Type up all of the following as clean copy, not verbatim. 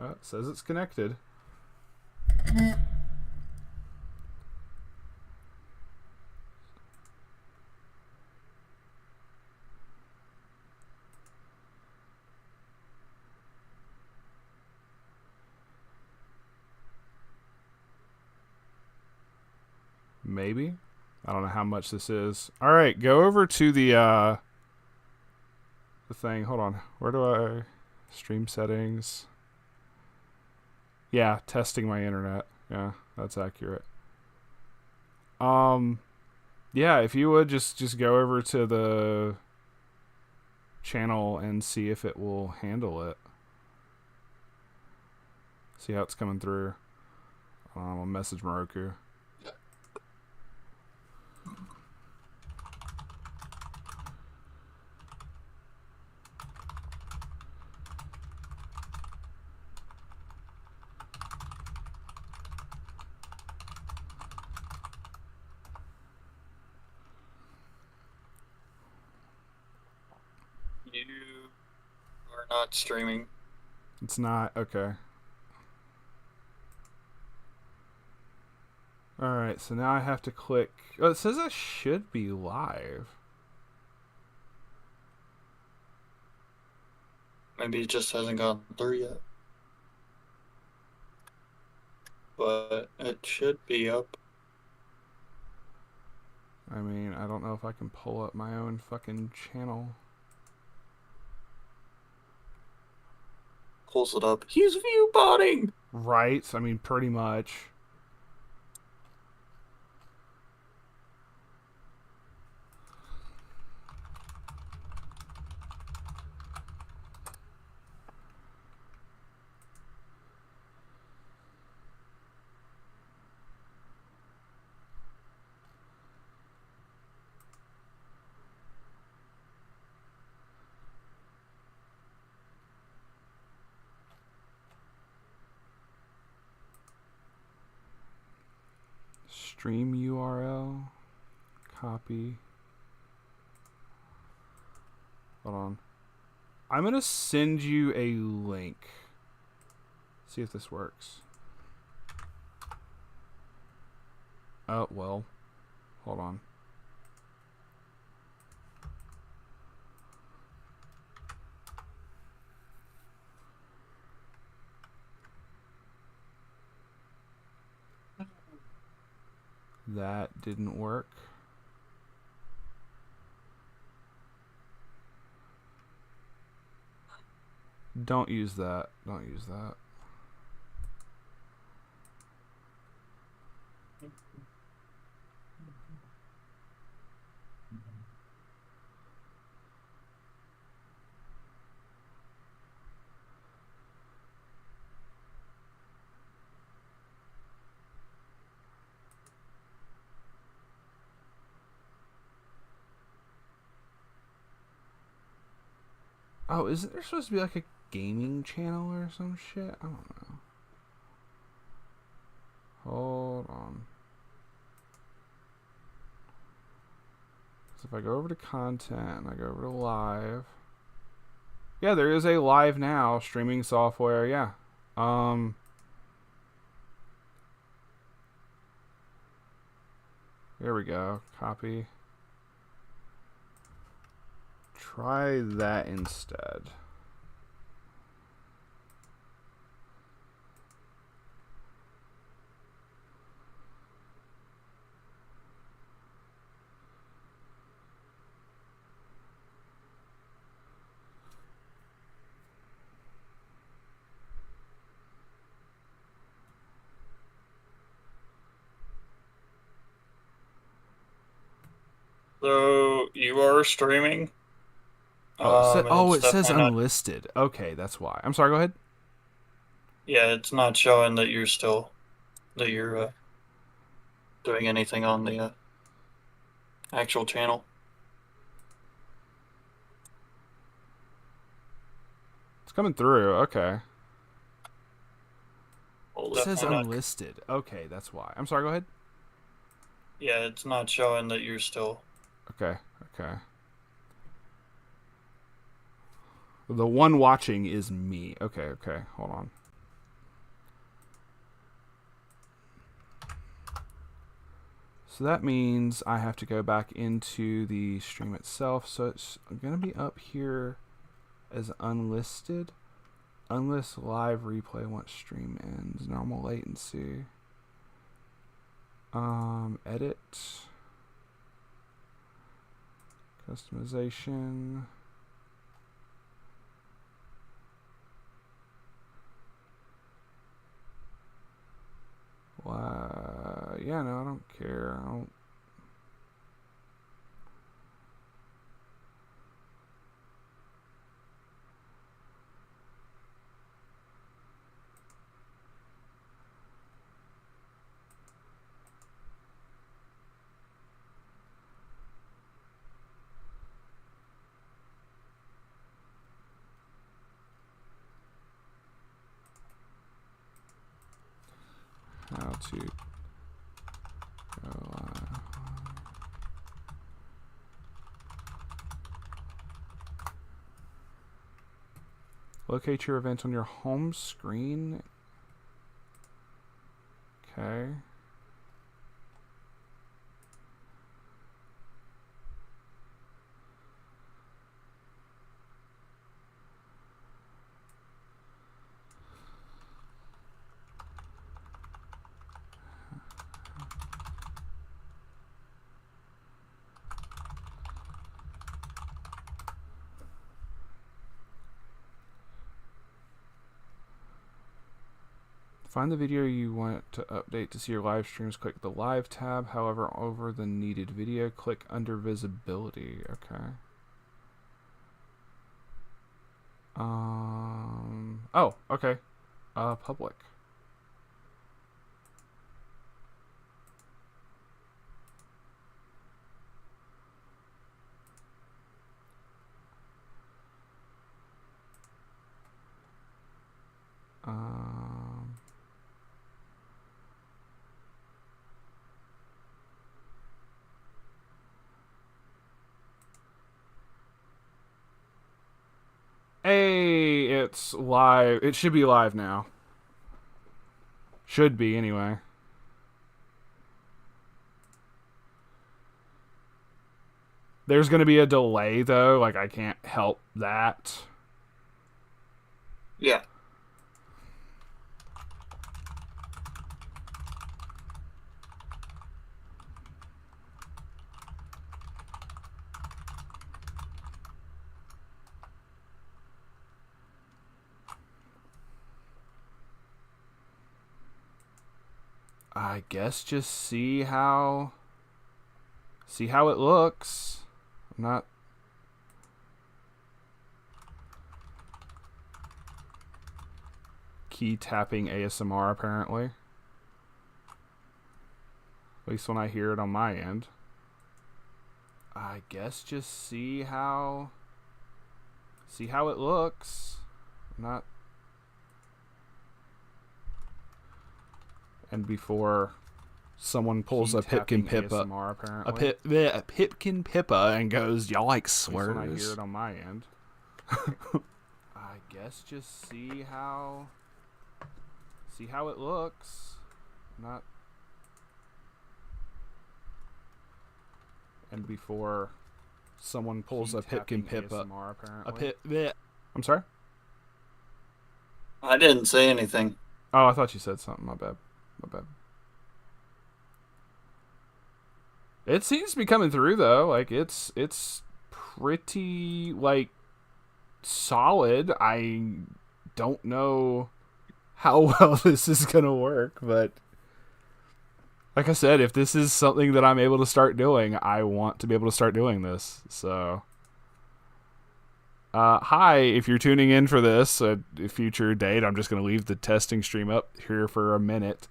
It says it's connected. Maybe. I don't know how much this is. All right, go over to the thing. Hold on. Where do I stream settings? Yeah, testing my internet. Yeah, that's accurate. Um yeah, if you would just go over to the channel and see if it will handle it. See how it's coming through. I'll message Moroku. You are not streaming. It's not okay. Alright, so now I have to click. Oh, it says I should be live. Maybe it just hasn't gone through yet. But it should be up. I mean, I don't know if I can pull up my own fucking channel. Pulls it up. He's view botting! Right? I mean, pretty much. Stream URL. Copy. Hold on. I'm gonna send you a link. See if this works. Oh, well. Hold on. That didn't work. Don't use that. Don't use that. Oh, isn't there supposed to be like a gaming channel or some shit? I don't know. Hold on. So if I go over to content and I go over to live. Yeah, there is a live now streaming software. Yeah. Here we go. Copy. Try that instead. So you are streaming. And Oh, it's it says definitely not. unlisted. Okay, that's why. I'm sorry. Go ahead. Yeah, it's not showing that you're doing anything on the actual channel. It's coming through. Okay. Well, It says definitely not. unlisted. Okay, that's why. I'm sorry. Go ahead. Yeah, it's not showing that you're still. Okay. Okay. The one watching is me. Okay. Okay. Hold on. So that means I have to go back into the stream itself. So it's going to be up here as unlisted. Unlist live replay once stream ends. Normal latency. Edit. Customization. Yeah, no, I don't care. I don't. How to go live. Locate your event on your home screen. Okay. Find the video you want to update to see your live streams. Click the live tab. However, over the needed video, click under visibility. Okay. Oh, okay. Public. Um. Hey, it's live. It should be live now. Should be, anyway. There's going to be a delay, though. Like, I can't help that. Yeah. I guess just see how it looks. I'm not key tapping ASMR apparently. At least when I hear it on my end. I guess just see how it looks. I'm not. And before someone pulls a Pipkin Pippa, a Pipkin Pippa, and goes, "Y'all like slurs?" When I hear it on my end. I guess just see how it looks. Not. And before someone pulls a Pipkin Pippa, I'm sorry. I didn't say anything. Oh, I thought you said something. My bad. It seems to be coming through though. Like it's pretty like solid. I don't know how well this is gonna work, but like I said, if this is something that I'm able to start doing, I want to be able to start doing this. So hi, if you're tuning in for this, a future date, I'm just going to leave the testing stream up here for a minute.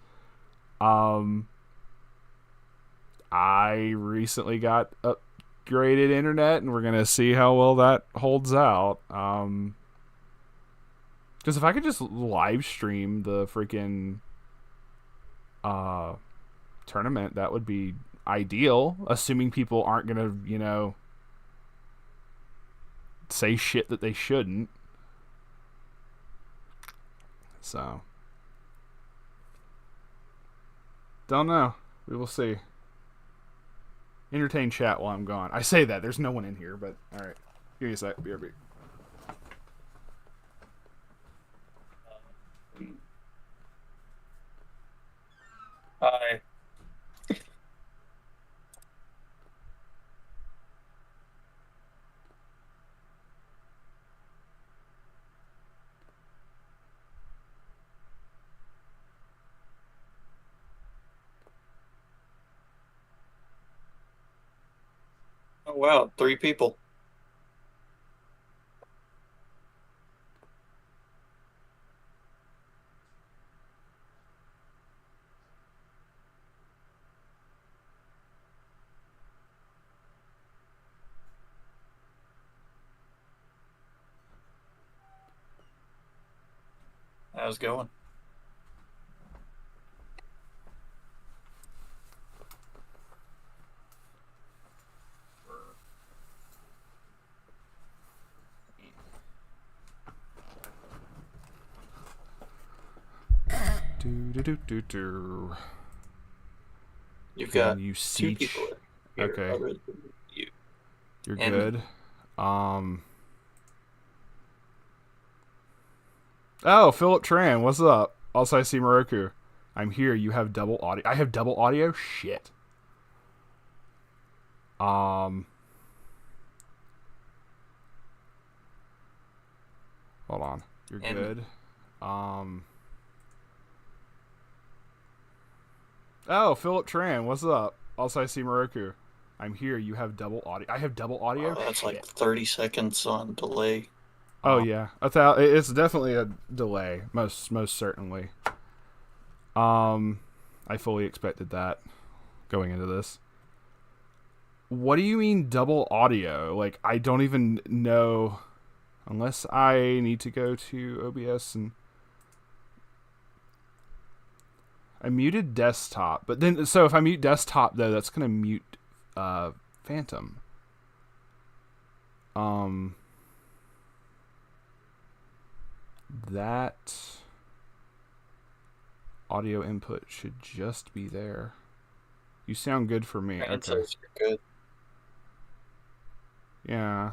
I recently got upgraded internet, and we're going to see how well that holds out. Because if I could just live stream the freaking tournament, that would be ideal, assuming people aren't going to, say shit that they shouldn't. So don't know. We will see. Entertain chat while I'm gone. I say that. There's no one in here, but alright. Give me a sec. BRB. Hi. Oh, wow. 3 people. How's it going? You've got you 2 people here. Okay. You. You're good. Oh, Philip Tran, what's up? Also, I see Moroku. I'm here. You have double audio. I have double audio? Shit. Hold on. You're good. Oh, Philip Tran, what's up? Also, I see Moroku. I'm here. You have double audio. I have double audio? That's shit. Like 30 seconds on delay. Oh yeah, it's definitely a delay, most certainly. I fully expected that going into this. What do you mean double audio? Like, I don't even know, unless I need to go to OBS and I muted desktop, but then so if I mute desktop though, that's gonna mute Phantom. That audio input should just be there. You sound good for me. Okay. You're good. Yeah.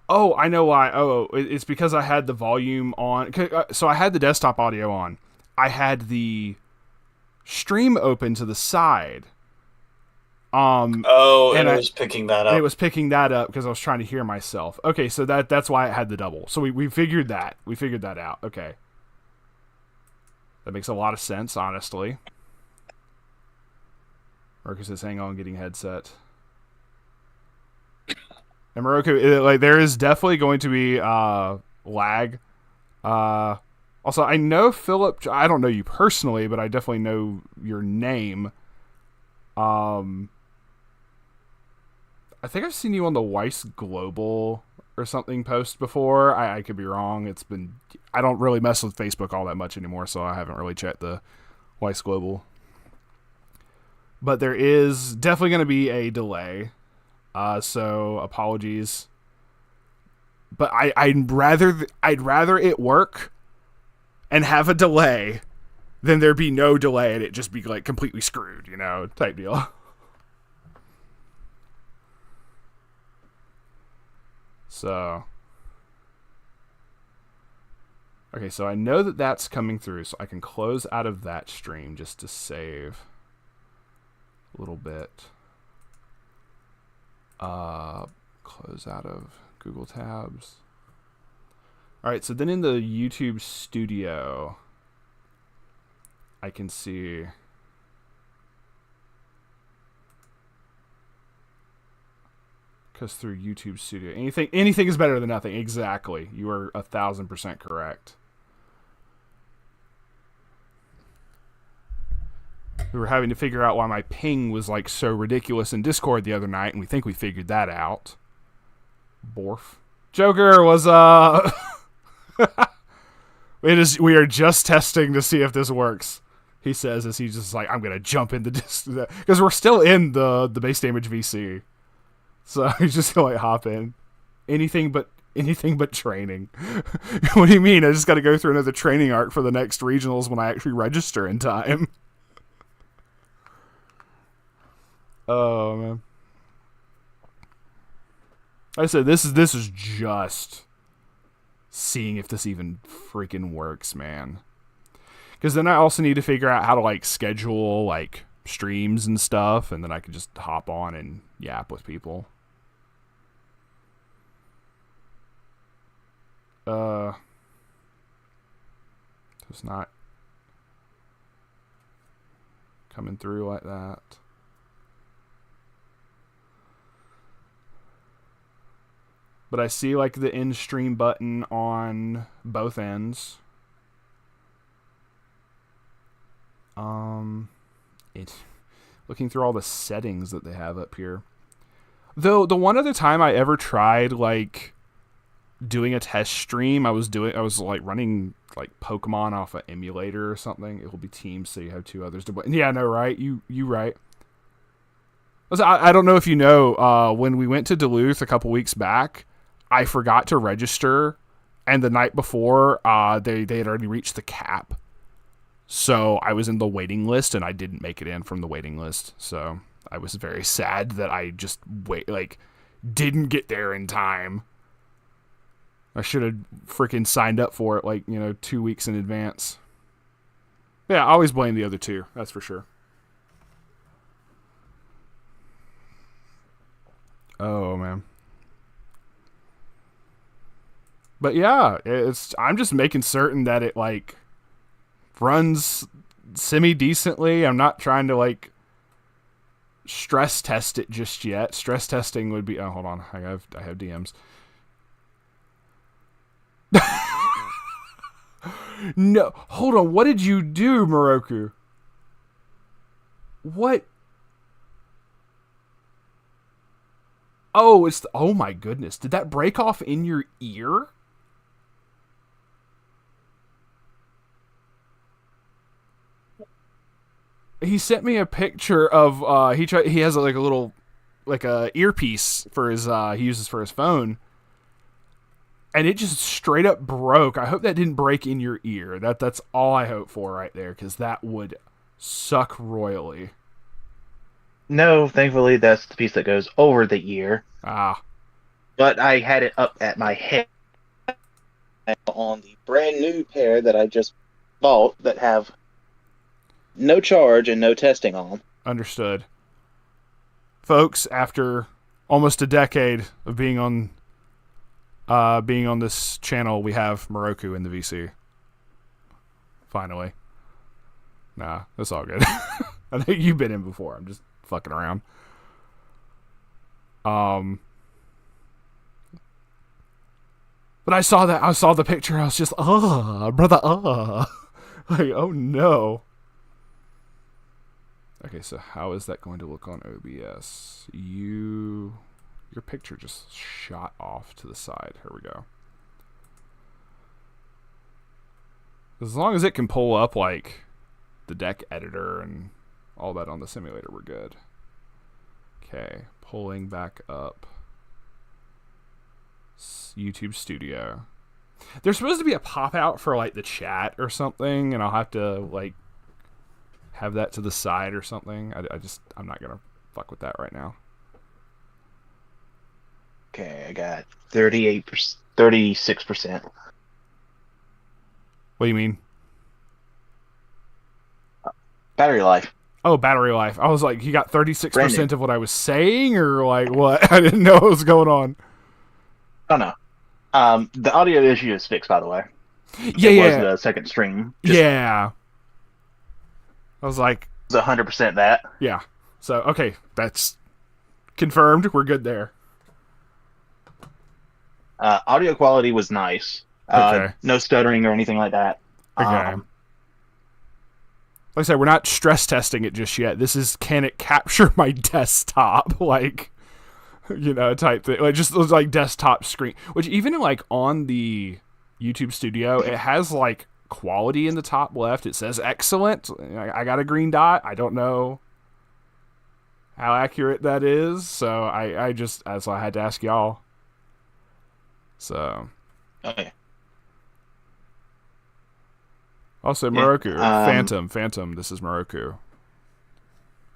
Oh, I know why. Oh, it's because I had the volume on. So I had the desktop audio on. I had the stream open to the side. And it was picking that up. And it was picking that up because I was trying to hear myself. Okay, so that's why it had the double. So we figured that. We figured that out. Okay. That makes a lot of sense, honestly. Marcus says, hang on, getting headset. And Moroku, like, there is definitely going to be lag. Also, I know Philip. I don't know you personally, but I definitely know your name. I think I've seen you on the Weiss Global or something post before. I could be wrong. It's been. I don't really mess with Facebook all that much anymore, so I haven't really checked the Weiss Global. But there is definitely going to be a delay. So apologies. But I'd rather it work and have a delay than there be no delay and it just be like completely screwed, you know, type deal. So, okay, so I know that that's coming through, so I can close out of that stream just to save a little bit. Close out of Google Tabs. All right, so then in the YouTube Studio, I can see. Because through YouTube Studio, anything is better than nothing. Exactly, you are 1,000% correct. We were having to figure out why my ping was like so ridiculous in Discord the other night, and we think we figured that out. Borf. Joker was we are just testing to see if this works. He says as he's just like, I'm gonna jump into this because we're still in the base damage VC. So he's just gonna like hop in. Anything but anything but training. What do you mean? I just got to go through another training arc for the next regionals when I actually register in time. Oh man. Like I said, this is just seeing if this even freaking works, man. Because then I also need to figure out how to like schedule like streams and stuff, and then I can just hop on and yap with people. It's not coming through like that. But I see like the end stream button on both ends. It looking through all the settings that they have up here. Though the one other time I ever tried like doing a test stream, I was like running like Pokemon off an emulator or something. It will be teams, so you have two others to play. Yeah, no, right? You right. I don't know if you know, when we went to Duluth a couple weeks back, I forgot to register, and the night before, they had already reached the cap. So I was in the waiting list, and I didn't make it in from the waiting list. So I was very sad that I just didn't get there in time. I should have freaking signed up for it 2 weeks in advance. Yeah, I always blame the other two. That's for sure. Oh man. But yeah, I'm just making certain that it like runs semi-decently. I'm not trying to like stress test it just yet. Stress testing would be hold on. I have DMs. No, hold on. What did you do, Moroku? What? Oh, oh my goodness. Did that break off in your ear? He sent me a picture of he has like a little like a earpiece for his he uses for his phone. And it just straight up broke. I hope that didn't break in your ear. That's all I hope for right there, because that would suck royally. No, thankfully that's the piece that goes over the ear. Ah. But I had it up at my head on the brand new pair that I just bought that have no charge and no testing on. Understood. Folks, after almost a decade of being on this channel, we have Moroku in the VC. Finally. Nah, that's all good. I know you've been in before. I'm just fucking around. But I saw the picture. I was just, brother, like, oh no. Okay, so how is that going to look on OBS? Your picture just shot off to the side. Here we go. As long as it can pull up like the deck editor and all that on the simulator, we're good. Okay, pulling back up YouTube Studio. There's supposed to be a pop out for like the chat or something, and I'll have to like have that to the side or something. I'm not gonna fuck with that right now. Okay, I got 36%. What do you mean? Battery life. Oh, battery life. I was like, you got 36% of what I was saying, or like what? I didn't know what was going on. Oh no. The audio issue is fixed, by the way. Yeah, it was the second stream. Yeah. I was like, it's 100% that. Yeah. So okay, that's confirmed. We're good there. Audio quality was nice. Okay. No stuttering or anything like that. Okay. Like I said, we're not stress testing it just yet. This is, can it capture my desktop? Like, type thing. Like, just those, like, desktop screen. Which, even, like, on the YouTube Studio, it has, like, quality in the top left. It says excellent. I got a green dot. I don't know how accurate that is. So, I had to ask y'all. So. Oh yeah. Also, Yeah, Moroku. Phantom. This is Moroku.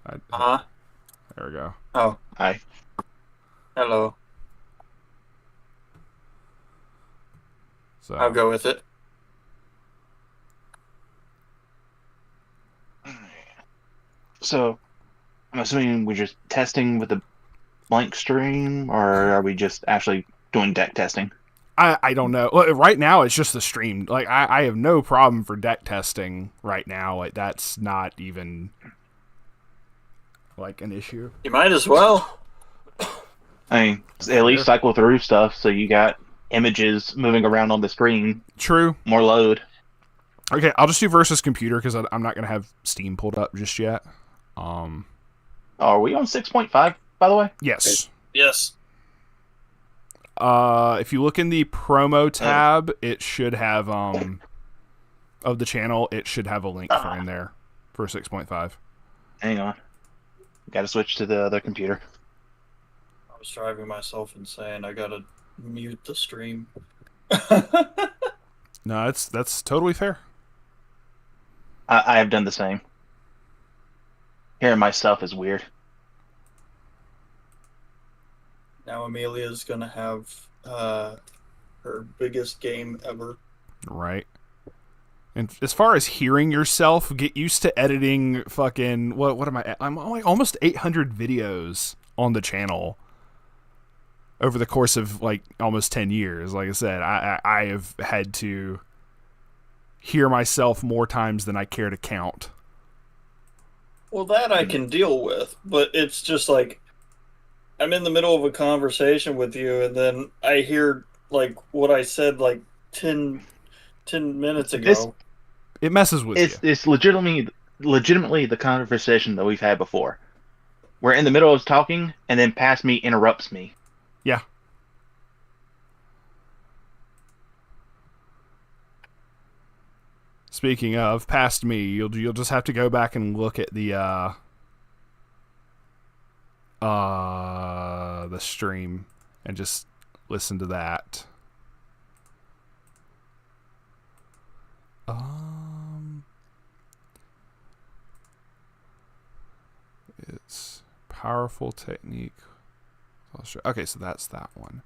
Uh-huh. There we go. Oh, Hi. hello. So I'll go with it. So, I'm assuming we're just testing with a blank stream, or are we just actually doing deck testing? I don't know. Well, right now, it's just the stream. Like, I have no problem for deck testing right now. Like, that's not even, like, an issue. You might as well. I mean, at least cycle through stuff so you got images moving around on the screen. True. More load. Okay, I'll just do versus computer because I'm not going to have Steam pulled up just yet. Oh, are we on 6.5, by the way? Yes. Yes. If you look in the promo tab, it should have, of the channel, it should have a link for in there for 6.5. Hang on. Got to switch to the other computer. I was driving myself insane. I gotta mute the stream. No, that's totally fair. I have done the same. Hearing myself is weird. Now Amelia's gonna have her biggest game ever. Right. And as far as hearing yourself, get used to editing fucking what am I at? I'm like almost 800 videos on the channel over the course of like almost 10 years. Like I said, I have had to hear myself more times than I care to count. Well, that I can deal with, but it's just like I'm in the middle of a conversation with you, and then I hear like what I said like 10 minutes ago. It messes with you. It's legitimately the conversation that we've had before. We're in the middle of talking, and then past me interrupts me. Yeah. Speaking of past me, you'll just have to go back and look at the stream and just listen to that. It's powerful technique. Okay, so that's that one.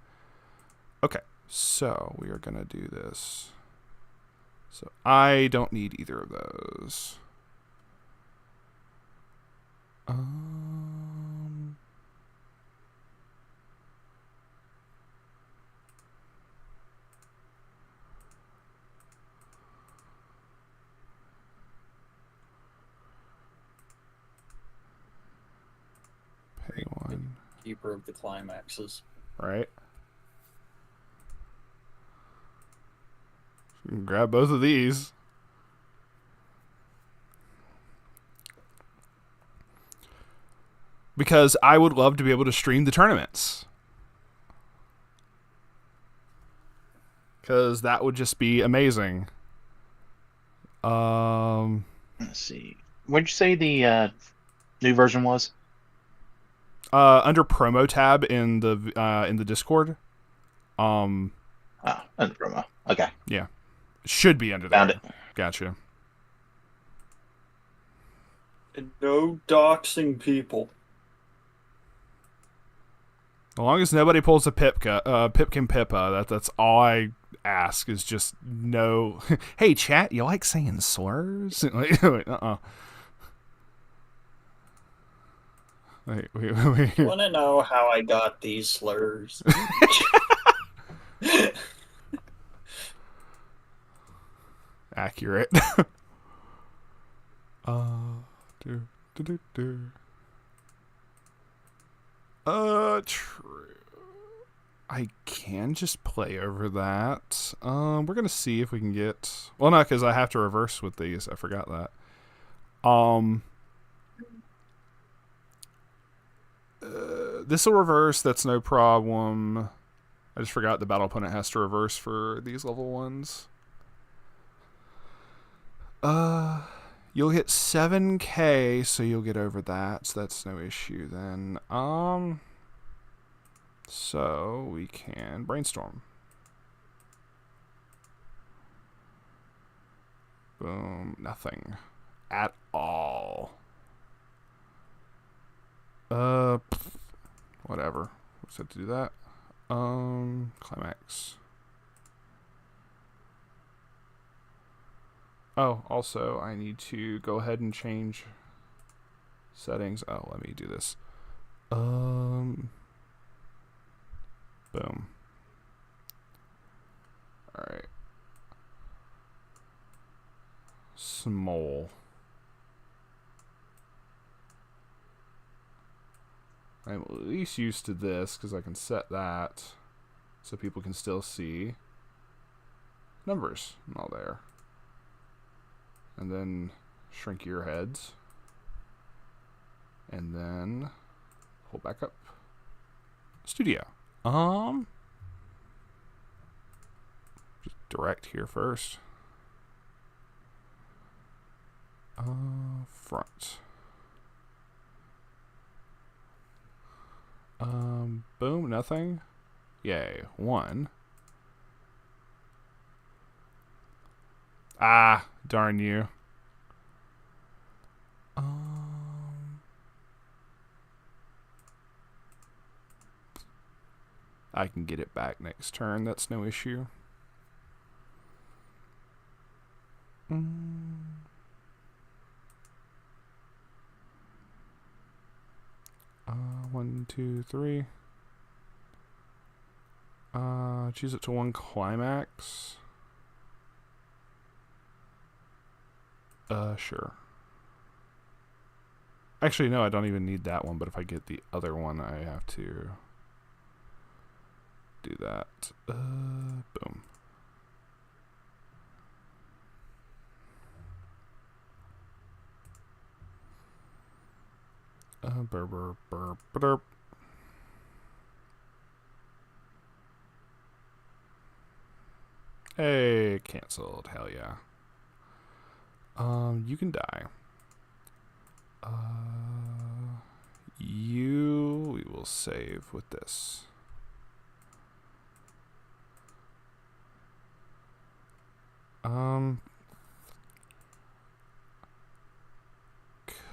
Okay, so we are gonna do this. So I don't need either of those. Pay one. Keeper of the climaxes. Right. Grab both of these. Because I would love to be able to stream the tournaments. Because that would just be amazing. Let's see. What did you say the new version was? Under promo tab in the Discord. Under promo. Okay. Yeah. It should be under there. Found it. Gotcha. And no doxing people. As long as nobody pulls a Pipkin Pippa, that's all I ask is just no. Hey, chat, you like saying slurs? Wait, wait. Want to know how I got these slurs? Accurate. True. I can just play over that. We're gonna see if we can get. Well, no, because I have to reverse with these. I forgot that. This will reverse. That's no problem. I just forgot the battle opponent has to reverse for these level ones. You'll get 7K, so you'll get over that. So that's no issue then. So we can brainstorm. Boom. Nothing. At all. Whatever. What's it to do that? Climax. Oh, also, I need to go ahead and change settings. Oh, let me do this. Boom. Alright. Small. I'm at least used to this because I can set that so people can still see numbers and all there. And then shrink your heads. And then pull back up. Studio. Just direct here first. Front. Boom, nothing. Yay, 1. Ah, darn you. I can get it back next turn, that's no issue. 1, 2, 3. Choose it to 1 climax. Sure. Actually, no, I don't even need that one, but if I get the other one, I have to do that. Boom. Burp, burp, burp. Hey, canceled. Hell yeah. You can die. We will save with this.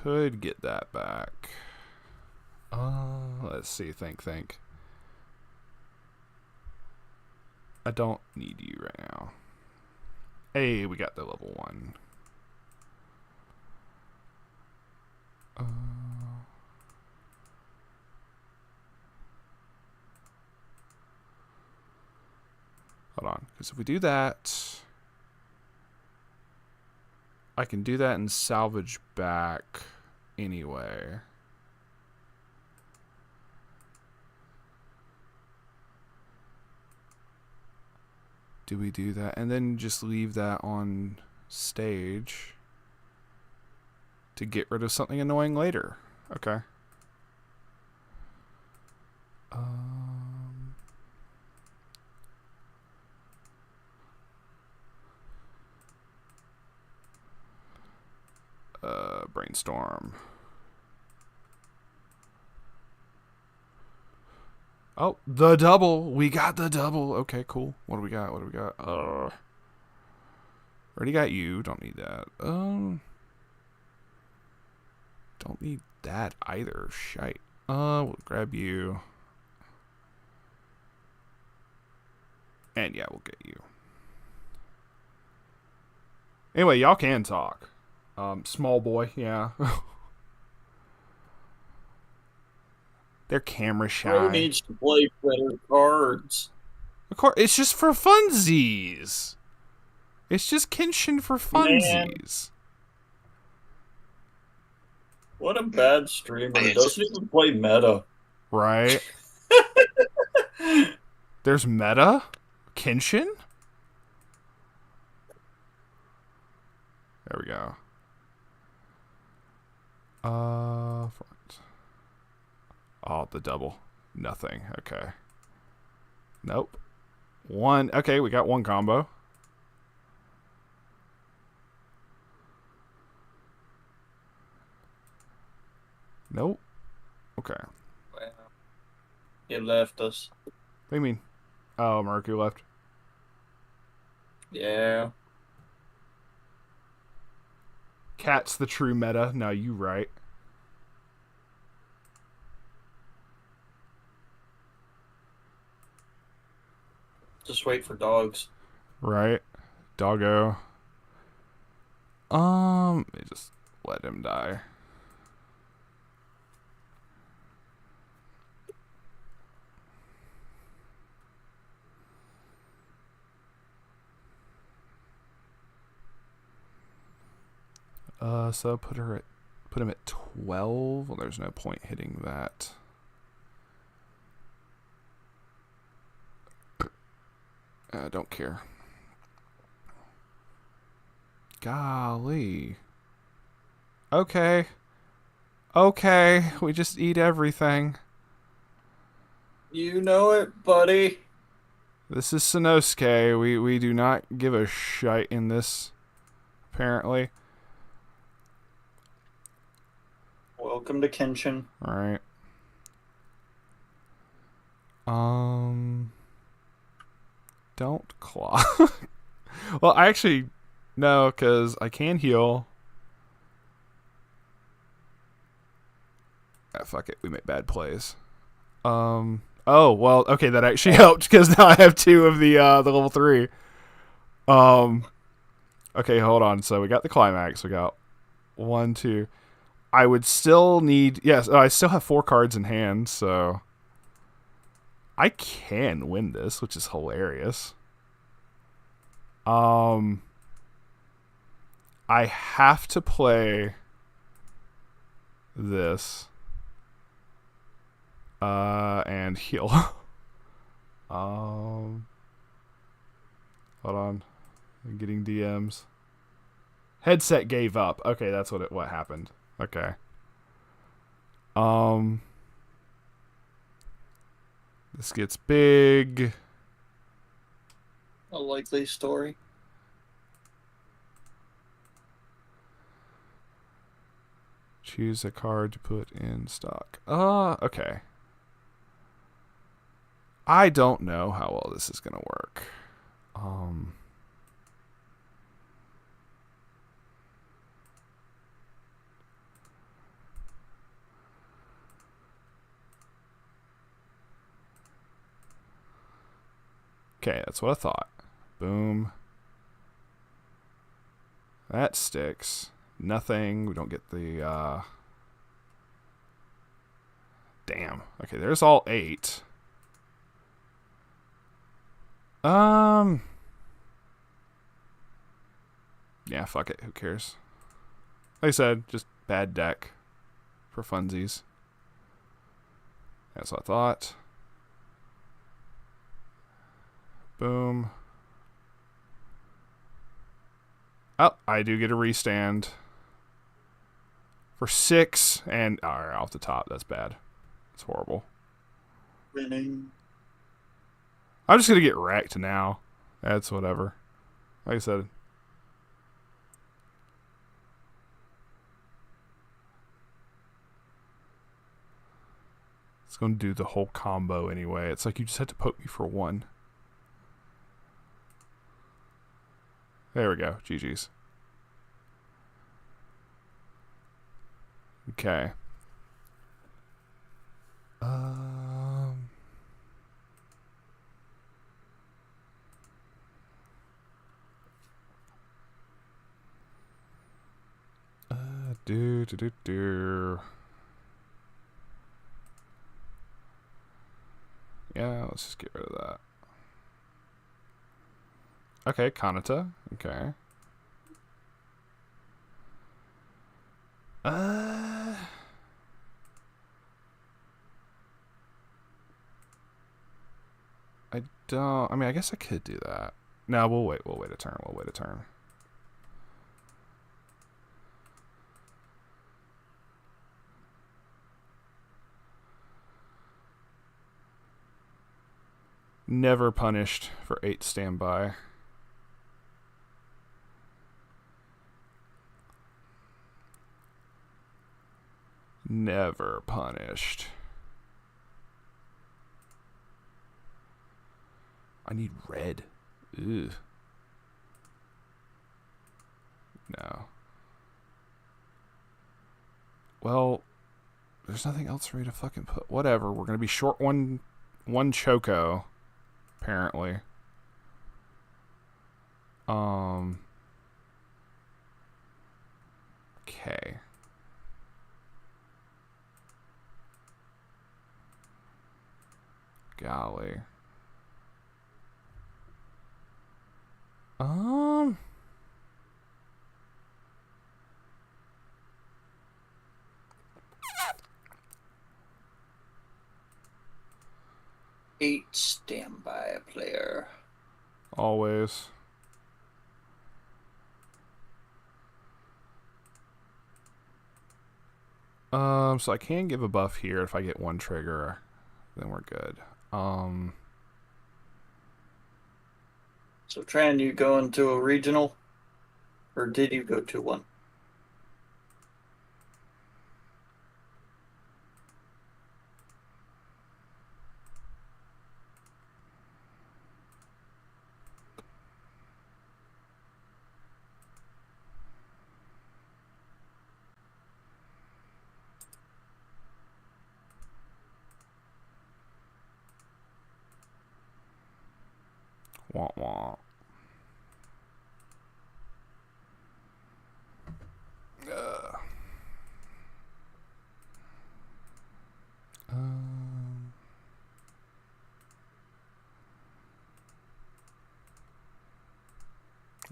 Could get that back. Let's see. Think. I don't need you right now. Hey, we got the level 1. Hold on, because if we do that, I can do that and salvage back anyway. Do we do that? And then just leave that on stage to get rid of something annoying later. Okay. Brainstorm. Oh, the double. We got the double. Okay, cool. What do we got? Already got you. Don't need that. Don't need that either. Shite. We'll grab you. And yeah, we'll get you. Anyway, y'all can talk. Small boy, yeah. They're camera shy. Bro needs to play better cards. Of course, it's just for funsies. It's just Kenshin for funsies. Man. What a bad streamer. He doesn't even play meta. Right. There's meta? Kenshin? There we go. Front. Oh, the double. Nothing. Okay. Nope. 1. Okay, we got 1 combo. Nope. Okay. Well, he left us. What do you mean? Oh, Mercury left. Yeah. Cat's the true meta. No, you right. Just wait for dogs. Right. Doggo. Just let him die. So put him at 12. Well, there's no point hitting that. Don't care. Golly. Okay, we just eat everything. You know it, buddy. This is Sanosuke. We do not give a shite in this, apparently. Welcome to Kenshin. Alright. Don't claw. Well, I actually... No, because I can heal. Ah, fuck it. We make bad plays. Oh, well, okay, that actually helped, because now I have 2 of the level 3. Okay, hold on. So we got the climax. We got 1, 2... I would still need... Yes, I still have 4 cards in hand, so... I can win this, which is hilarious. I have to play this. And heal. Hold on. I'm getting DMs. Headset gave up. Okay, that's what happened. Okay. This gets big. A likely story. Choose a card to put in stock. Okay. I don't know how well this is gonna work. Okay, that's what I thought. Boom. That sticks. Nothing. We don't get the, Damn. Okay, there's all 8. Yeah, fuck it. Who cares? Like I said, just bad deck. For funsies. That's what I thought. Boom. Oh, I do get a restand. For 6, and... Alright, off the top. That's bad. That's horrible. Winning. I'm just gonna get wrecked now. That's whatever. Like I said. It's gonna do the whole combo anyway. It's like you just had to poke me for 1. There we go. GG's. Okay. Do. Yeah, let's just get rid of that. Okay, Kanata. Okay. I don't... I mean, I guess I could do that. No, we'll wait. We'll wait a turn. Never punished for 8 standby. Never punished. I need red. Ugh. No. Well, there's nothing else for me to fucking put. Whatever. We're gonna be short one choco, apparently. Okay. Golly. Eight standby player. Always. So I can give a buff here if I get one trigger, then we're good. So Tran, you going to a regional? Or did you go to one? Wah wah.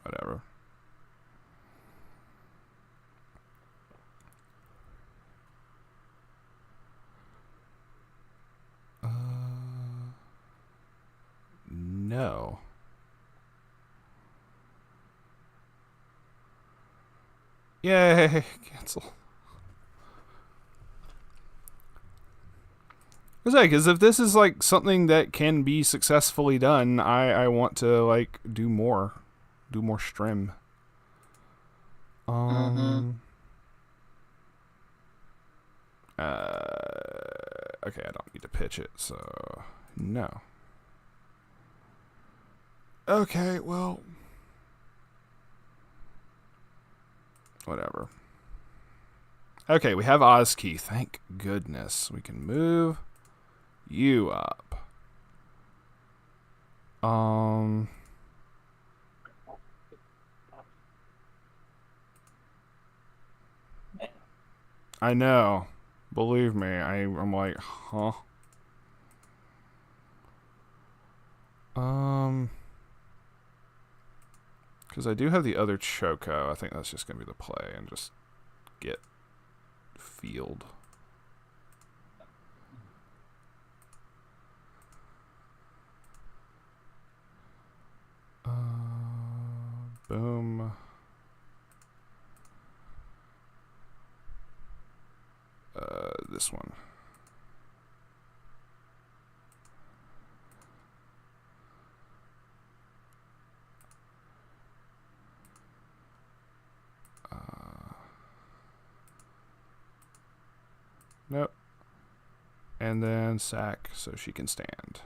Whatever. No. Yay! Cancel. Because if this is like something that can be successfully done, I want to like do more stream. Okay, I don't need to pitch it, so no. Okay, well, whatever. Okay, we have Ozkey. Thank goodness. We can move you up. I know. Believe me, I'm like, huh? Because I do have the other Choco. I think that's just going to be the play and just get field. Boom. This one. Nope. And then sack so she can stand.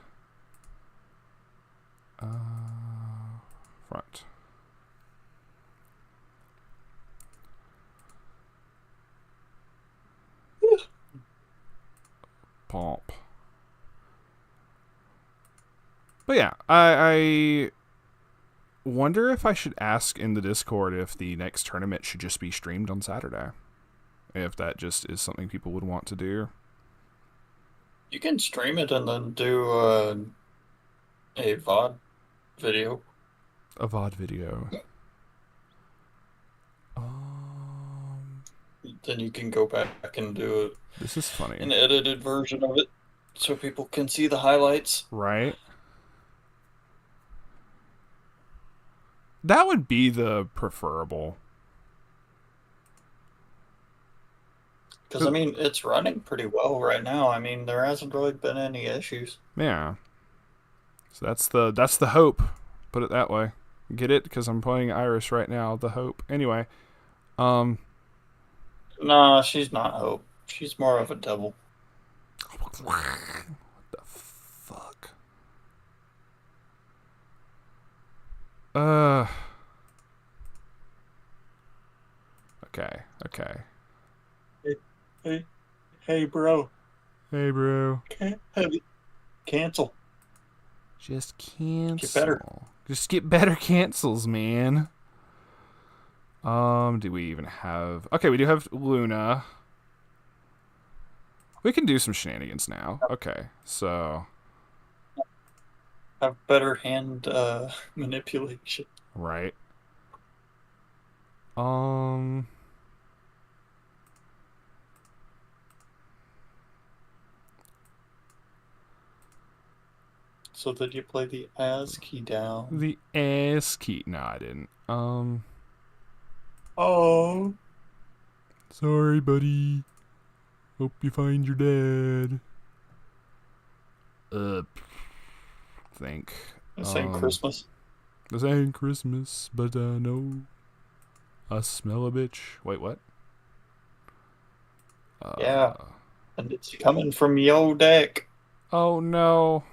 Front. Pomp. But yeah, I wonder if I should ask in the Discord if the next tournament should just be streamed on Saturday. If that just is something people would want to do. You can stream it and then do a VOD video. A VOD video. Then you can go back and do it. This is funny. An edited version of it so people can see the highlights. Right? That would be the preferable. Because, I mean, it's running pretty well right now. I mean, there hasn't really been any issues. Yeah. So that's the hope. Put it that way. Get it? Because I'm playing Iris right now. The hope. Anyway. Nah, she's not Hope. She's more of a devil. What the fuck? Okay. Hey, bro. Hey, bro. Cancel. Just cancel. Get better. Just get better cancels, man. Do we even have... Okay, we do have Luna. We can do some shenanigans now. Okay, so... Have better hand manipulation. Right. So did you play the AS key down? The AS key. No, I didn't. Oh. Sorry, buddy. Hope you find your dad. Think. This ain't Christmas. This ain't Christmas, but I know I smell a bitch. Wait, what? Yeah. And it's coming from your deck. Oh, no.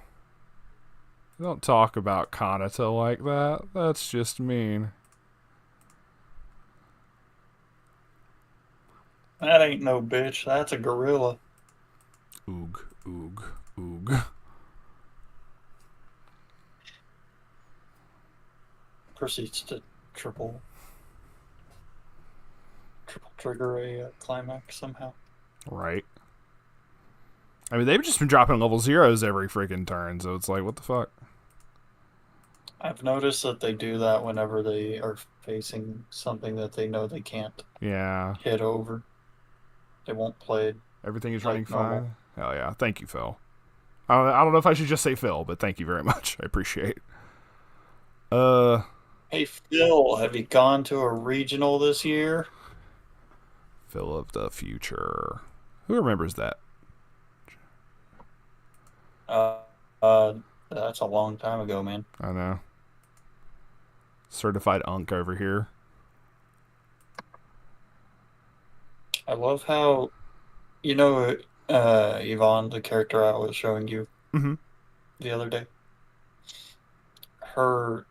Don't talk about Kanata like that. That's just mean. That ain't no bitch. That's a gorilla. Oog, oog, oog. Proceeds to triple trigger a climax somehow. Right. I mean, they've just been dropping level 0s every freaking turn, so it's like, what the fuck? I've noticed that they do that whenever they are facing something that they know they can't hit over. They won't play. Everything is running fine? Hell yeah. Thank you, Phil. I don't know if I should just say Phil, but thank you very much. I appreciate it. Hey, Phil, have you gone to a regional this year? Phil of the future. Who remembers that? That's a long time ago, man. I know. Certified unk over here. I love how, Yvonne, the character I was showing you the other day, her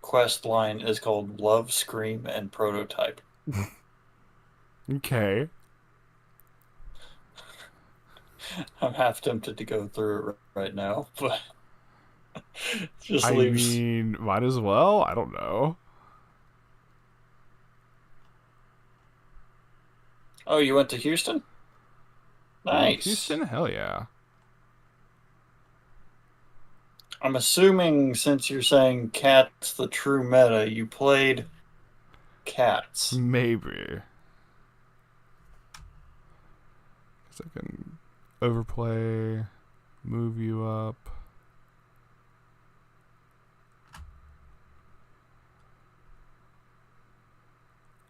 quest line is called Love, Scream, and Prototype. Okay. I'm half tempted to go through it right now, but I mean, might as well. I don't know. Oh, you went to Houston? Nice. Houston? Hell yeah. I'm assuming since you're saying Cat's the true meta, you played Cats. Maybe. Because I can overplay, move you up.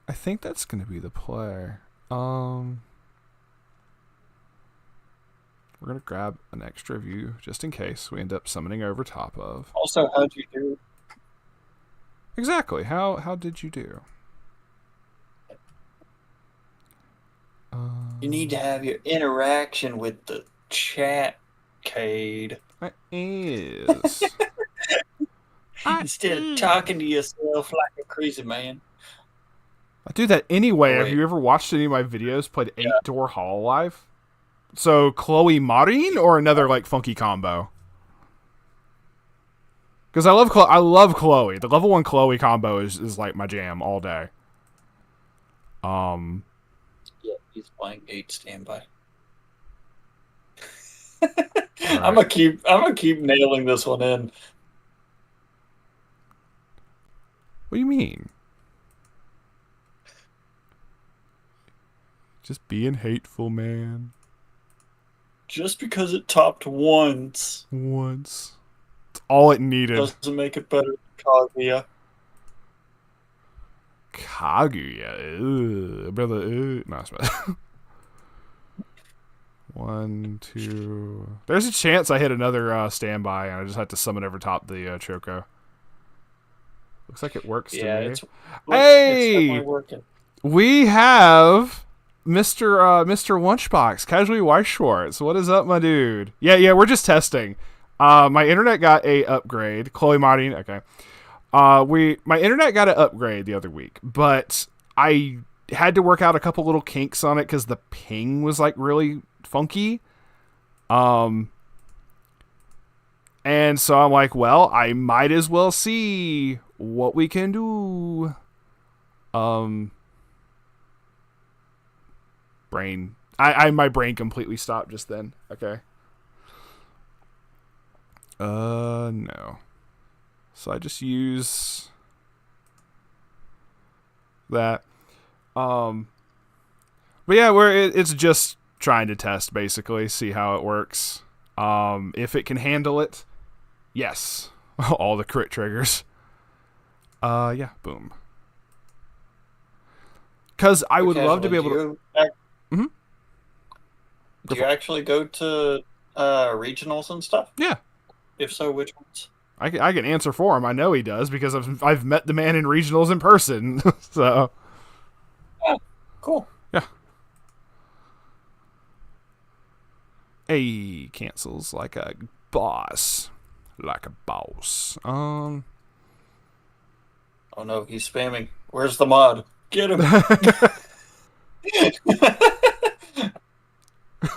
I think that's going to be the play. We're going to grab an extra view just in case we end up summoning over top of. Also, how'd you do? Exactly. How did you do? You need to have your interaction with the chat, Cade. It is. Instead of talking to yourself like a crazy man. I do that anyway. Have you ever watched any of my videos played 8-door Hololive? So Chloe Marin or another like funky combo? Because I love Chloe. The level 1 Chloe combo is like my jam all day. Yeah, he's playing 8 standby. Right. I'm gonna keep nailing this one in. What do you mean? Just being hateful, man. Just because it topped once. It's all it needed. Doesn't make it better than Kaguya. Brother. No, it's bad. 1, 2. There's a chance I hit another standby and I just have to summon over top the Choco. Looks like it works to me. It's hey! working. We have Mr. Lunchbox, Casually Weiss Schwartz. What is up, my dude? Yeah, we're just testing. My internet got a upgrade. Chloe Martin, okay. My internet got an upgrade the other week, but I had to work out a couple little kinks on it because the ping was like really funky. And so I'm like, well, I might as well see what we can do. Brain. My brain completely stopped just then. Okay. No. So I just use that. But yeah, it's just trying to test, basically, see how it works. If it can handle it, yes. All the crit triggers. Yeah, boom. Because I would love to be able to... Do you actually go to regionals and stuff? Yeah. If so, which ones? I can answer for him. I know he does because I've met the man in regionals in person. So... Oh, cool. Yeah. Hey, cancels like a boss. Like a boss. Oh no, he's spamming. Where's the mod? Get him.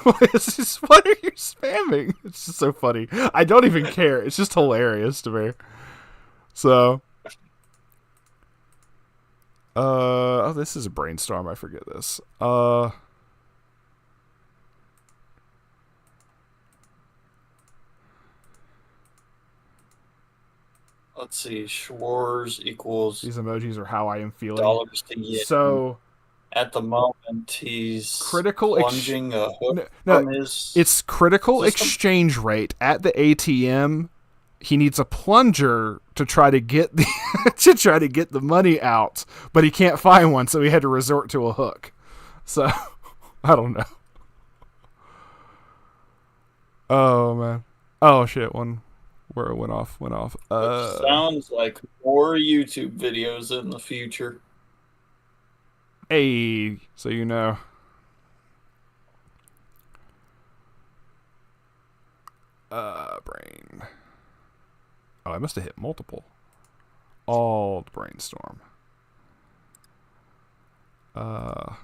What are you spamming? It's just so funny. I don't even care. It's just hilarious to me. So... oh, this is a brainstorm. I forget this. Let's see. Schwarz equals... These emojis are how I am feeling. Dollars to yen. So... At the moment, he's critical plunging a hook no, from his... It's critical system? exchange rate. At the ATM, he needs a plunger to try to get the the money out, but he can't find one, so he had to resort to a hook. So, I don't know. Oh, man. Oh, shit. Went off. Sounds like more YouTube videos in the future. Hey, so you know. Brain. Oh, I must have hit multiple. Alt brainstorm. I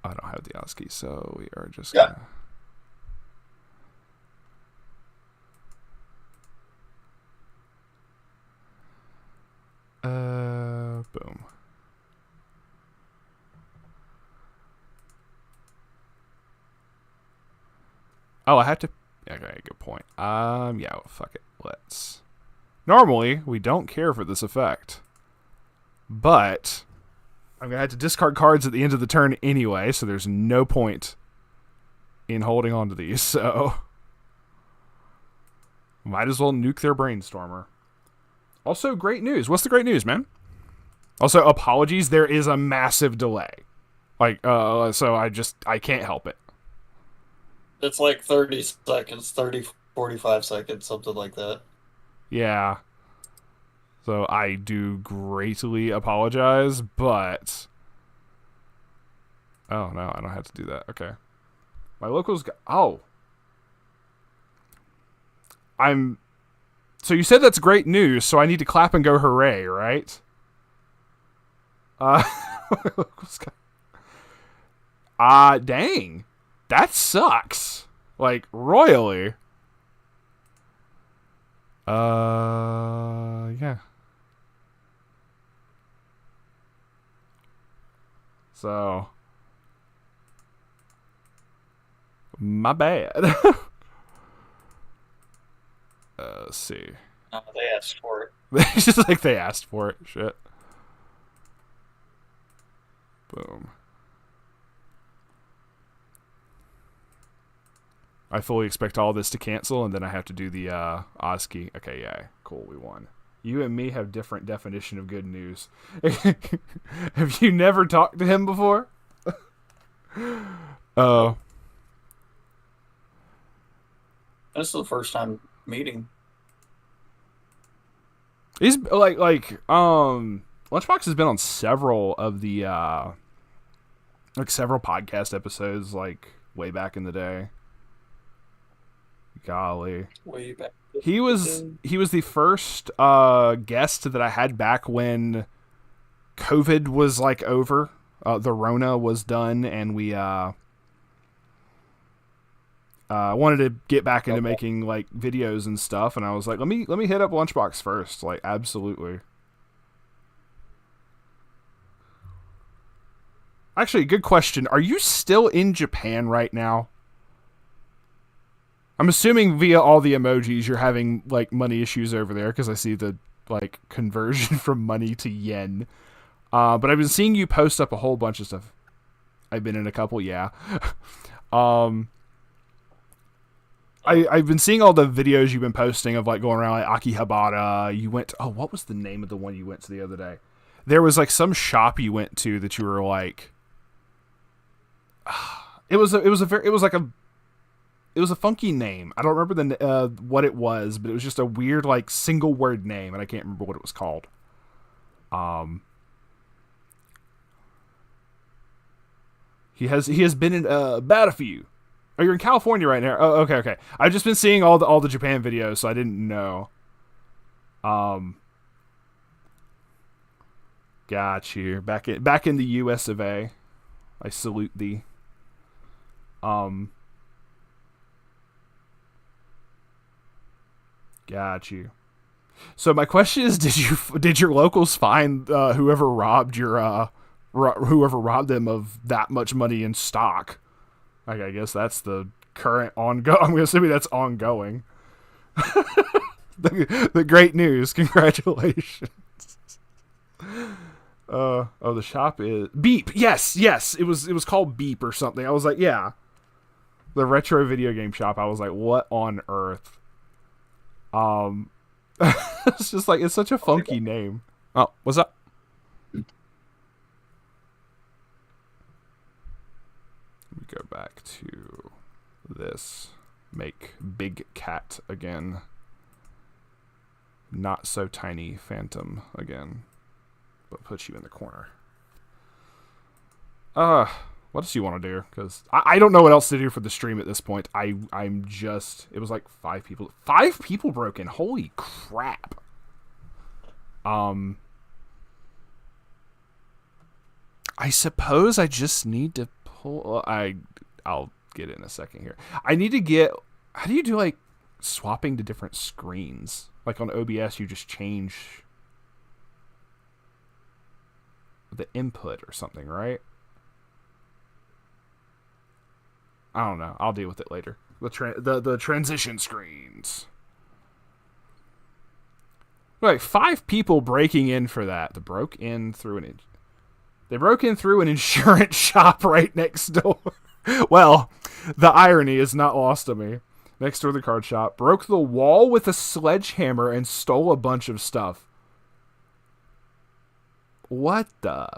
don't have the ASCII, so we are just gonna... boom. Oh, I have to... Okay, good point. Yeah, well, fuck it. Let's... Normally, we don't care for this effect. But... I'm going to have to discard cards at the end of the turn anyway, so there's no point in holding on to these, so... Might as well nuke their brainstormer. Also, great news. What's the great news, man? Also, apologies. There is a massive delay. Like, so I can't help it. It's like 30 seconds, 45 seconds, something like that. Yeah. So I do greatly apologize, but... Oh, no, I don't have to do that. Okay. My locals... Oh. So you said that's great news, so I need to clap and go hooray, right? Dang. That sucks. Like, royally. Yeah. So. My bad. Let's see. No, they asked for it. It's just like they asked for it. Shit. Boom. I fully expect all this to cancel, and then I have to do the ASCII. Okay, yeah. Cool, we won. You and me have different definition of good news. Have you never talked to him before? Oh. This is the first time meeting. He's Lunchbox has been on several of the several podcast episodes, like way back in the day. Golly. Way back. He was the first guest that I had back when COVID was like over. The Rona was done, and we wanted to get back into making like videos and stuff. And I was like, let me hit up Lunchbox first. Like, absolutely. Actually, good question. Are you still in Japan right now? I'm assuming via all the emojis you're having like money issues over there, because I see the like conversion from money to yen. But I've been seeing you post up a whole bunch of stuff. I've been in a couple, yeah. I've been seeing all the videos you've been posting of like going around like Akihabara. You went to, what was the name of the one you went to the other day? There was like some shop you went to that you were like, it was a funky name. I don't remember what it was, but it was just a weird like single word name, and I can't remember what it was called. He has been in about a few. Oh, you're in California right now. Oh, okay. I've just been seeing all the Japan videos, so I didn't know. Got you. Back in the U.S. of A. I salute thee. Got you. So my question is, did your locals find whoever robbed them of that much money in stock? Like, I guess that's the current ongoing. I'm assuming that's ongoing. the great news. Congratulations. The shop is Beep. Yes. It was called Beep or something. I was like, yeah. The retro video game shop. I was like, what on earth? It's just like, it's such a funky name. Oh, what's up? Let me go back to this. Make Big Cat again. Not so tiny Phantom again. But put you in the corner. What else do you want to do? Because I don't know what else to do for the stream at this point. I'm just... It was like 5 people. 5 people broke in. Holy crap. I suppose I just need to pull... I'll get it in a second here. I need to get... How do you do, like, swapping to different screens? Like, on OBS, you just change the input or something, right? I don't know. I'll deal with it later. The transition screens. Like 5 people breaking in for that. They broke in through an insurance shop right next door. Well, the irony is not lost to me. Next door to the card shop. Broke the wall with a sledgehammer and stole a bunch of stuff. What the...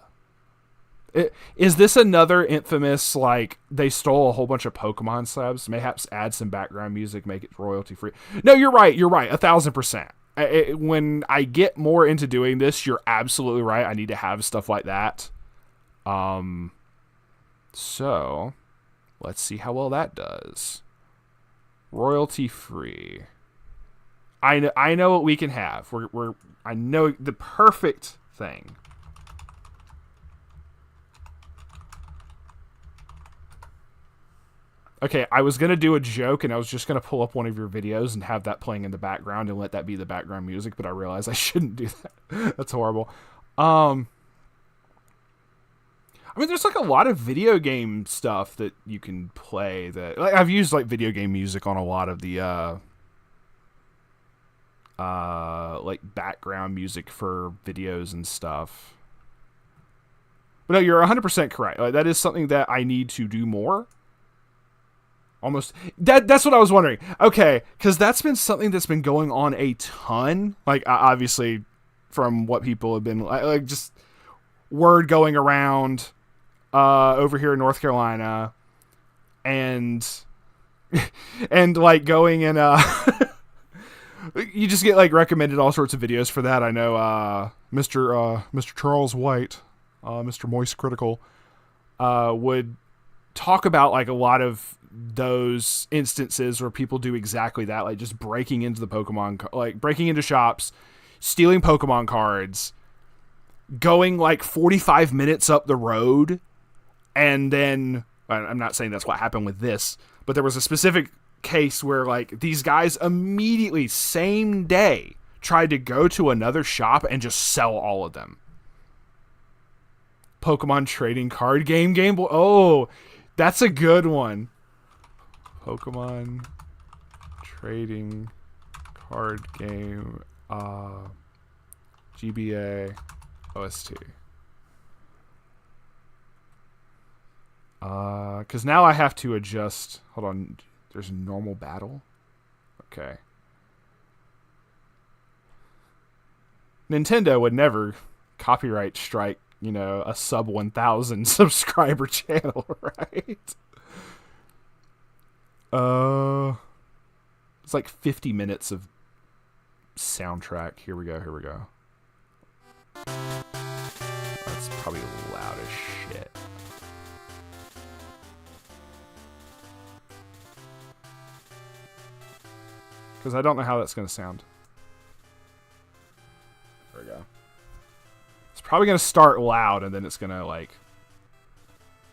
Is this another infamous, like, they stole a whole bunch of Pokemon slabs? Mayhaps add some background music, make it royalty free. No, you're right, 1,000%. When I get more into doing this, you're absolutely right. I need to have stuff like that. So, let's see how well that does. Royalty free. I know what we can have. I know the perfect thing. Okay, I was going to do a joke, and I was just going to pull up one of your videos and have that playing in the background and let that be the background music, but I realized I shouldn't do that. That's horrible. I mean, there's like a lot of video game stuff that you can play that... Like, I've used like video game music on a lot of the like background music for videos and stuff. But no, you're 100% correct. Like, that is something that I need to do more. Almost that's what I was wondering. Okay, because that's been something that's been going on a ton. Like, obviously, from what people have been like just word going around over here in North Carolina, and like going and you just get like recommended all sorts of videos for that. I know Mr. Charles White, Mr. Moist Critical, would talk about like a lot of those instances where people do exactly that, like just breaking into the Pokemon, like breaking into shops, stealing Pokemon cards, going like 45 minutes up the road, and then, I'm not saying that's what happened with this, but there was a specific case where like these guys immediately, same day, tried to go to another shop and just sell all of them. Pokemon trading card game. Oh, that's a good one. Pokemon trading card game. GBA OST. Because now I have to adjust. Hold on. There's normal battle. Okay. Nintendo would never copyright strike, you know, a sub 1,000 subscriber channel, right? It's like 50 minutes of soundtrack. Here we go. That's probably loud as shit. Because I don't know how that's going to sound. There we go. It's probably going to start loud and then it's going to, like,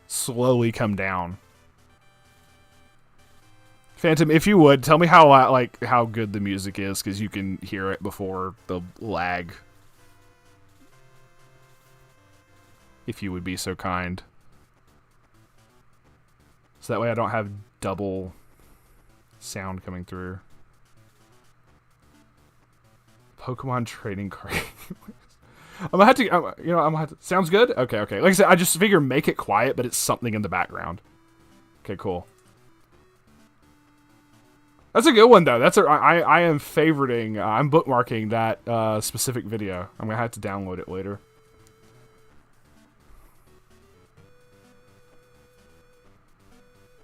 slowly come down. Phantom, if you would, tell me how good the music is, because you can hear it before the lag. If you would be so kind. So that way I don't have double sound coming through. Pokemon trading card. I'm gonna have to, sounds good? Okay. Like I said, I just figure make it quiet, but it's something in the background. Okay, cool. That's a good one, though. I am favoriting, I'm bookmarking that specific video. I'm gonna have to download it later.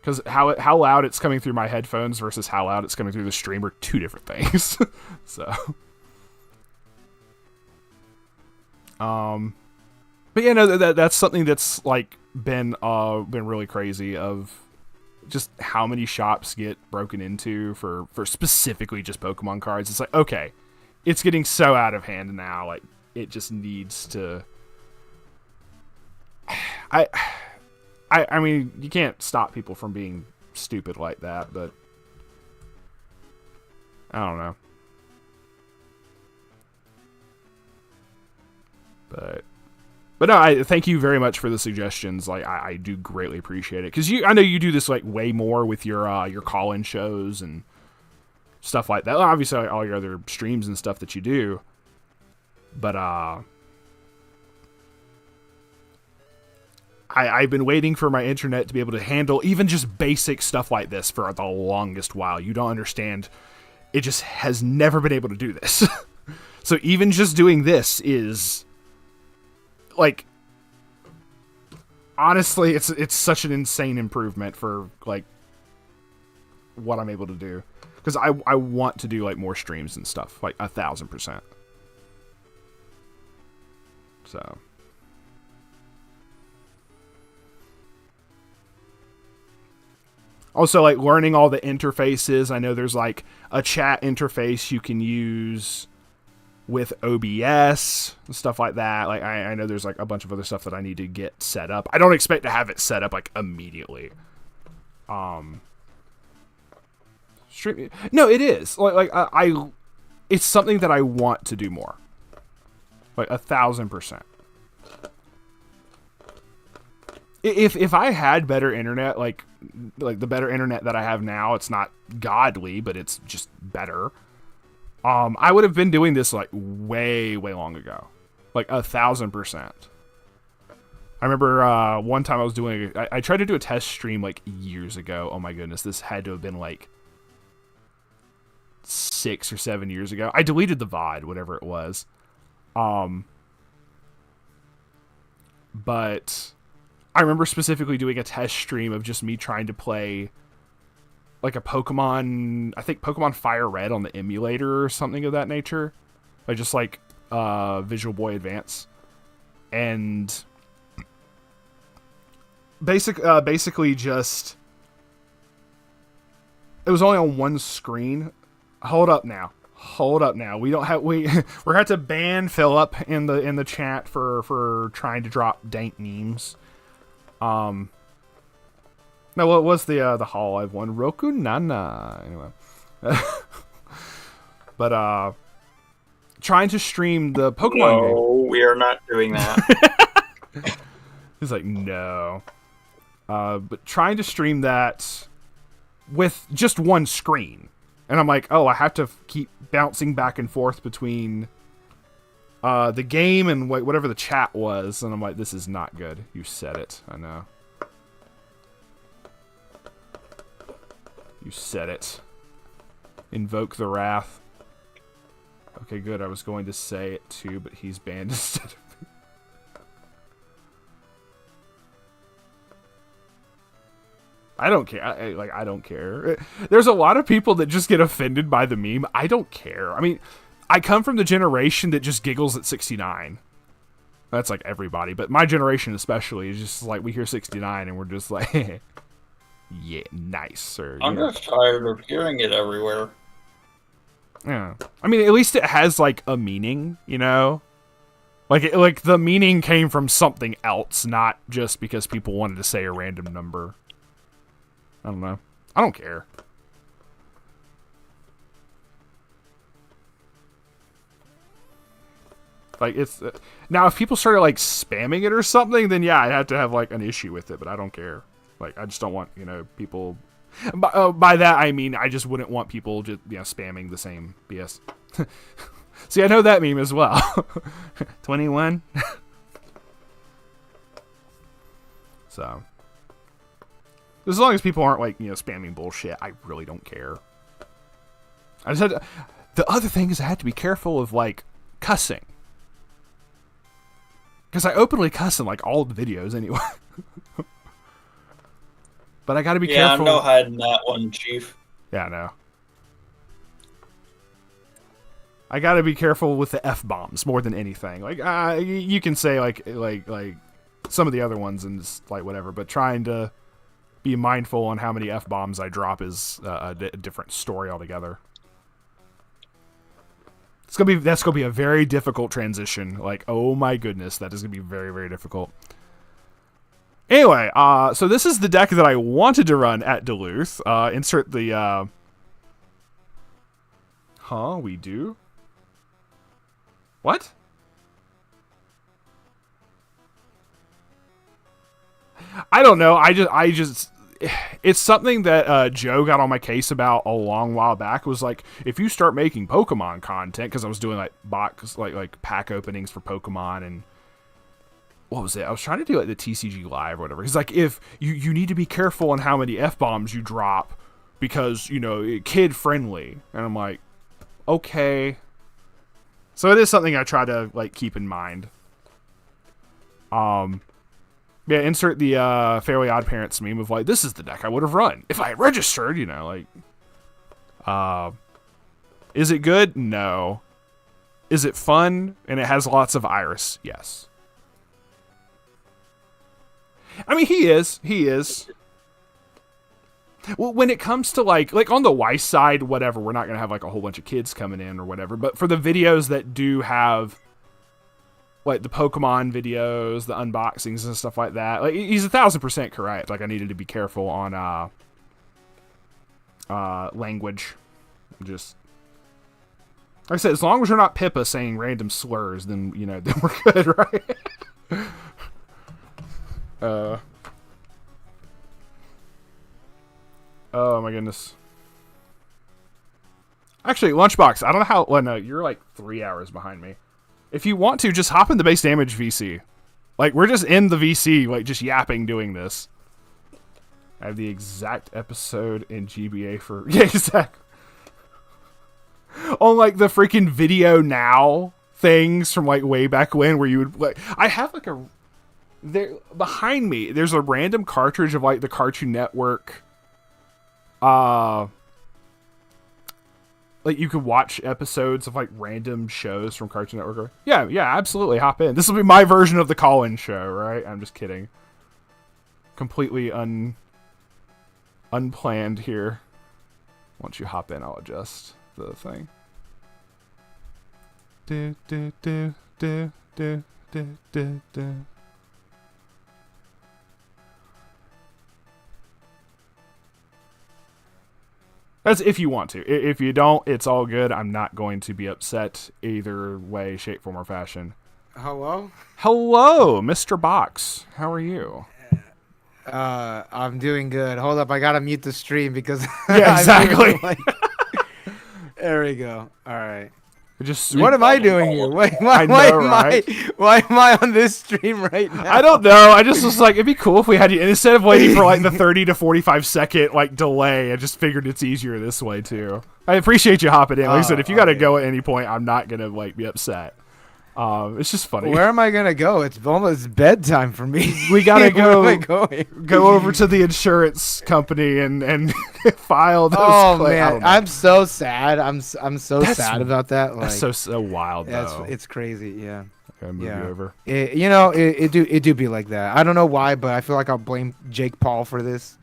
Because how loud it's coming through my headphones versus how loud it's coming through the stream are two different things. So... but yeah, no, that's something that's like been really crazy, of just how many shops get broken into for specifically just Pokemon cards. It's like, okay, it's getting so out of hand now, like it just needs to. I mean, you can't stop people from being stupid like that, but I don't know. But no, I thank you very much for the suggestions. Like, I do greatly appreciate it, because I know you do this like way more with your call-in shows and stuff like that. Obviously, all your other streams and stuff that you do. But I've been waiting for my internet to be able to handle even just basic stuff like this for the longest while. You don't understand. It just has never been able to do this. So even just doing this is... like, honestly, it's such an insane improvement for like what I'm able to do, because I want to do like more streams and stuff, like 1,000%. So also, like, learning all the interfaces. I know there's like a chat interface you can use with OBS and stuff like that. Like, I know there's like a bunch of other stuff that I need to get set up. I don't expect to have it set up like immediately. No, it is like it's something that I want to do more. Like 1,000%. If I had better internet, like the better internet that I have now, it's not godly, but it's just better. I would have been doing this like way long ago, like 1,000%. I remember one time I was doing, I tried to do a test stream like years ago. Oh my goodness, this had to have been like 6 or 7 years ago. I deleted the VOD, whatever it was. But I remember specifically doing a test stream of just me trying to play like a Pokemon, I think Pokemon Fire Red on the emulator or something of that nature. Like just like Visual Boy Advance. And basically just It was only on one screen. Hold up now. We don't have we're gonna have to ban Philip in the chat for trying to drop dank memes. No, what was the Hololive one? Roku Nana. Anyway. But trying to stream the Pokemon game. No, we are not doing that. He's like, no. But trying to stream that with just one screen. And I'm like, oh, I have to keep bouncing back and forth between the game and whatever the chat was. And I'm like, this is not good. You said it. I know. You said it. Invoke the wrath. Okay, good. I was going to say it too, but he's banned instead of me. I don't care. I don't care. There's a lot of people that just get offended by the meme. I don't care. I mean, I come from the generation that just giggles at 69. That's like everybody, but my generation especially is just like we hear 69 and we're just like, yeah, nice. Or, I'm just tired of hearing it everywhere. Yeah, I mean, at least it has like a meaning, you know. Like the meaning came from something else, not just because people wanted to say a random number. I don't know. I don't care. Like, it's... now, if people started, like, spamming it or something, then, yeah, I'd have to have, like, an issue with it, but I don't care. Like, I just don't want, you know, people... By that, I mean, I just wouldn't want people just, you know, spamming the same BS. See, I know that meme as well. 21? So... as long as people aren't, like, you know, spamming bullshit, I really don't care. I just had to, the other thing is I had to be careful of, like, cussing. Because I openly cuss in, like, all the videos anyway. But I gotta be careful. Yeah, I'm no hiding that one, Chief. Yeah, no. I gotta be careful with the F-bombs more than anything. Like, you can say, like some of the other ones and just, like, whatever, but trying to be mindful on how many F-bombs I drop is a different story altogether. That's gonna be a very difficult transition. Like, oh my goodness, that is gonna be very, very difficult. Anyway, so this is the deck that I wanted to run at Duluth. Insert the we do? What? I don't know. I just it's something that Joe got on my case about a long while back. It was like, if you start making Pokemon content, because I was doing like box like pack openings for Pokemon, and what was it? I was trying to do like the TCG Live or whatever. He's like, if you need to be careful on how many F-bombs you drop because, you know, kid friendly. And I'm like, okay. So it is something I try to like keep in mind. Yeah, insert the Fairly Odd Parents meme of like, this is the deck I would have run if I had registered, you know, like. Is it good? No. Is it fun? And it has lots of Iris? Yes. I mean, he is. Well, when it comes to like on the Weiss side, whatever, we're not going to have like a whole bunch of kids coming in or whatever, but for the videos that do have like the Pokemon videos, the unboxings and stuff like that, like he's 1,000% correct. Like I needed to be careful on language. Just like I said, as long as you're not Pippa saying random slurs, then you know, then we're good, right? Oh my goodness. Actually, Lunchbox, I don't know how. Well, no, you're like 3 hours behind me. If you want to, just hop in the base damage VC. Like, we're just in the VC, like, just yapping doing this. I have the exact episode in GBA for... Yeah, exactly. On, like, the freaking Video Now things from, like, way back when, where you would... like, I have, like, a... there behind me, there's a random cartridge of, like, the Cartoon Network... like, you could watch episodes of, like, random shows from Cartoon Network. Yeah, absolutely. Hop in. This will be my version of the call-in show, right? I'm just kidding. Completely unplanned here. Once you hop in, I'll adjust the thing. Do do do do do do do do. That's if you want to. If you don't, it's all good. I'm not going to be upset either way, shape, form, or fashion. Hello? Hello, Mr. Box. How are you? I'm doing good. Hold up, I gotta mute the stream because Yeah, exactly. There we go. All right. What am I doing here? Why am I on this stream right now? I don't know. I just was like, it'd be cool if we had you instead of waiting for like the 30 to 45 second like delay. I just figured it's easier this way too. I appreciate you hopping in. Like I said, if you got to go at any point, I'm not gonna like be upset. It's just funny. Where am I gonna go? It's almost bedtime for me. We gotta go over to the insurance company and file those. Oh man, I'm so sad. I'm so sad about that. Like, that's so wild. Though. It's crazy. Yeah. Okay, move you over. It do be like that. I don't know why, but I feel like I'll blame Jake Paul for this.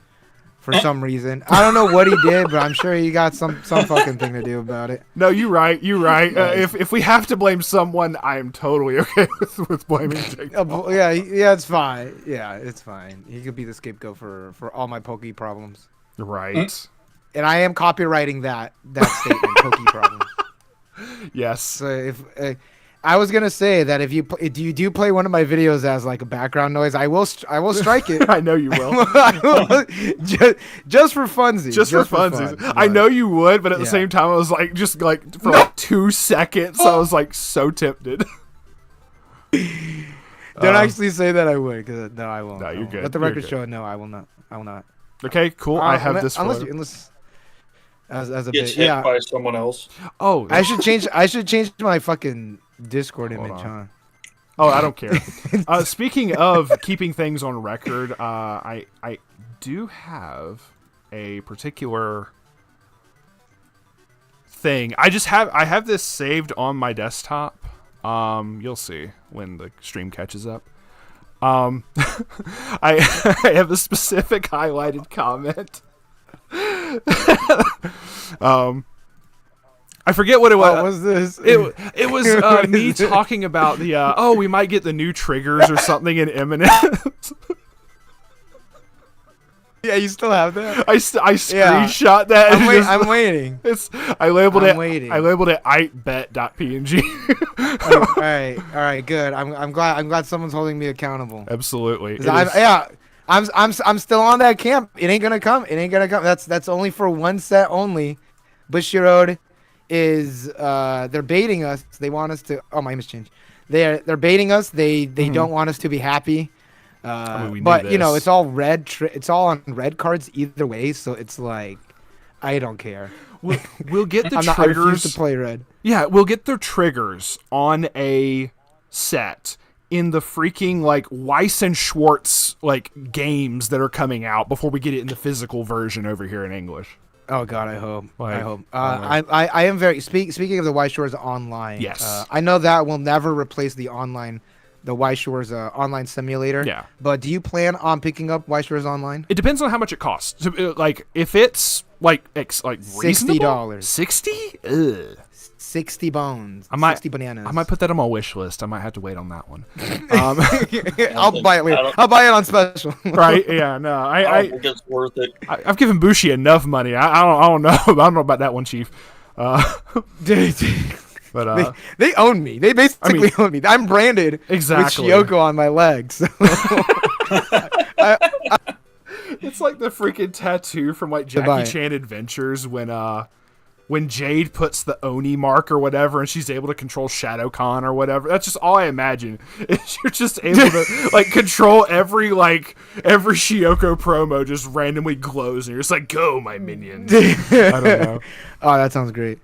For some reason, I don't know what he did, but I'm sure he got some fucking thing to do about it. No, you're right. If we have to blame someone, I am totally okay with blaming Jake Paul. Yeah, it's fine. Yeah, it's fine. He could be the scapegoat for all my pokey problems. Right. And I am copywriting that statement, pokey problems. Yes. So if I was gonna say that if you do play one of my videos as like a background noise, I will strike it. I know you will. just for funsies. Just for funsies. I know you would, but at the same time, I was like, just like for like 2 seconds, I was like so tempted. Don't actually say that I would, because no, I won't. No, you're good. Let the record show. No, I will not. I will not. Okay, cool. I have this. Unless as a gets bit, hit by someone else. Oh, I should change my fucking Discord image, huh? Oh, I don't care. Speaking of keeping things on record, I do have a particular thing. I have this saved on my desktop. You'll see when the stream catches up. I have a specific highlighted comment. I forget what it was. What was this? It was me talking about the we might get the new triggers or something in imminent. Yeah, you still have that? I screenshot that. I'm waiting. I labeled it itbet.png. All right, good. I'm glad someone's holding me accountable. Absolutely. I'm still on that camp. It ain't gonna come. That's only for one set only. Bushiroad is they're baiting us. They want us to. Oh, my image changed. They're baiting us. They don't want us to be happy. But it's all red. It's all on red cards either way. So it's like, I don't care. We'll get the triggers. I refuse to play red. Yeah, we'll get their triggers on a set in the freaking like Weiss and Schwartz like games that are coming out before we get it in the physical version over here in English. Oh God, I hope. I am very speaking of the Weiss Shores online. Yes, I know that will never replace the Weiss Shores online simulator. Yeah. But do you plan on picking up Weiss Shores online? It depends on how much it costs. So, like if it's like $60. 60? Ugh. 60 bones. 60 bananas. I might put that on my wish list. I might have to wait on that one. I'll buy it later. I'll buy it on special. Right? Yeah. No. I think it's worth it. I've given Bushi enough money. I don't know. I don't know about that one, Chief. But they own me. They basically own me. I'm branded exactly with Shiyoko on my legs. It's like the freaking tattoo from like Jackie Chan Adventures when Jade puts the Oni mark or whatever and she's able to control Shadow Khan or whatever. That's just all I imagine. Is you're just able to like control every Shiyoko promo just randomly glows and you're just like, go my minions. I don't know. Oh, that sounds great.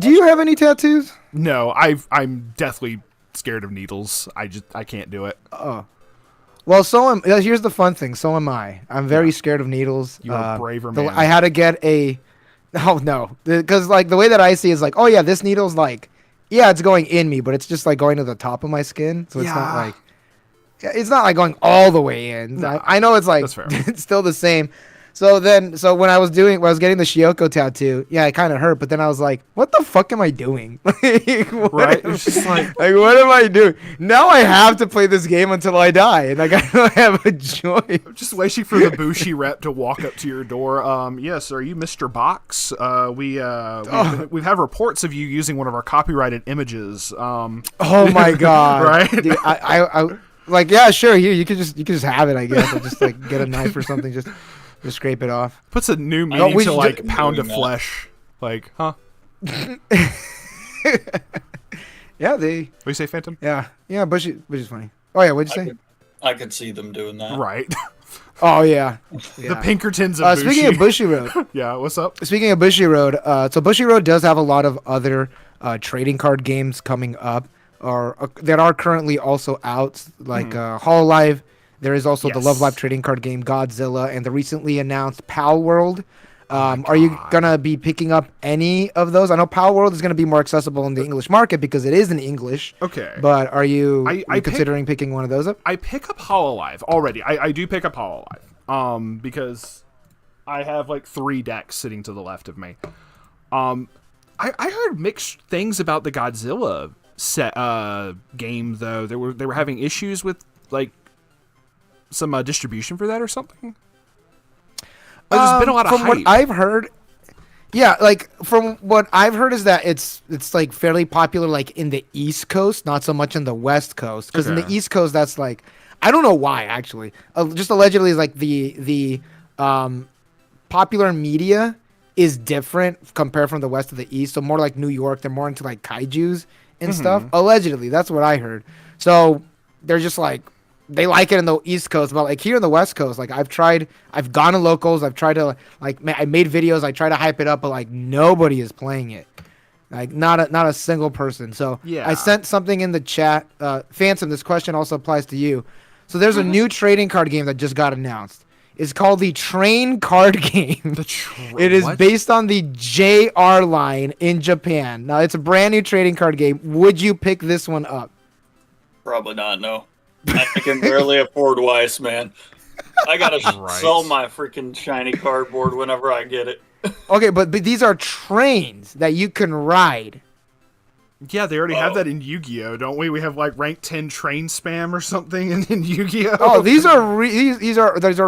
Do you have any tattoos? No, I'm deathly scared of needles. I can't do it. Oh. Well, here's the fun thing. So am I. I'm very scared of needles. You're a braver man. I had to get no, because like the way that I see it is like, oh yeah, this needle's like, yeah, it's going in me, but it's just like going to the top of my skin, so it's not like going all the way in. No, I know it's like that's fair. it's still the same. So when I was getting the Shioko tattoo, yeah, it kind of hurt. But then I was like, what the fuck am I doing? Right? It's just like what am I doing? Now I have to play this game until I die, and like I don't have a choice. just waiting for the Bushi rep to walk up to your door. Yes, are you Mr. Box? We have reports of you using one of our copyrighted images. Oh my god! Right? Dude, I like, yeah, sure. Here, you could just have it. I guess I'll just like get a knife or something. Just scrape it off. Puts a new meaning to like pound of flesh. Like, huh? Yeah, What do you say, Phantom? Yeah, Bushi is funny. Oh yeah, what'd you say? I could see them doing that. Right. Oh yeah. The Pinkertons of Bushi. Speaking of Bushi Road. Yeah, what's up? Speaking of Bushi Road, so Bushi Road does have a lot of other trading card games coming up, or that are currently also out, like Hololive. There is also the Love Live trading card game Godzilla, and the recently announced Pal World. Are you gonna be picking up any of those? I know Pal World is gonna be more accessible in the English market because it is in English. Okay. But are you considering picking one of those up? I pick up Hololive already. I do pick up Hololive. Because I have like 3 decks sitting to the left of me. I heard mixed things about the Godzilla set game though. They were having issues with like some distribution for that or something. There's been a lot of from hype. what I've heard. Yeah, like from what I've heard is that it's like fairly popular like in the East Coast, not so much in the West Coast. Because in the East Coast, that's like, I don't know why actually. Just allegedly is like the popular media is different compared from the West to the East. So more like New York, they're more into like kaijus and stuff. Allegedly, that's what I heard. So they're just like, they like it in the East Coast, but like here in the West Coast, like I've gone to locals, I've tried to like, I made videos, I try to hype it up, but like nobody is playing it, like not a single person. So yeah, I sent something in the chat. Phantom, this question also applies to you. So there's a new trading card game that just got announced. It's called the Train Card Game. It is based on the JR line in Japan. Now it's a brand new trading card game. Would you pick this one up? Probably not. No. I can barely afford Weiss, man. I gotta sell my freaking shiny cardboard whenever I get it. Okay, but these are trains that you can ride. Yeah, they already have that in Yu-Gi-Oh, don't we? We have like rank 10 train spam or something in Yu-Gi-Oh. Oh, these are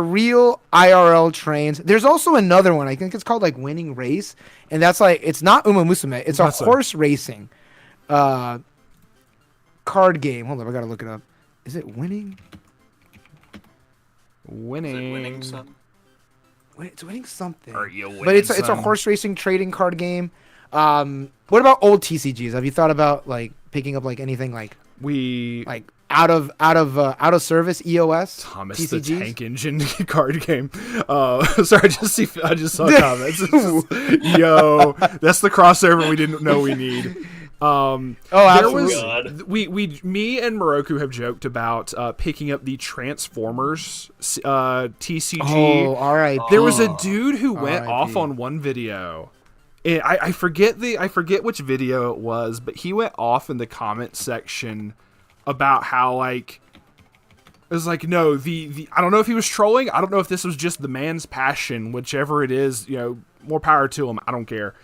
real IRL trains. There's also another one. I think it's called like Winning Race, and that's like, it's not Uma Musume. It's a horse racing card game. Hold on, I gotta look it up. Is it Winning? Winning. Is it winning something? It's winning something. Are you winning but it's a horse racing trading card game. What about old TCGs? Have you thought about like picking up like anything like out of service EOS Thomas TCGs? The Tank Engine card game? Sorry, I just saw comments. Yo, that's the crossover we didn't know we need. Absolutely. Me and Moroku have joked about picking up the Transformers TCG. Oh, all right. There was a dude who went off on one video. And I forget which video it was, but he went off in the comment section about how like it was like, no, the I don't know if he was trolling. I don't know if this was just the man's passion, whichever it is, you know, more power to him. I don't care.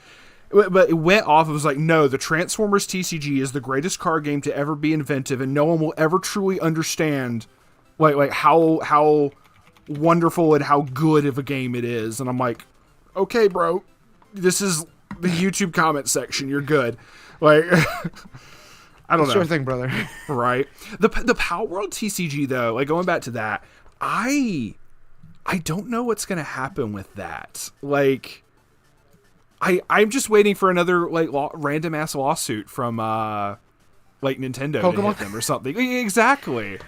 But it went off. It was like, no, the Transformers TCG is the greatest card game to ever be invented, and no one will ever truly understand, like how wonderful and how good of a game it is. And I'm like, okay, bro, this is the YouTube comment section. You're good. Like, I don't know. Sure thing, brother. Right. The Power World TCG though, like going back to that, I don't know what's gonna happen with that. Like, I'm just waiting for another like random ass lawsuit from like Nintendo to hit them or something. Exactly.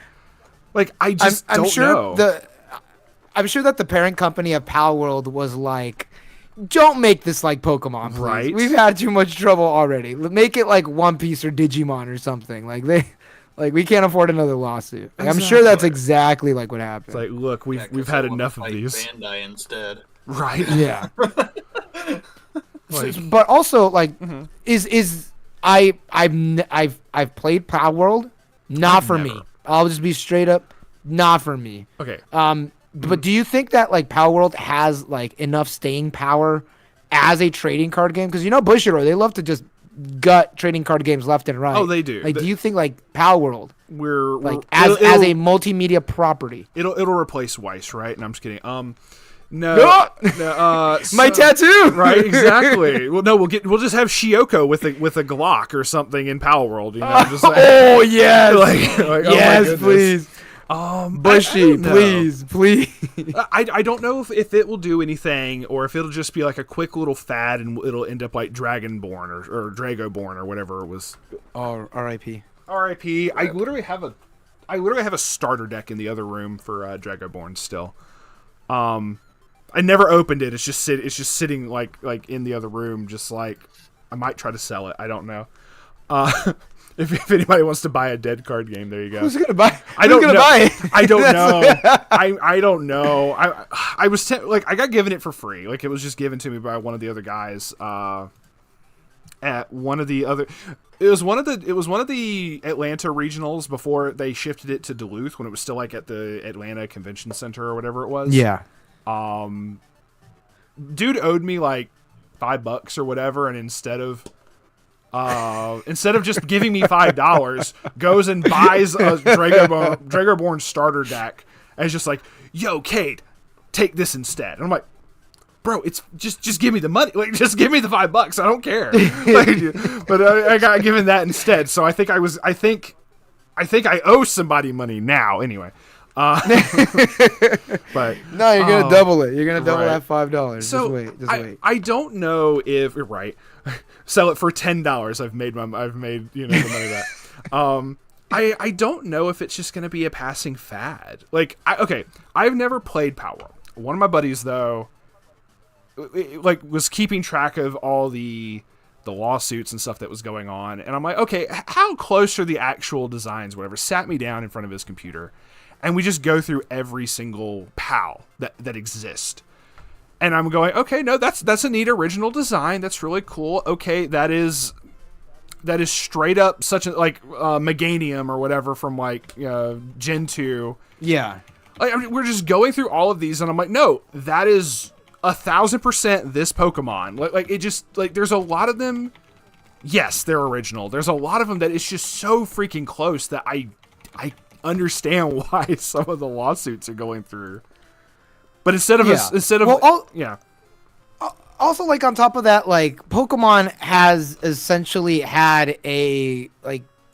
Like I just don't know. I'm sure that the parent company of Pal World was like, don't make this like Pokemon, please. Right. We've had too much trouble already. Make it like One Piece or Digimon or something. Like we can't afford another lawsuit. Like, I'm sure that's exactly like what happened. It's like, look, we've had enough of these. Bandai instead. Right. Yeah. But also, like, I've played Pal World, not for me. I'll just be straight up, not for me. Okay. But do you think that like Power World has like enough staying power as a trading card game? Because Bushiroad, they love to just gut trading card games left and right. Oh, they do. Like, do you think like Power World, we're as a multimedia property, it'll replace Weiss, right? And I'm just kidding. No, my tattoo. Right, exactly. Well, no, we'll just have Shioko with a Glock or something in Power World. Just like, oh yes, yes, oh please. Bushy, please. I don't know if it will do anything or if it'll just be like a quick little fad and it'll end up like Dragonborn or Dragoborn or whatever it was. Oh, R.I.P. R.I.P. I literally have a starter deck in the other room for Dragoborn still. I never opened it. It's just sitting like in the other room. Just like I might try to sell it. I don't know. If anybody wants to buy a dead card game, there you go. Who's gonna buy? I don't know. Buy it? I don't know. I don't know. I was I got given it for free. Like it was just given to me by one of the other guys. At one of the other, it was one of the Atlanta regionals before they shifted it to Duluth when it was still like at the Atlanta Convention Center or whatever it was. Yeah. Dude owed me like $5 or whatever, and instead of just giving me $5, goes and buys a Dragoborn starter deck, and is just like, "Yo, Cade, take this instead." And I'm like, "Bro, it's just give me the money. Like, just give me the $5. I don't care." But I got given that instead. So I think I owe somebody money now. Anyway. But no, you're gonna double it. You're gonna double right. that $5. So just wait. I don't know if you're right. Sell it for $10. I've made the money back. I don't know if it's just gonna be a passing fad. Like I've never played Power. One of my buddies though, was keeping track of all the lawsuits and stuff that was going on, and I'm like, okay, how close are the actual designs? Whatever. Sat me down in front of his computer. And we just go through every single POW that exists. And I'm going, okay, no, that's a neat original design. That's really cool. Okay, that is straight up such a Meganium or whatever from Gen 2. Yeah. We're just going through all of these, and I'm like, no, that is 1,000% this Pokemon. It just there's a lot of them. Yes, they're original. There's a lot of them that it's just so freaking close that I understand why some of the lawsuits are going through, but instead of also on top of that, Pokemon has essentially had a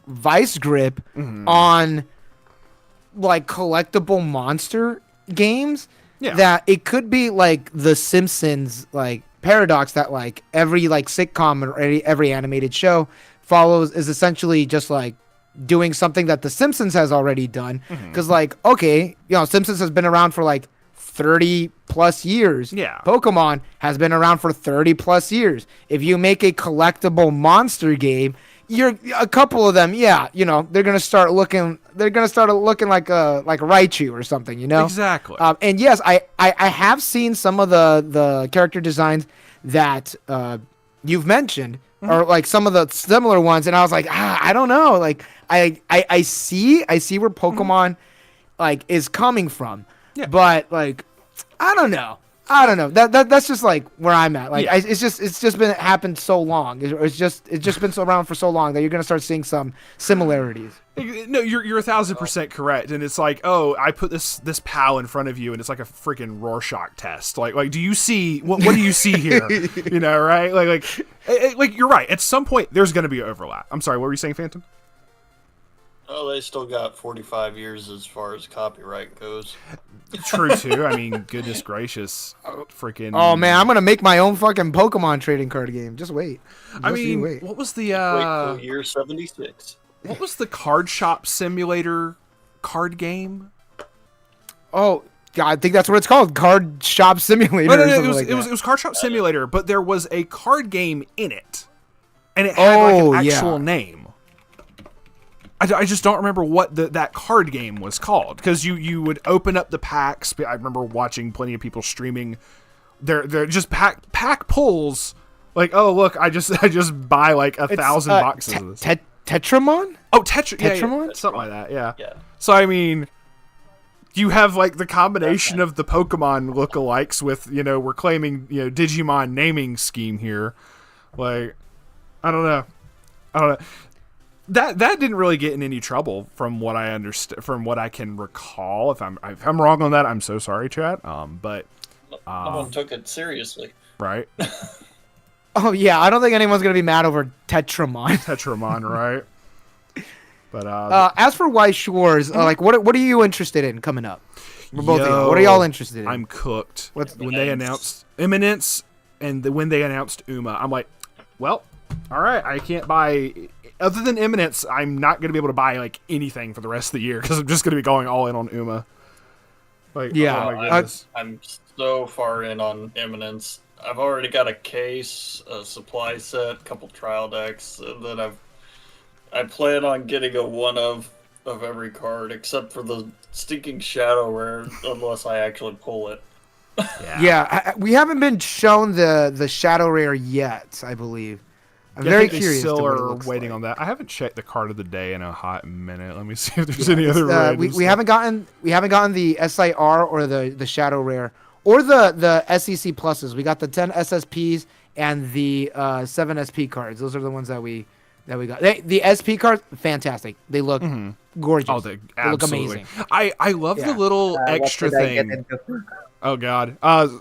vice grip on collectible monster games that it could be like the Simpsons paradox that every sitcom or every animated show follows is essentially just doing something that The Simpsons has already done. Because, Simpsons has been around for 30 plus years. Yeah. Pokemon has been around for 30 plus years. If you make a collectible monster game, a couple of them, they're gonna start looking like a Raichu or something, Exactly. And yes, I have seen some of the character designs that you've mentioned. Or some of the similar ones, and I was like, I don't know. I see where Pokemon is coming from, but I don't know. That's just where I'm at. It's just been happened so long. It's just been so around for so long that you're gonna start seeing some similarities. No, you're 1,000% correct, and it's I put this POW in front of you, and it's like a freaking Rorschach test. Do you see what do you see here? Right? You're right. At some point, there's gonna be overlap. I'm sorry, what were you saying, Phantom? Oh, they still got 45 years as far as copyright goes. True too. I mean, goodness gracious, freaking. Oh man, I'm gonna make my own fucking Pokemon trading card game. Just wait. Wait. What was the wait till year 76? What was the Card Shop Simulator card game? Oh, God, I think that's what it's called. Card Shop Simulator. No, it was Card Shop Simulator, but there was a card game in it, and it had an actual name. I just don't remember what that card game was called, because you would open up the packs. I remember watching plenty of people streaming. They're just pack pulls. Oh look, I just buy 1,000 boxes of this. Tetramon? Oh, Tetramon? Yeah, something like that. Yeah. So I mean, you have like the combination of the Pokemon lookalikes with, we're claiming, Digimon naming scheme here. Like, I don't know. That didn't really get in any trouble from what I understand, from what I can recall. If I'm wrong on that, I'm so sorry, chat. But no one took it seriously, right? Oh yeah, I don't think anyone's gonna be mad over Tetramon. Tetramon, right? But as for Weiss Schwartz, like what are you interested in coming up? For both of you, what are y'all interested in? I'm cooked. When they announced Eminence and when they announced Uma, I'm like, well, all right, I can't buy. Other than Eminence, I'm not going to be able to buy like anything for the rest of the year because I'm just going to be going all in on Uma. Like, yeah, oh my goodness. I'm so far in on Eminence. I've already got a case, a supply set, a couple trial decks, and then I plan on getting a one of every card except for the stinking Shadow Rare, unless I actually pull it. Yeah, we haven't been shown the Shadow Rare yet, I believe. I'm very curious. They still are waiting on that. I haven't checked the card of the day in a hot minute. Let me see if there's any other rare. We haven't gotten the SIR or the Shadow Rare or the SEC pluses. We got the 10 SSPs and the 7 SP cards. Those are the ones that we got. The SP cards, fantastic. They look gorgeous. Oh, they look amazing. I love the little extra thing. Oh God.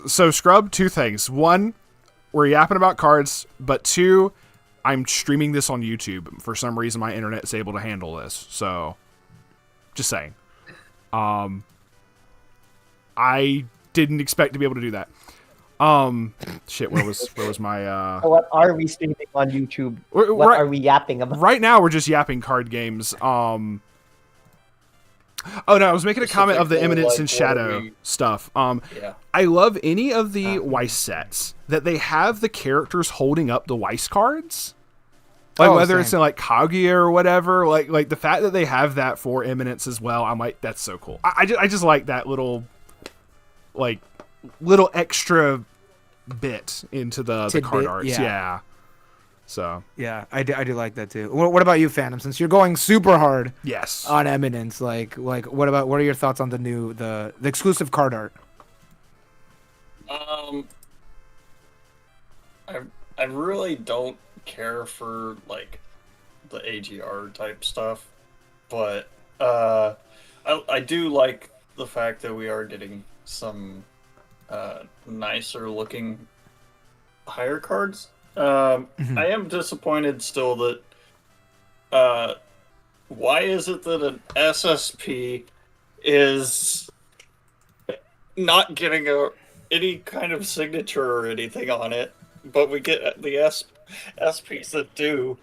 So Scrub, 2 things. 1, we're yapping about cards, but 2, I'm streaming this on YouTube. For some reason, my internet's able to handle this. So, just saying. I didn't expect to be able to do that. Shit, where was my What are we streaming on YouTube? What are we yapping about? Right now we're just yapping card games. Oh no, I was making a comment of the Eminence and Shadow stuff. I love any of the Weiss sets that they have the characters holding up the Weiss cards. Like whether it's in like Kaguya or whatever, like the fact that they have that for Eminence as well, I'm like, that's so cool. I just like that little extra bit into the card arts. Yeah. So yeah, I do like that too. What about you, Phantom? Since you're going super hard, yes, on Eminence, what are your thoughts on the exclusive card art? I really don't care for like the AGR type stuff, but I do like the fact that we are getting some nicer looking higher cards. I am disappointed still that why is it that an SSP is not getting any kind of signature or anything on it, but we get the SPs that do.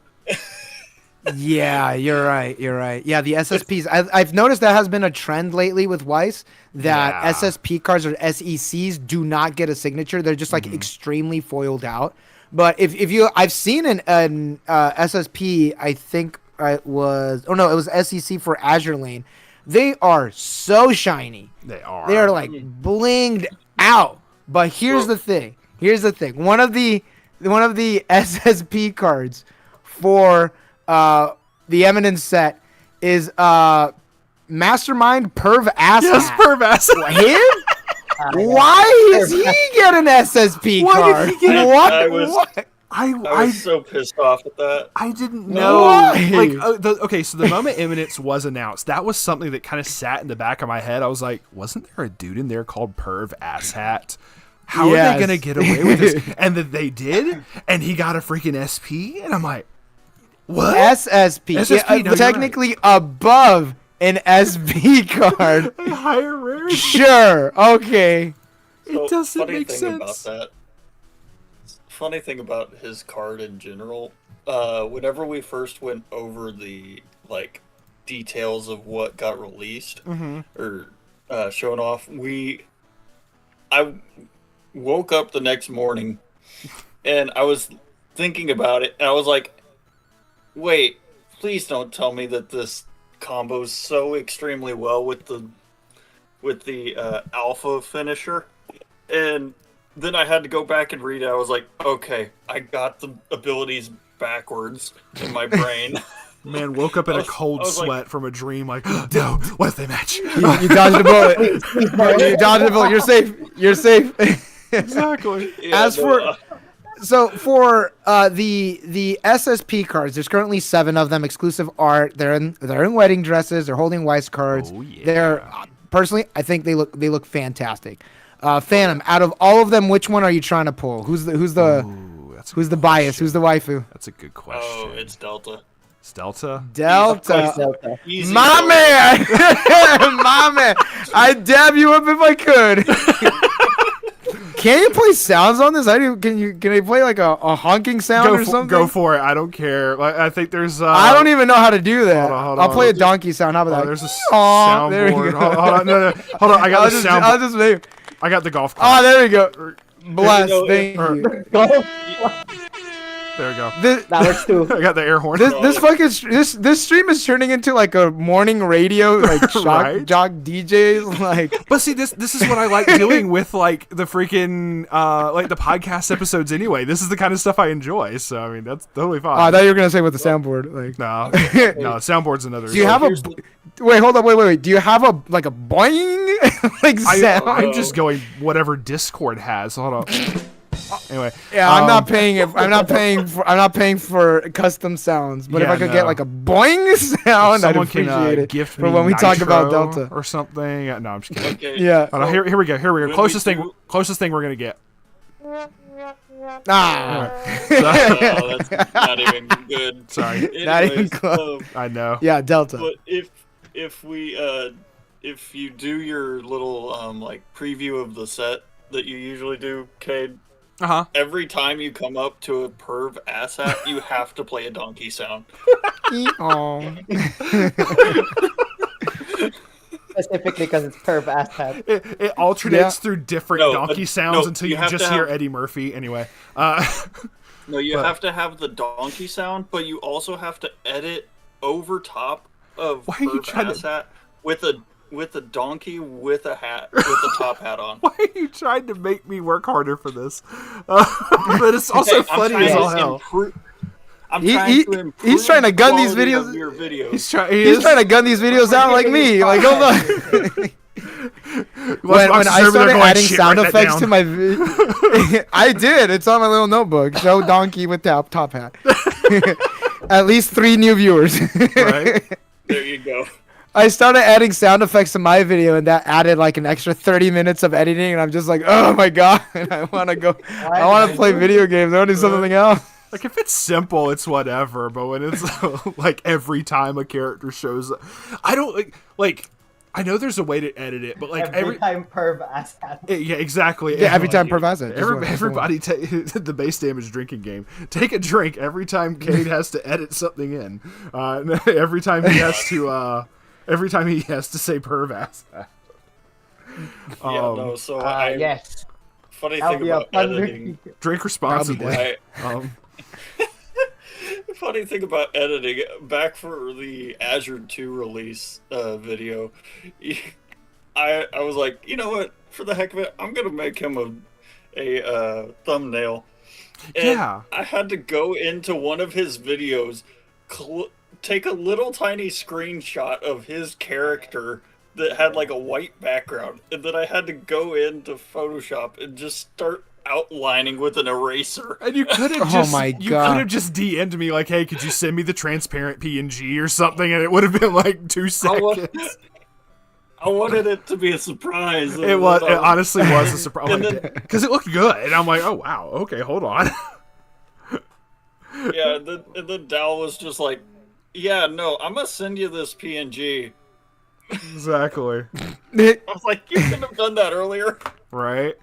Yeah, you're right. Yeah, the SSPs. I've noticed that has been a trend lately with Weiss that SSP cards or SECs do not get a signature. They're just like extremely foiled out. But if you, I've seen an SSP. I think it was SEC for Azure Lane. They are so shiny. They are. They are like blinged out. But here's the thing. One of the SSP cards for the Eminence set is Mastermind Perv Asshat. Yes, Perv Asshat. Him? Why does he get an SSP card? Why did he get What? I was so pissed off at that. I didn't know. So the moment Eminence was announced, that was something that kind of sat in the back of my head. I was like, wasn't there a dude in there called Perv Asshat? How are they going to get away with this? And that they did, and he got a freaking SP, and I'm like, what? SSP. No, technically above an SP card. A higher rarity. Sure. Okay. It doesn't make sense. Funny thing about his card in general, whenever we first went over the details of what got released or shown off, I woke up the next morning and I was thinking about it, and I was like, wait, please don't tell me that this combos so extremely well with the alpha finisher. And then I had to go back and read it. I was like, okay, I got the abilities backwards in my brain. Man woke up in a cold sweat from a dream. Like, no, what if they match? You dodged a bullet. You dodged a bullet. You're safe. You're safe. Exactly. Yeah, for the SSP cards, there's currently 7 of them, exclusive art. They're in wedding dresses. They're holding Weiss cards. Oh, yeah. They're personally, I think they look fantastic. Phantom, out of all of them, which one are you trying to pull? Who's the bias? Who's the waifu? That's a good question. Oh, it's Delta. It's Delta. Delta. Easy My goal. man, my man. I'd dab you up if I could. Can you play sounds on this? Can I play like a honking sound or something? Go for it. I don't care. Like, I think there's. I don't even know how to do that. Hold I'll on. play a donkey sound. How about that? There's a There we soundboard. go. Hold on. No. Hold on. I got the soundboard. I'll just make. I got the golf cart. Oh, there we go. Bless. Thank you. There we go. That works too. I got the air horn. This stream is turning into like a morning radio like shock Right? jock DJs like. But see, this is what I like doing with like the freaking like the podcast episodes. Anyway, this is the kind of stuff I enjoy. So I mean, that's totally fine. I thought you were gonna say with the soundboard. Like, no, soundboard's another. do you have a? Wait, hold up. Wait. Do you have a like a boing like sound? I'm just going whatever Discord has. Hold on. Anyway, yeah, I'm not paying it. I'm not paying for custom sounds. But if I could get like a boing sound, I'd appreciate it. Gift for when we talk about Delta or something. No, I'm just kidding. Okay. Yeah. Hold on, here we go. Closest thing we're gonna get. Ah. Oh, that's not even good. Sorry. Anyways, Not even close. I know. Yeah, Delta. But if you do your little like preview of the set that you usually do, Cade, every time you come up to a perv asshat, you have to play a donkey sound. Specifically because it's perv asshat. It alternates through different donkey sounds until you just hear Eddie Murphy. Anyway. No, you have to have the donkey sound, but you also have to edit over top of perv asshat with a donkey with a hat, with a top hat on. Why are you trying to make me work harder for this? But it's also funny as all hell. He's trying to gun these videos. Your videos. He's trying to gun these videos out like me. Like, hold on. when I started adding sound effects to my I did. It's on my little notebook. Show donkey with top hat. At least 3 new viewers. Right? There you go. I started adding sound effects to my video, and that added like an extra 30 minutes of editing, and I'm just like, oh my god, I want to go. I want to play video games. I want to do something else. Like, if it's simple, it's whatever, but when it's like every time a character shows up, I don't like I know there's a way to edit it, but like every time perv asshat. Yeah, exactly. Yeah, every time perv asshat. Everybody the base damage drinking game. Take a drink every time Cade has to edit something in. Every time he has to say perv asshat. Yes. Funny thing about editing. Drink responsibly. Funny thing about editing, back for the Azure 2 release video, I was like, you know what? For the heck of it, I'm gonna make him a thumbnail. And I had to go into one of his videos, take a little tiny screenshot of his character that had like a white background, and then I had to go into Photoshop and just start outlining with an eraser. And you could have just DM'd me like, hey, could you send me the transparent PNG or something, and it would have been like 2 seconds. I wanted it to be a surprise. It honestly was a surprise because it looked good, and I'm like, oh wow, okay, hold on. Yeah, and then Dal was just like, yeah, no, I'm gonna send you this PNG. Exactly. I was like, you could have done that earlier. Right.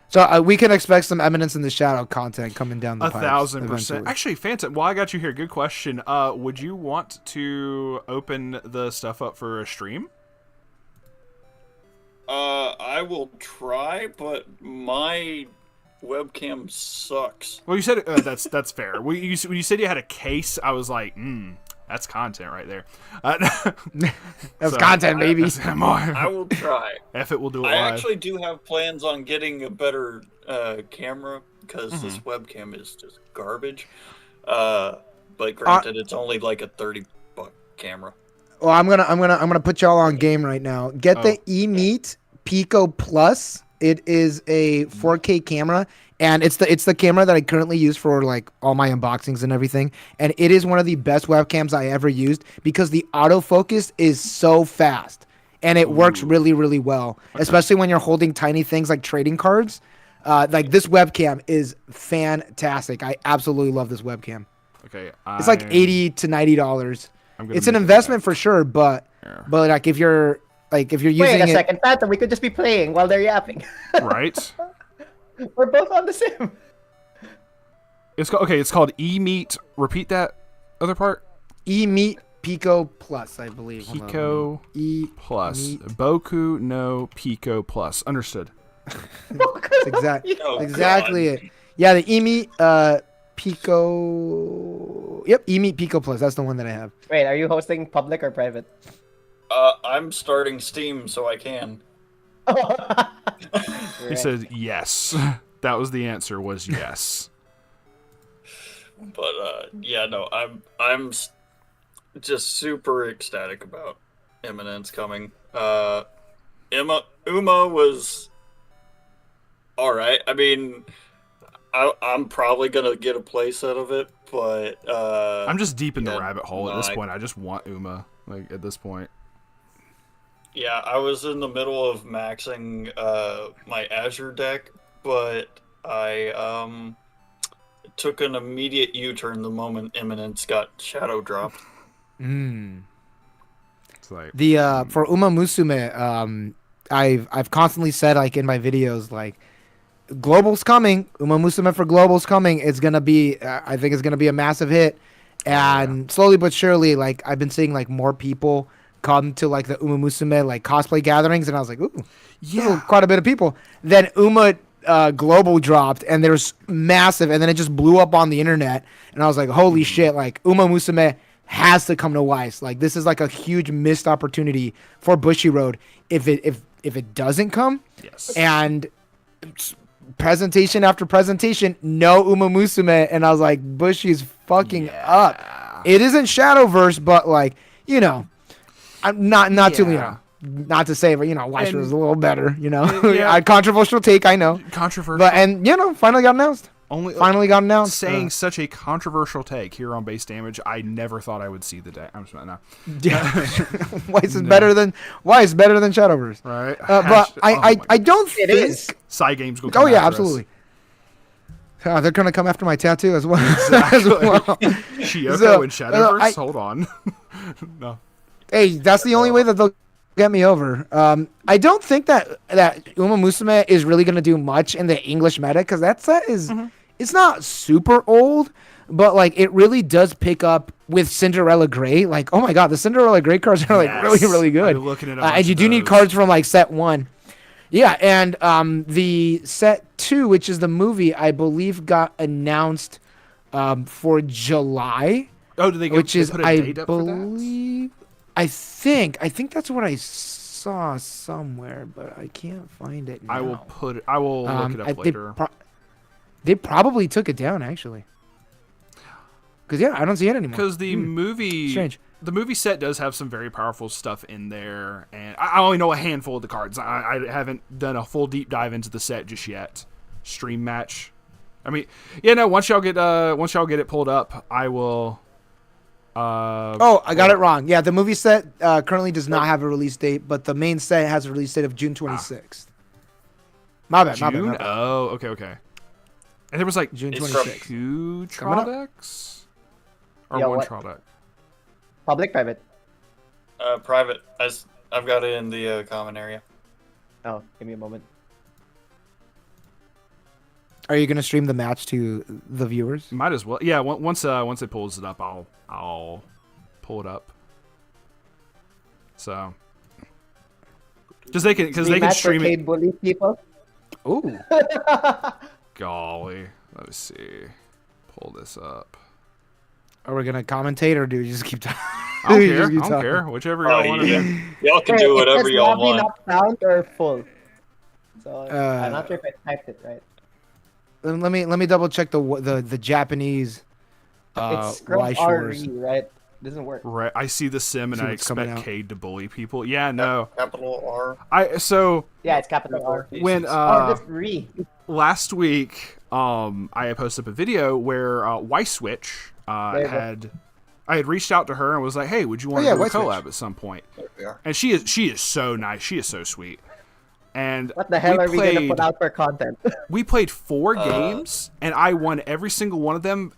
So we can expect some Eminence in the Shadow content coming down the pipe. 1,000%. Actually, Phantom, while I got you here, good question. Would you want to open the stuff up for a stream? I will try, but my webcam sucks. Well, you said that's fair. When you said you had a case, I was like, that's content right there. That's content, baby. I will try. If it will do it I live. actually do have plans on getting a better camera because this webcam is just garbage. but granted, it's only like a $30 camera. Well, I'm gonna put y'all on game right now. Get the eMeet Pico Plus. It is a 4K camera, and it's the camera that I currently use for like all my unboxings and everything. And it is one of the best webcams I ever used because the autofocus is so fast and it works really, really well, especially when you're holding tiny things like trading cards. Like this webcam is fantastic. I absolutely love this webcam. Okay, it's like $80 to $90. It's an investment for sure, but like if you're using Wait a second, Phantom, we could just be playing while they're yapping. Right? We're both on the sim. It's called eMeet. Repeat that other part. eMeet Pico Plus, I believe. Pico Plus. Boku no Pico Plus. Understood. Exactly it. Yeah, the eMeet Pico. Yep, eMeet Pico Plus. That's the one that I have. Wait, are you hosting public or private? I'm starting Steam, so I can. He said yes. That was the answer. Was yes. But yeah, no, I'm just super ecstatic about Eminence coming. Uma was all right. I mean, I'm probably gonna get a playset of it, but I'm just deep in the rabbit hole at this point. I just want Uma. Like at this point. Yeah, I was in the middle of maxing my Azure deck, but I took an immediate U-turn the moment Eminence got shadow dropped. It's like for Uma Musume, I've constantly said like in my videos like Global's coming. Uma Musume for Global's coming. It's gonna be I think it's gonna be a massive hit, and slowly but surely like I've been seeing like more people come to like the Uma Musume like cosplay gatherings, and I was like, ooh, yeah, quite a bit of people. Then Uma Global dropped, and there's massive, and then it just blew up on the internet, and I was like, holy shit, like Uma Musume has to come to Weiss. Like this is like a huge missed opportunity for Bushiroad if it doesn't come. Yes. And presentation after presentation, no Uma Musume, and I was like, Bushy's fucking up. It isn't Shadowverse, but like, you know, I'm not to, you know, not to say, but you know, Weiss was a little better, you know. Controversial take, I know. Controversial. But and you know, finally got announced. Finally got announced. Saying such a controversial take here on Base Damage, I never thought I would see the day. I'm just no. Weiss is better than Shadowverse. Right. But I don't think it is. Side games go. Oh yeah, absolutely. They're gonna come after my tattoo as well. Shiyoko and Shadowverse. Hold on. No. Hey, that's the only way that they'll get me over. I don't think that Uma Musume is really gonna do much in the English meta because that set is it's not super old, but like it really does pick up with Cinderella Grey. Like, oh my god, the Cinderella Grey cards are like really, really good. I'm looking at and you do need cards from like set 1. Yeah, and the set 2, which is the movie, I believe got announced for July. Oh, did they put a date up for that? I think that's what I saw somewhere, but I can't find it now. I will look it up later. They probably took it down actually. Because I don't see it anymore. Because the movie, strange. The movie set does have some very powerful stuff in there, and I only know a handful of the cards. I haven't done a full deep dive into the set just yet. Stream match. I mean, once y'all get it pulled up, I will. I got it wrong. Yeah, the movie set currently does not have a release date, but the main set has a release date of June 26th. My bad. Oh, okay. And there was like June 26th. 2 trial decks? Or one trial deck? Public, private? Private. I've got it in the common area. Oh, give me a moment. Are you gonna stream the match to the viewers? Might as well. Yeah. Once it pulls it up, I'll pull it up. So, because they can stream it. Bully people. Ooh. Golly. Let me see. Pull this up. Are we gonna commentate or do we just keep talking? I don't care. Whichever y'all want to do. Y'all can do whatever y'all want. Not sound or full. So I'm not sure if I typed it right. Let me double check the Japanese It's scrub Y Shores. RE, right? Doesn't work. Right. I see the sim and See I what's coming expect out. Cade to bully people. Yeah, no. Capital R. Yeah, it's capital R. When Oh, that's re. last week, I had posted up a video where Weiss I had reached out to her and was like, "Hey, would you want to do a Weiss collab at some point?" There we are. And she is so nice. She is so sweet. And What the hell are we gonna put out for content? we played 4 games, and I won every single one of them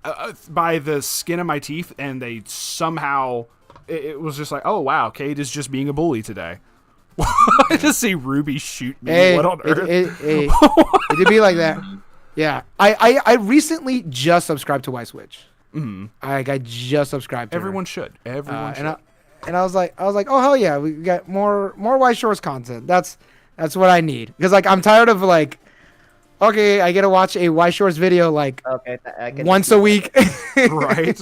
by the skin of my teeth. And they somehow, it was just like, oh wow, Cade is just being a bully today. I just see Ruby shoot me. Hey, what on earth? it did be like that. Yeah, I recently just subscribed to Weiss. Mm-hmm. I just subscribed to Everyone her. should. Everyone should. And I was like, oh hell yeah, we got more Weiss Shores content. That's what I need, because like I'm tired of like, okay, I get to watch a Weiss Shores video like Okay, once a week. Right?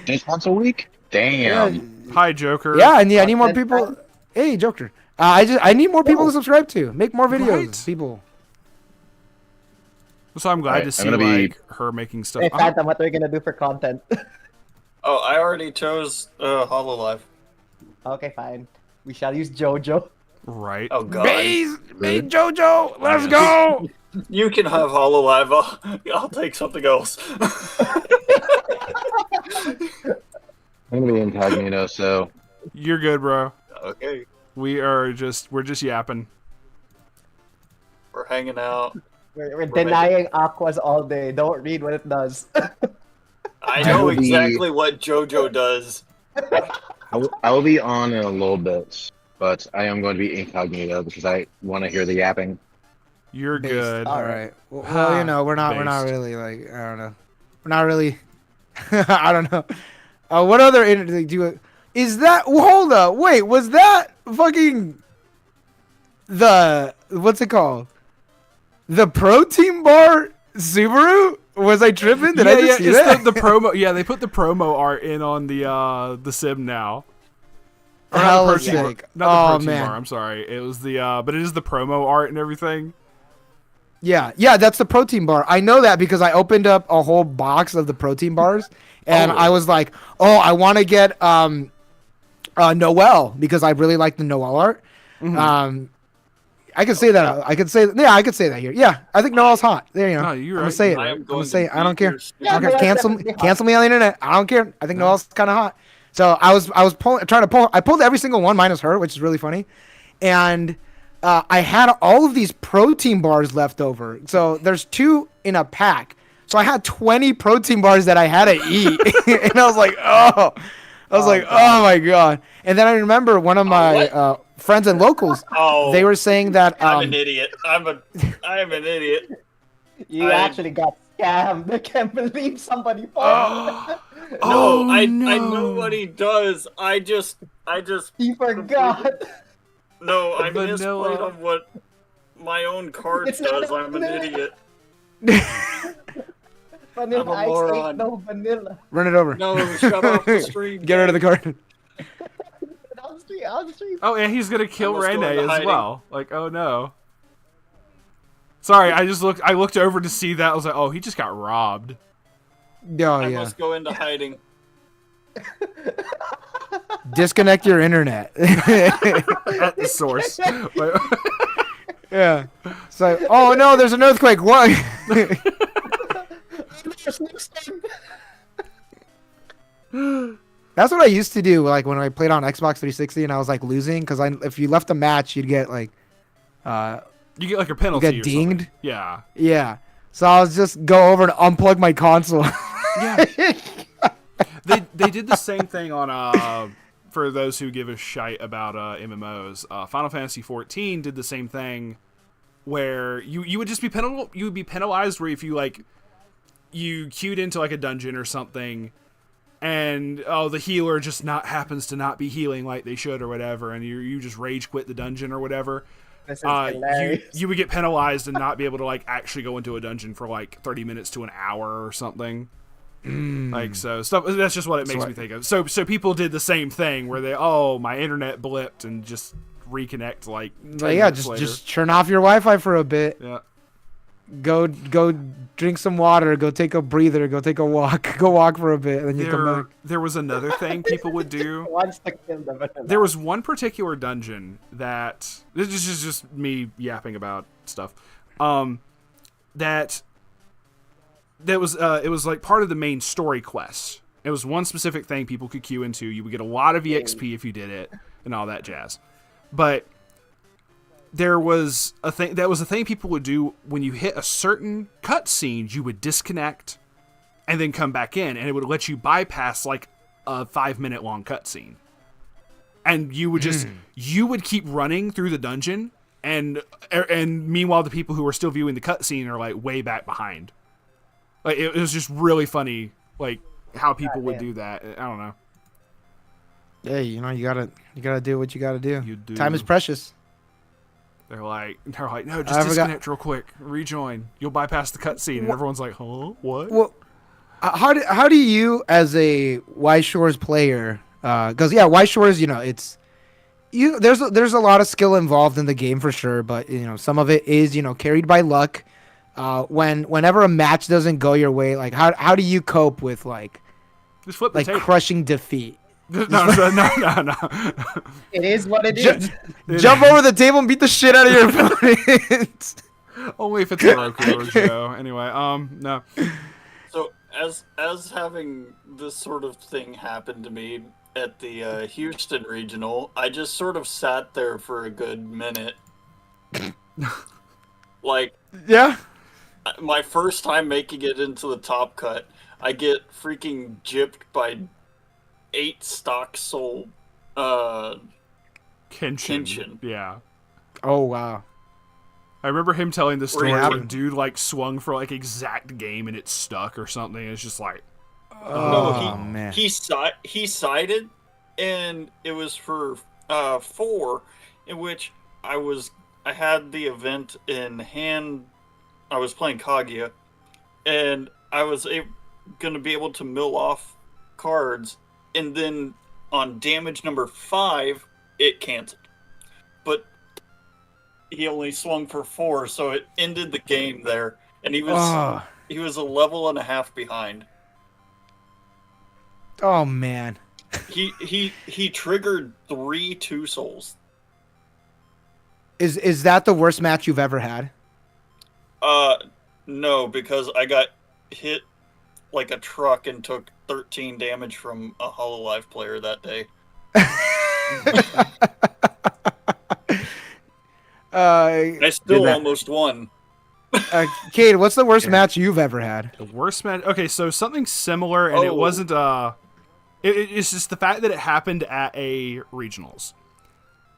Just once a week? Damn. Yeah, Hi, Joker. I need more Content people. time? Hey, Joker. I need more people to subscribe to. Make more videos, Right. people. So I'm glad Alright, to I'm see gonna be- like her making stuff. Hey, Phantom, what are we gonna do for content? Oh, I already chose Hololive. Okay, fine. We shall use JoJo. Right. Oh god. Big JoJo, let's Yes. go. You can have Hololive. I'll take something else. I'm gonna be incognito, so You're good, bro. Okay. We're just yapping. We're hanging out. We're denying Aquas all day. Don't read what it does. I know will be- exactly what JoJo does. I will be on in a little bit, but I am going to be incognito because I want to hear the yapping. You're Based. good. All right. Well, you know, we're not Based. really like, I don't know. We're not really. I don't know. What other is that? Hold up. Wait, was that fucking what's it called? The protein bar Subaru? Was I tripping? Did I just see it's that? the promo. Yeah, they put the promo art in on the sim now. Or not Hell the is protein bar. sick. Not the Oh, protein man. bar. I'm sorry. It was but it is the promo art and everything. Yeah, that's the protein bar. I know that because I opened up a whole box of the protein bars, and Oh. I was like, oh, I want to get Noelle because I really like the Noelle art. Mm-hmm. I could say that. I could say that here. Yeah, I think Noelle's hot. There you go. No, you're I'm gonna right. say it. I am I'm going gonna say it. I don't care. Yeah, I don't care. Noelle's Cancel definitely hot. cancel me on the internet. I don't care. I think Noelle's kind of hot. So I was trying to pull. I pulled every single one minus her, which is really funny, and I had all of these protein bars left over. So there's 2 in a pack. So I had 20 protein bars that I had to eat, and I was like, oh my god. And then I remember one of my friends and locals. Oh, They were saying that I'm an idiot. I am an idiot. You I- actually got scammed. I can't believe somebody followed. Oh, I no. know what he does. I just He forgot. no. I Vanilla. misplayed on what my own card It's not does. I'm an vanilla. idiot. Vanilla I'm a Ice moron. ain't no vanilla. Run it over. No, shut off the stream. Get rid of the card. I'll just read. Oh, and he's gonna kill Almost going Rene to as hiding. well. Like, oh no. Sorry, I looked over to see that. I was like, oh, he just got robbed. Oh I yeah. must go into hiding. Disconnect your internet. At the source. Like, Yeah. So, oh no, there's an earthquake. What? That's what I used to do, like when I played on Xbox 360 and I was like losing, because if you left a match, you'd get like, you get like a penalty. get or something. dinged. Yeah. Yeah. So I was just go over and unplug my console. Yeah. They did the same thing on for those who give a shite about MMOs. Final Fantasy 14 did the same thing where you would just be penalized where if you like you queued into like a dungeon or something and the healer just happens to not be healing like they should or whatever, and you just rage quit the dungeon or whatever. This is hilarious. You would get penalized and not be able to like actually go into a dungeon for like 30 minutes to an hour or something. Like so stuff. That's just what it makes me think of. So people did the same thing where my internet blipped and just reconnect like 10 But yeah, minutes later. just turn off your Wi-Fi for a bit. Yeah. go drink some water, go take a breather, go take a walk, go walk for a bit, and then you come back. There was another thing people would do. There was one particular dungeon that this is just me yapping about stuff. That was it was like part of the main story quest. It was one specific thing people could queue into. You would get a lot of EXP if you did it and all that jazz. But there was a thing people would do when you hit a certain cutscene. You would disconnect and then come back in, and it would let you bypass like a 5-minute long cutscene. And you would just you would keep running through the dungeon, and meanwhile the people who are still viewing the cutscene are like way back behind. Like it was just really funny, like how people would do that. I don't know. Hey, you gotta do what you gotta do. You do. Time is precious. They're like, no, just disconnect real quick, rejoin. You'll bypass the cutscene, and everyone's like, huh, what? Well, how do you, as a Weiss Shores player, because Weiss Shores, it's there's a lot of skill involved in the game for sure, but some of it is carried by luck. Whenever a match doesn't go your way, like how do you cope with just flip the table. Crushing defeat? No. It is what it is. Jump over the table and beat the shit out of your opponent. Only if it's a Roku or Joe. Anyway, no. So as having this sort of thing happen to me at the Houston regional, I just sort of sat there for a good minute. Yeah. My first time making it into the top cut, I get freaking gypped by 8 stock soul Kenshin. Yeah. Oh wow. I remember him telling the story where dude swung for exact game and it stuck or something. It's just like, man. He sided, and it was for 4, in which I had the event in hand. I was playing Kaguya, and I was going to be able to mill off cards, and then on damage number 5, it canceled. But he only swung for 4, so it ended the game there, and he was a level and a half behind. Oh man. He triggered 3 2 souls. Is that the worst match you've ever had? No, because I got hit like a truck and took 13 damage from a HoloLive player that day. I still almost won. Cade, what's the worst match you've ever had? The worst match? Okay, so something similar, and it wasn't, it's just the fact that it happened at a regionals.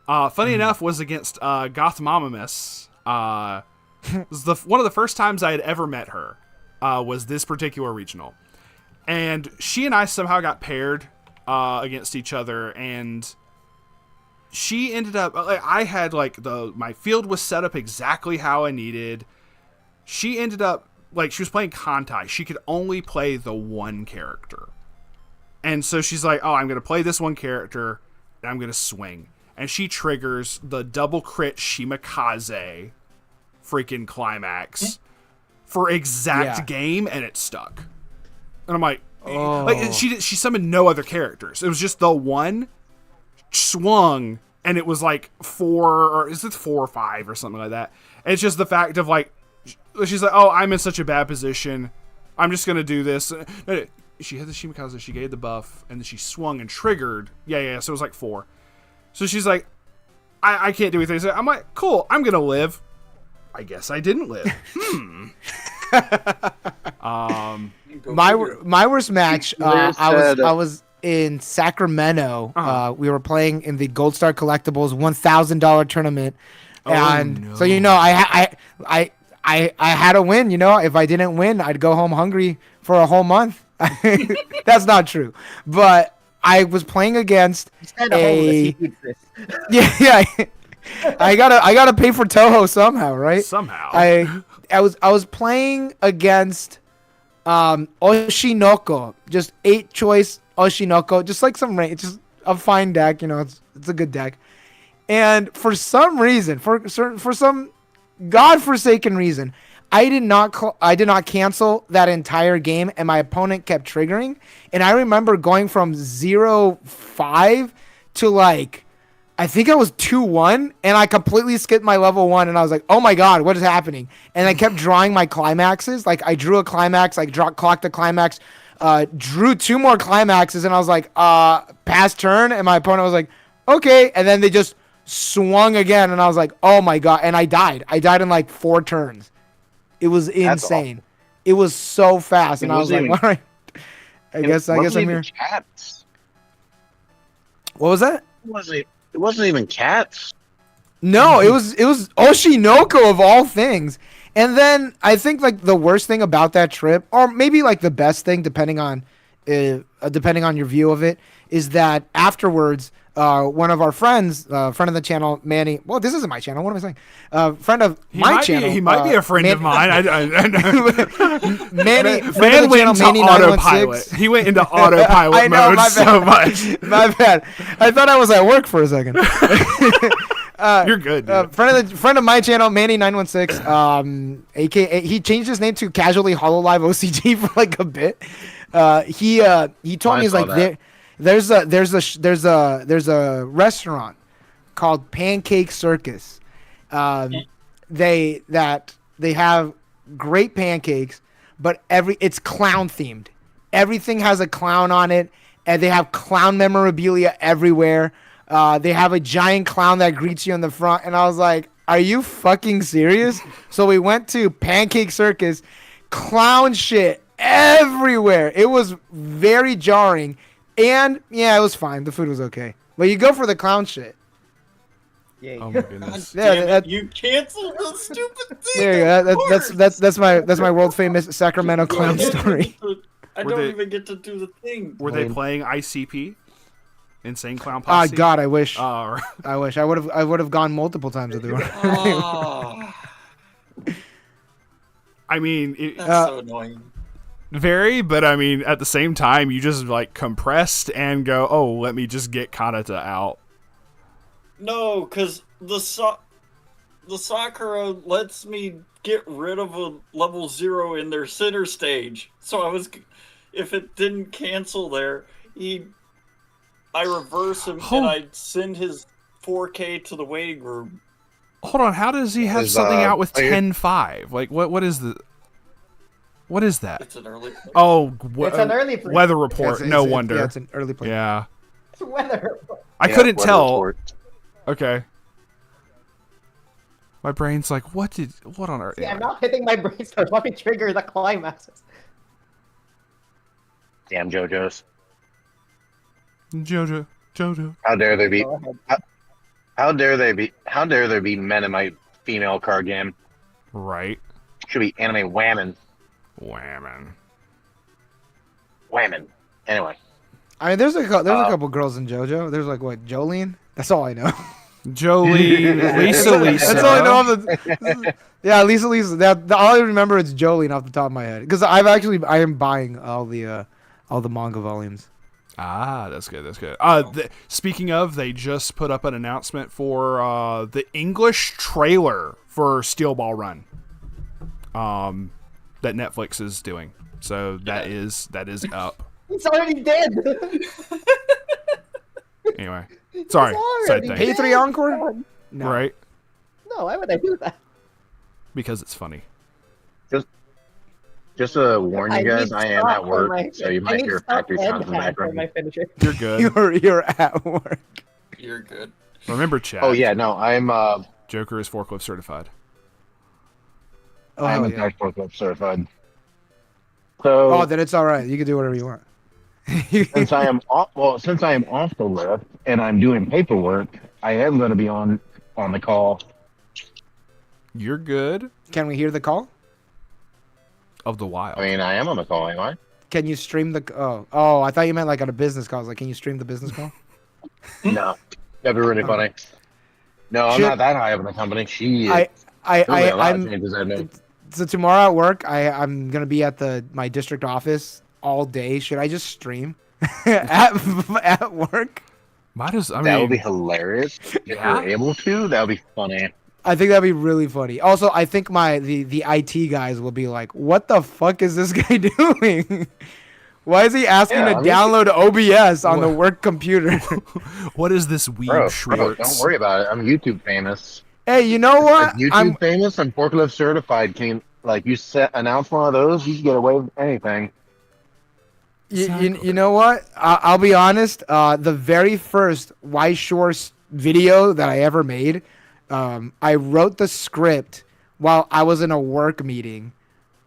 Funny enough, was against Goth Mamamis. It was one of the first times I had ever met her, was this particular regional. And she and I somehow got paired against each other, and she ended up, I had my field was set up exactly how I needed. She ended up, she was playing Kantai. She could only play the one character. And so she's like, oh, I'm going to play this one character, and I'm going to swing. And she triggers the double crit Shimakaze freaking climax for exact game, and it stuck. And I'm like, she summoned no other characters. It was just the one swung, and it was 4, or is it 4 or 5 or something like that. And it's just the fact of she's like, oh, I'm in such a bad position. I'm just going to do this. She had the Shimakaze, she gave the buff, and then she swung and triggered. Yeah, so it was 4. So she's like, I can't do anything. So I'm like, cool, I'm going to live. I guess I didn't live. My worst match, I was in Sacramento. We were playing in the Gold Star Collectibles $1,000 tournament. And so, I had to win, if I didn't win, I'd go home hungry for a whole month. That's not true. But I was playing against yeah. I gotta pay for Toho somehow, right? Somehow. I was playing against Oshinoko, just 8 choice Oshinoko, just just a fine deck, it's a good deck. And for some reason, for some godforsaken reason, I did not cancel that entire game, and my opponent kept triggering. And I remember going from 0-5 to like, I think I was 2-1, and I completely skipped my level 1, and I was like, oh my god, what is happening? And I kept drawing my climaxes. Like, I drew a climax, like clocked the climax, drew 2 more climaxes, and I was like, pass turn, and my opponent was like, okay, and then they just swung again, and I was like, oh my god, and I died. I died in like 4 turns. It was insane. It was so fast, and I was like, all right, I guess I'm here. Cats. What was that? It wasn't even cats. No, it was Oshinoko of all things. And then I think like the worst thing about that trip, or maybe like the best thing, depending on your view of it, is that afterwards, one of our friends, friend of the channel, Manny. Well, this isn't my channel. What am I saying? Friend of my channel. He might be a friend of mine. Manny went into autopilot. He went into autopilot mode so much. My bad. I thought I was at work for a second. You're good, dude. Friend of my channel, Manny916. AKA he changed his name to Casually Hololive OCG for like a bit. He told me he's like there's a restaurant called Pancake Circus. They have great pancakes, but it's clown themed. Everything has a clown on it, and they have clown memorabilia everywhere. They have a giant clown that greets you in the front, and I was like, are you fucking serious? So we went to Pancake Circus, clown shit everywhere. It was very jarring, and yeah, it was fine. The food was okay, but you go for the clown shit. Yay. Oh my goodness. You canceled the stupid thing. There you go. That's my world famous Sacramento clown story. I don't even get to do the thing. Were they playing ICP? Insane Clown Posse? God, I wish. Right. I wish I would have gone multiple times with the I mean, that's so annoying. Very, but I mean, at the same time, you just like compressed and go, oh, let me just get Kanata out. No, because the Sakura lets me get rid of a level 0 in their center stage. So if it didn't cancel there, I reverse him and I send his 4K to the waiting room. Hold on, how does he have something out with 10-5? Like, what is the... What is that? It's an early play. Oh, it's an early play. Weather report. No wonder. Yeah, it's an early play. Yeah. It's weather report. I couldn't tell. Report. Okay. My brain's like, what on earth? See, I'm not hitting my brain stars. Let me trigger the climaxes. Damn JoJo's. Jojo. How dare there be? How dare there be men in my female card game? Right. Should be anime whammon. Anyway. I mean, there's a couple girls in JoJo. There's like what, Jolene? That's all I know. Jolene, Lisa. That's all I know. Yeah, Lisa. All I remember is Jolene off the top of my head because I am buying all the manga volumes. Ah, that's good. Speaking of, they just put up an announcement for the English trailer for Steel Ball Run. That Netflix is doing. So that is up. It's already dead. Anyway, sorry. Side thing. Pay 3 encore? No. Right? No, why would I do that? Because it's funny. Just to warn you guys, I am at work, so you might hear factory sounds in the background. You're good. You're at work. You're good. Remember, chat. Oh yeah, no, I'm Joker is forklift certified. I am in fact forklift certified. So then it's all right. You can do whatever you want. since I am off the lift and I'm doing paperwork, I am going to be on the call. You're good. Can we hear the call? Of the wild. I mean, I am on the call, am I? Can you stream the? Oh, I thought you meant like on a business call. I was like, can you stream the business call? No, that'd be really funny. No, I'm not that high up in the company. So tomorrow at work, I'm gonna be at my district office all day. Should I just stream at work? That would be hilarious. If you're able to, that would be funny. I think that'd be really funny. Also, I think the IT guys will be like, "What the fuck is this guy doing? Why is he asking to download OBS on the work computer?" What is this weeb Schwartz? Don't worry about it. I'm YouTube famous. Hey, you know what? YouTube famous and forklift certified. You announce one of those, you can get away with anything. You know what? I'll be honest. The very first Weiss Shores video that I ever made, I wrote the script while I was in a work meeting.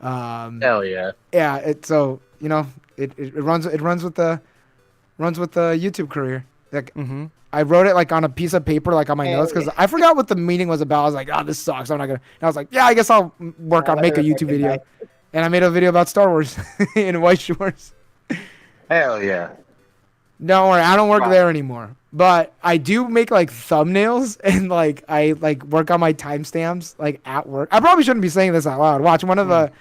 Hell yeah. Yeah. It runs with the YouTube career. Like, I wrote it like on a piece of paper, like on my notes, because I forgot what the meeting was about. I was like, "Oh, this sucks. I'm not gonna." And I was like, "Yeah, I guess I'll make a YouTube video," and I made a video about Star Wars in Weiss Shores. Hell yeah. Don't worry, I don't work there anymore. But I do make like thumbnails and like I like work on my timestamps like at work. I probably shouldn't be saying this out loud. Watch one of my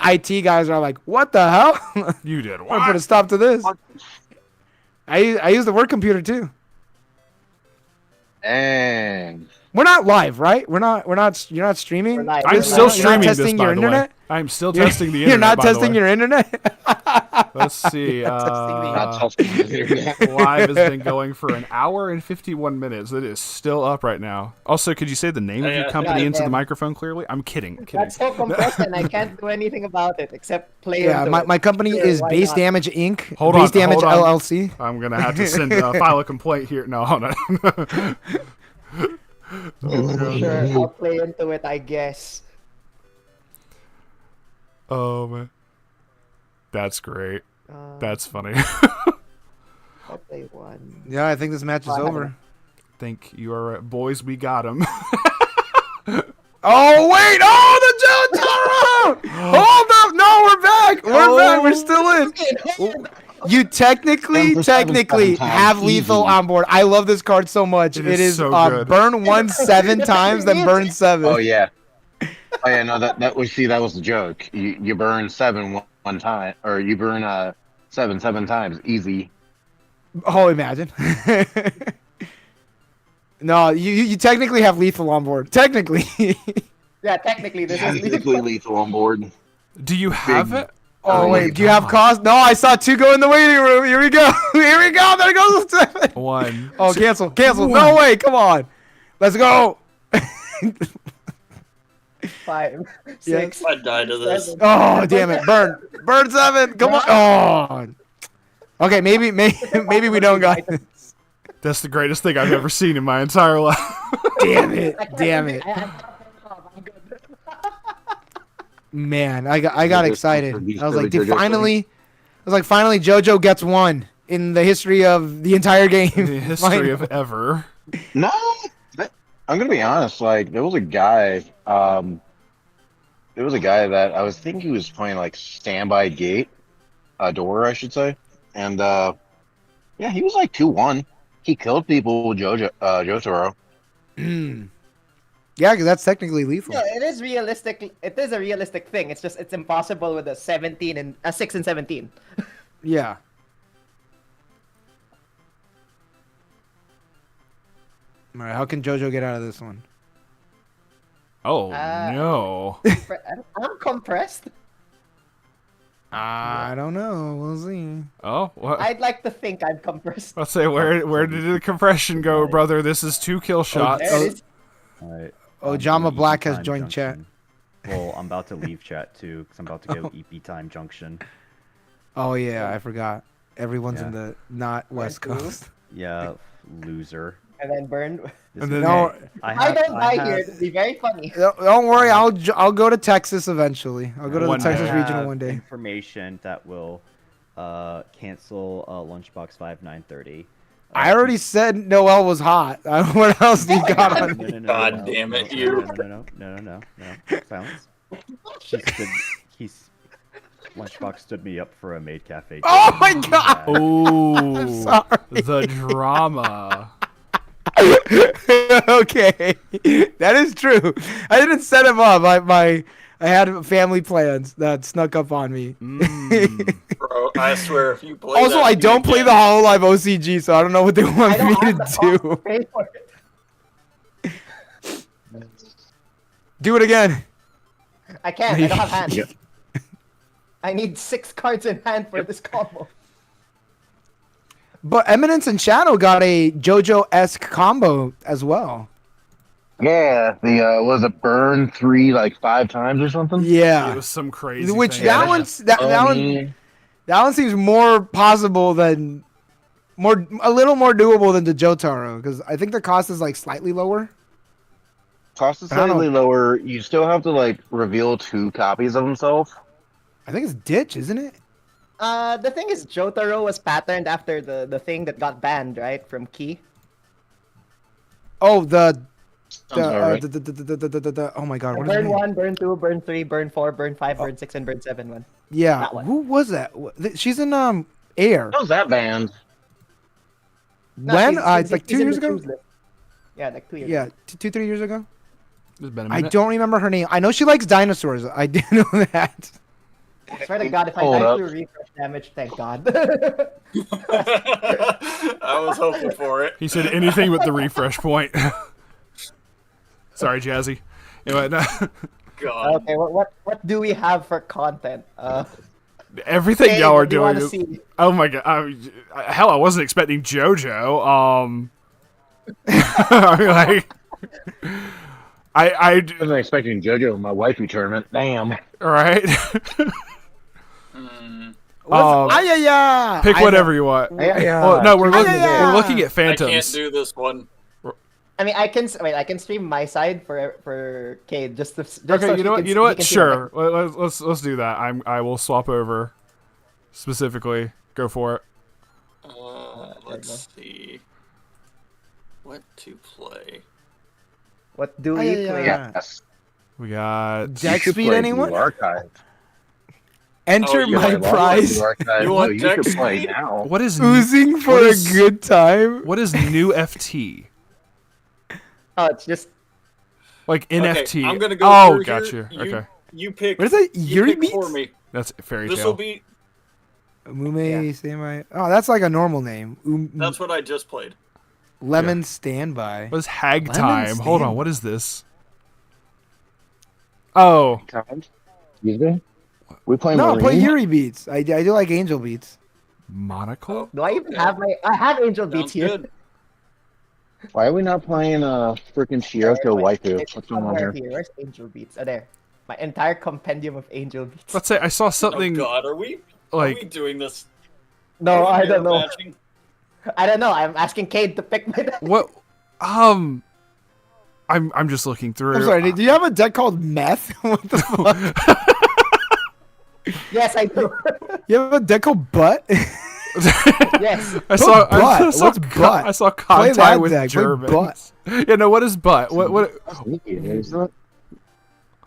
IT guys are like, "What the hell? You did what? I put a stop to this." I use the work computer too. Dang. We're not live, right? You're not streaming. I'm still streaming this, testing by your the internet. way. I'm still testing the internet. You're not testing your internet. Let's see. Live has been going for an hour and 51 minutes. It is still up right now. Also, could you say the name of your company into the microphone clearly? I'm kidding. That's so compressed, and I can't do anything about it except play. Yeah, my company is Base Damage Inc. Hold Base on, Damage hold on. LLC. I'm gonna have to file a complaint here. No, hold on. Sure, I'll play into it, I guess. Oh man, that's great. That's funny. I'll play one. Yeah, I think this match is over. Think you are right. Boys, we got him. Oh wait! Oh, the Jotaro! Hold up! No, we're back. We're back. We're still in. You technically have lethal on board. I love this card so much. It is so good. Burn 1 7 times, then burn 7. Oh yeah. Oh yeah. No, that was the joke. You burn 7 one time, or you burn 7 times. Easy. Oh, imagine. No, you technically have lethal on board. Technically. Yeah, technically this is Technically lethal on board. Do you have it? Oh wait, do you have cost? No, I saw 2 go in the waiting room. Here we go. Here we go. There goes the 7. 1. Oh, cancel. No way. Come on. Let's go. 5, 6. I died to this. Oh, damn it. Burn 7. Come on. Oh. Okay, maybe we don't got this. That's the greatest thing I've ever seen in my entire life. Damn it. Man, I got excited. I was like, finally JoJo gets 1 in the history of the entire game. The history of ever. No, I'm gonna be honest. Like, there was a guy that I was thinking he was playing like Standby Gate, door, I should say, and yeah, he was like 2-1. He killed people with Jotaro. Yeah, because that's technically lethal. Yeah, it is realistic. It is a realistic thing. It's just it's impossible with a 17 and a 6 and 17. Yeah. All right, how can JoJo get out of this one? Oh no! I'm compressed. I don't know. We'll see. Oh, what? I'd like to think I'm compressed. Let's say where did the compression go, brother? This is 2 kill shots. There it is. Alright. Jama Black has EP joined chat. Junction. Well, I'm about to leave chat too, because I'm about to go EP Time Junction. Oh yeah, I forgot. Everyone's in Yeah. the not West Coast. Yeah, loser. And then burn. And then No, I don't die here. It'd be very funny. don't worry. I'll go to Texas eventually. I'll go to the One Texas day. regional one day. Information that will cancel Lunchbox 5930. I already said Noelle was hot. What else do you got on me? God damn it, you. No. Silence. Lunchbox stood me up for a maid cafe. Oh my god! Ooh, sorry. the drama. Okay, that is true. I didn't set him up. I had family plans that snuck up on me. Bro, I swear if you play Also, that I don't play again- the Hololive OCG, so I don't know what they want me to do. Pay for it. Do it again. I can't. I don't have hands. Yeah. I need 6 cards in hand for this combo. But Eminence and Shadow got a JoJo-esque combo as well. Yeah, the was it burn 3 like 5 times or something? Yeah. It was some crazy Which thing. that one's that one seems more possible than a little more doable than the Jotaro because I think the cost is like slightly lower. Cost is I don't slightly lower. You still have to like reveal 2 copies of himself. I think it's Ditch, isn't it? The thing is, Jotaro was patterned after the thing that got banned, right, from Key. Oh, Sounds about right. oh my god, what is Burn it? 1, burn 2, burn 3, burn 4, burn 5, burn 6, and burn 7 one. Yeah, That one. who was that? She's in Air. How's that band? No, When? she's Like 2 in years the ago? choose list. Yeah, like 2 years Yeah, ago. 3 years ago. It's been a I minute. don't remember her name. I know she likes dinosaurs. I do know that. I swear to God, if I Hold die up. through refresh damage, thank God. I was hoping for it. He said anything but the refresh point. Sorry, Jazzy. Anyway, no. God. Okay, what do we have for content? Everything Hey, y'all are what do you doing wanna is, see? oh my god, hell, I wasn't expecting JoJo. I mean, like, I wasn't expecting JoJo in my waifu tournament. Damn. right. Pick I whatever know. you want. Yeah. Well, no, we're looking. Yeah. We're looking at I phantoms. can't do this one. I mean, I can stream my side for Cade just to. Just Okay, so you know what? he You know he what? can see Sure. Let's do that. I will swap over. Specifically, go for it. Let's see. What to play? What do we play? Yes. We got. Deck You should speed, play anyone? Blue Archive. Enter Oh, you my I love prize. Blue Archive. You No, want you deck should play speed? now. What is Oozing for what a is- good time. What is new FT? Oh, it's just Like NFT? Okay, I'm gonna go Oh, through gotcha. here. Okay, You pick. What is that? You Yuri pick for Beats? me. that's fairy This tale. will be. Mume Standby. Oh, that's like a normal name. That's what I just played. Lemon Standby. What is Hag Lemon Time? Hold on, Stand. what is this? Oh, Excuse me? We play No, Marine? play Yuri Beats. I do like Angel Beats. Monocle? do I even have I have Angel Sounds Beats here. good. Why are we not playing freaking Shiroko Waifu? What's going on here? Where's Angel Beats? Oh, there. My entire compendium of Angel Beats. Let's say I saw Oh something God, are we like doing this? No, Are we I don't know. matching? I don't know. I'm asking Cade to pick my deck. what? I'm just looking through. I'm sorry. Do you have a deck called Meth? What the fuck? Yes, I do. You have a deck called Butt? Yes. I saw. butt? I saw, What's butt? I saw Play contact that with deck. Play Germans. Yeah, no. What is butt? What?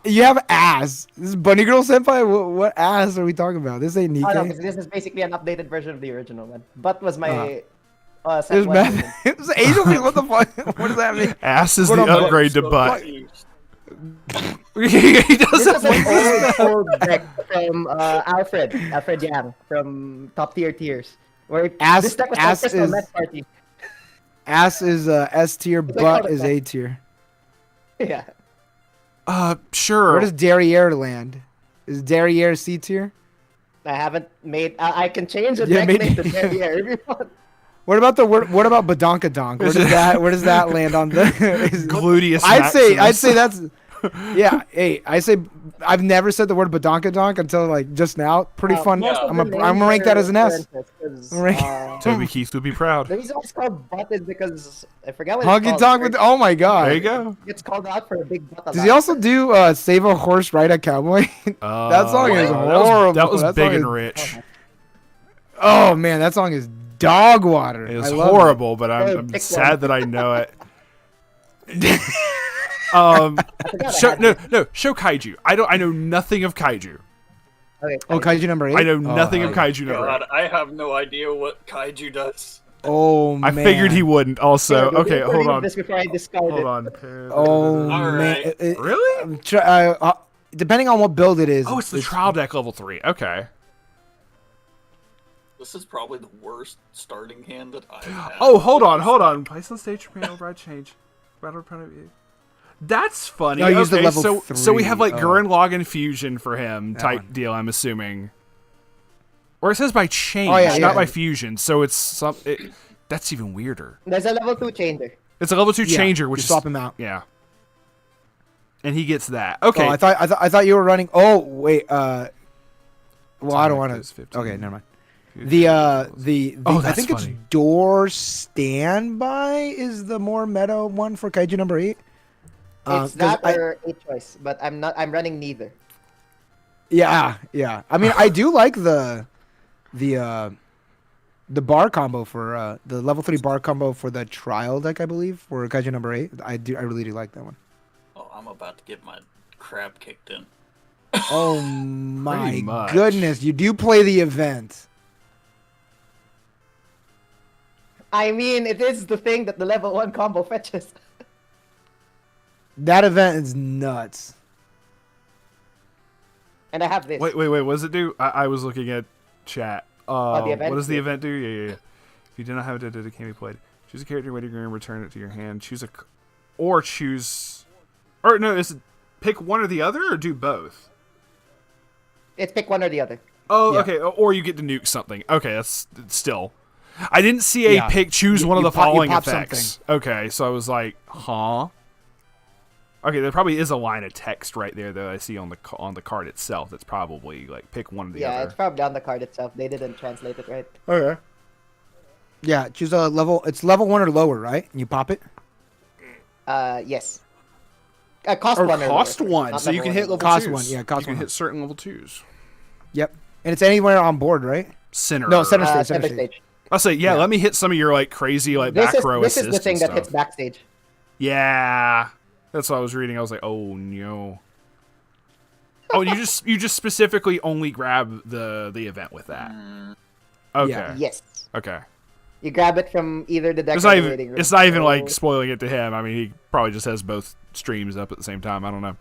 You have ass. This is Bunny Girl Senpai? What ass are we talking about? This ain't Oh, no, Nikkei. this is basically an updated version of the original one. But was my set There's one Meth. version. It was Angel Beats. What the fuck? What does that mean? Ass is What the am I- upgrade to So butt. confused. He does This is have an old deck from Alfred Yang from Top Tier Tiers. Where Ass- this deck was ass Crystal is- Meth Party. Ass is S tier, like butt how is it's A tier. Yeah. Sure. Where does Derriere land? Is Derriere C tier? I haven't made. I can change the Yeah, deck maybe- name to Derriere if you want. What about What about Badonkadonk? Where does that land on the? Gluteus I'd say maximus. that's. Yeah, hey, I say I've never said the word Badonkadonk until like just now. Pretty fun. most of I'm the gonna rank that as an S. Rank- Toby Keith would be proud. The reason why it's called butt is because I forgot what Honky it's Tonk called. with. Oh my god. There you go. It's called out for a big butt. a Does lot. he also do Save a Horse, Ride a Cowboy? That song is horrible. That was That big song and is- rich. Oh man, that song is dog water. It was I love horrible, but Hey, I'm pick sad one. that I know it. forgot I Show, had no, this. no, show kaiju. I know nothing of kaiju. Okay, Oh, Kaiju number 8? I know nothing of kaiju number. God, I have no idea what kaiju does. Oh I man. figured he wouldn't. Also, Here, okay, let me hold read on, This before I discard hold it. on. Oh All man. right. Really? Depending on what build it is. Oh, it's the trial deck level 3. Okay. This is probably the worst starting hand that I've had. Oh, hold on. Place on stage panel, ride change. Battle opponent. That's funny. No, use the level so we have like 3. Gurren Lagann fusion for him type one. deal, I'm assuming. Or it says by change, yeah. not by fusion. So it's that's even weirder. There's a level 2 changer. It's a level 2 Yeah, changer, you which is swap him out. Yeah. And he gets that. Okay. Oh, I thought you were running. Oh wait. Well, I don't want to. Okay, never mind. The Oh, I that's think funny. it's door standby is the more meta one for Kaiju number 8. It's that or a choice, but I'm running neither. Yeah. I mean, I do like the bar combo for the level 3 bar combo for the trial deck, I believe, for Kaiju number 8. I really do like that one. Oh, I'm about to get my crap kicked in. Oh my Pretty much. goodness, you do play the event. I mean, it is the thing that the level 1 combo fetches. That event is nuts. And I have this. Wait. What does it do? I was looking at chat. the event? What does the event do? Yeah. If you do not have it, it can be played. Choose a character, waiting room, return it to your hand. Pick one or the other, or do both? It's pick one or the other. Oh, Yeah. okay. Or you get to nuke something. Okay, that's still. I didn't see a pick. Choose one of the you following pop effects. Okay, so I was like, huh. Okay, there probably is a line of text right there that I see on the card itself. That's probably like pick one or the Yeah, other. it's probably on the card itself. They didn't translate it right. Okay. Yeah, choose a level. It's level 1 or lower, right? And you pop it. Yes. Cost Or 1 or cost lower, 1, not so you can hit level level Cost 2s. 1, yeah, cost you can 1. hit certain level 2s. Yep, and it's anywhere on board, right? Center. No, center one. stage. Center stage. I'll say, yeah, Yeah. let me hit some of your like crazy like This back row is the assist thing and that stuff. hits backstage. Yeah, that's what I was reading. I was like, oh no. Oh, you just specifically only grab the event with that. Okay. Yeah. Yes. Okay. You grab it from either the deck It's or not the even. waiting room. It's not even like So- spoiling it to him. I mean, he probably just has both streams up at the same time. I don't know.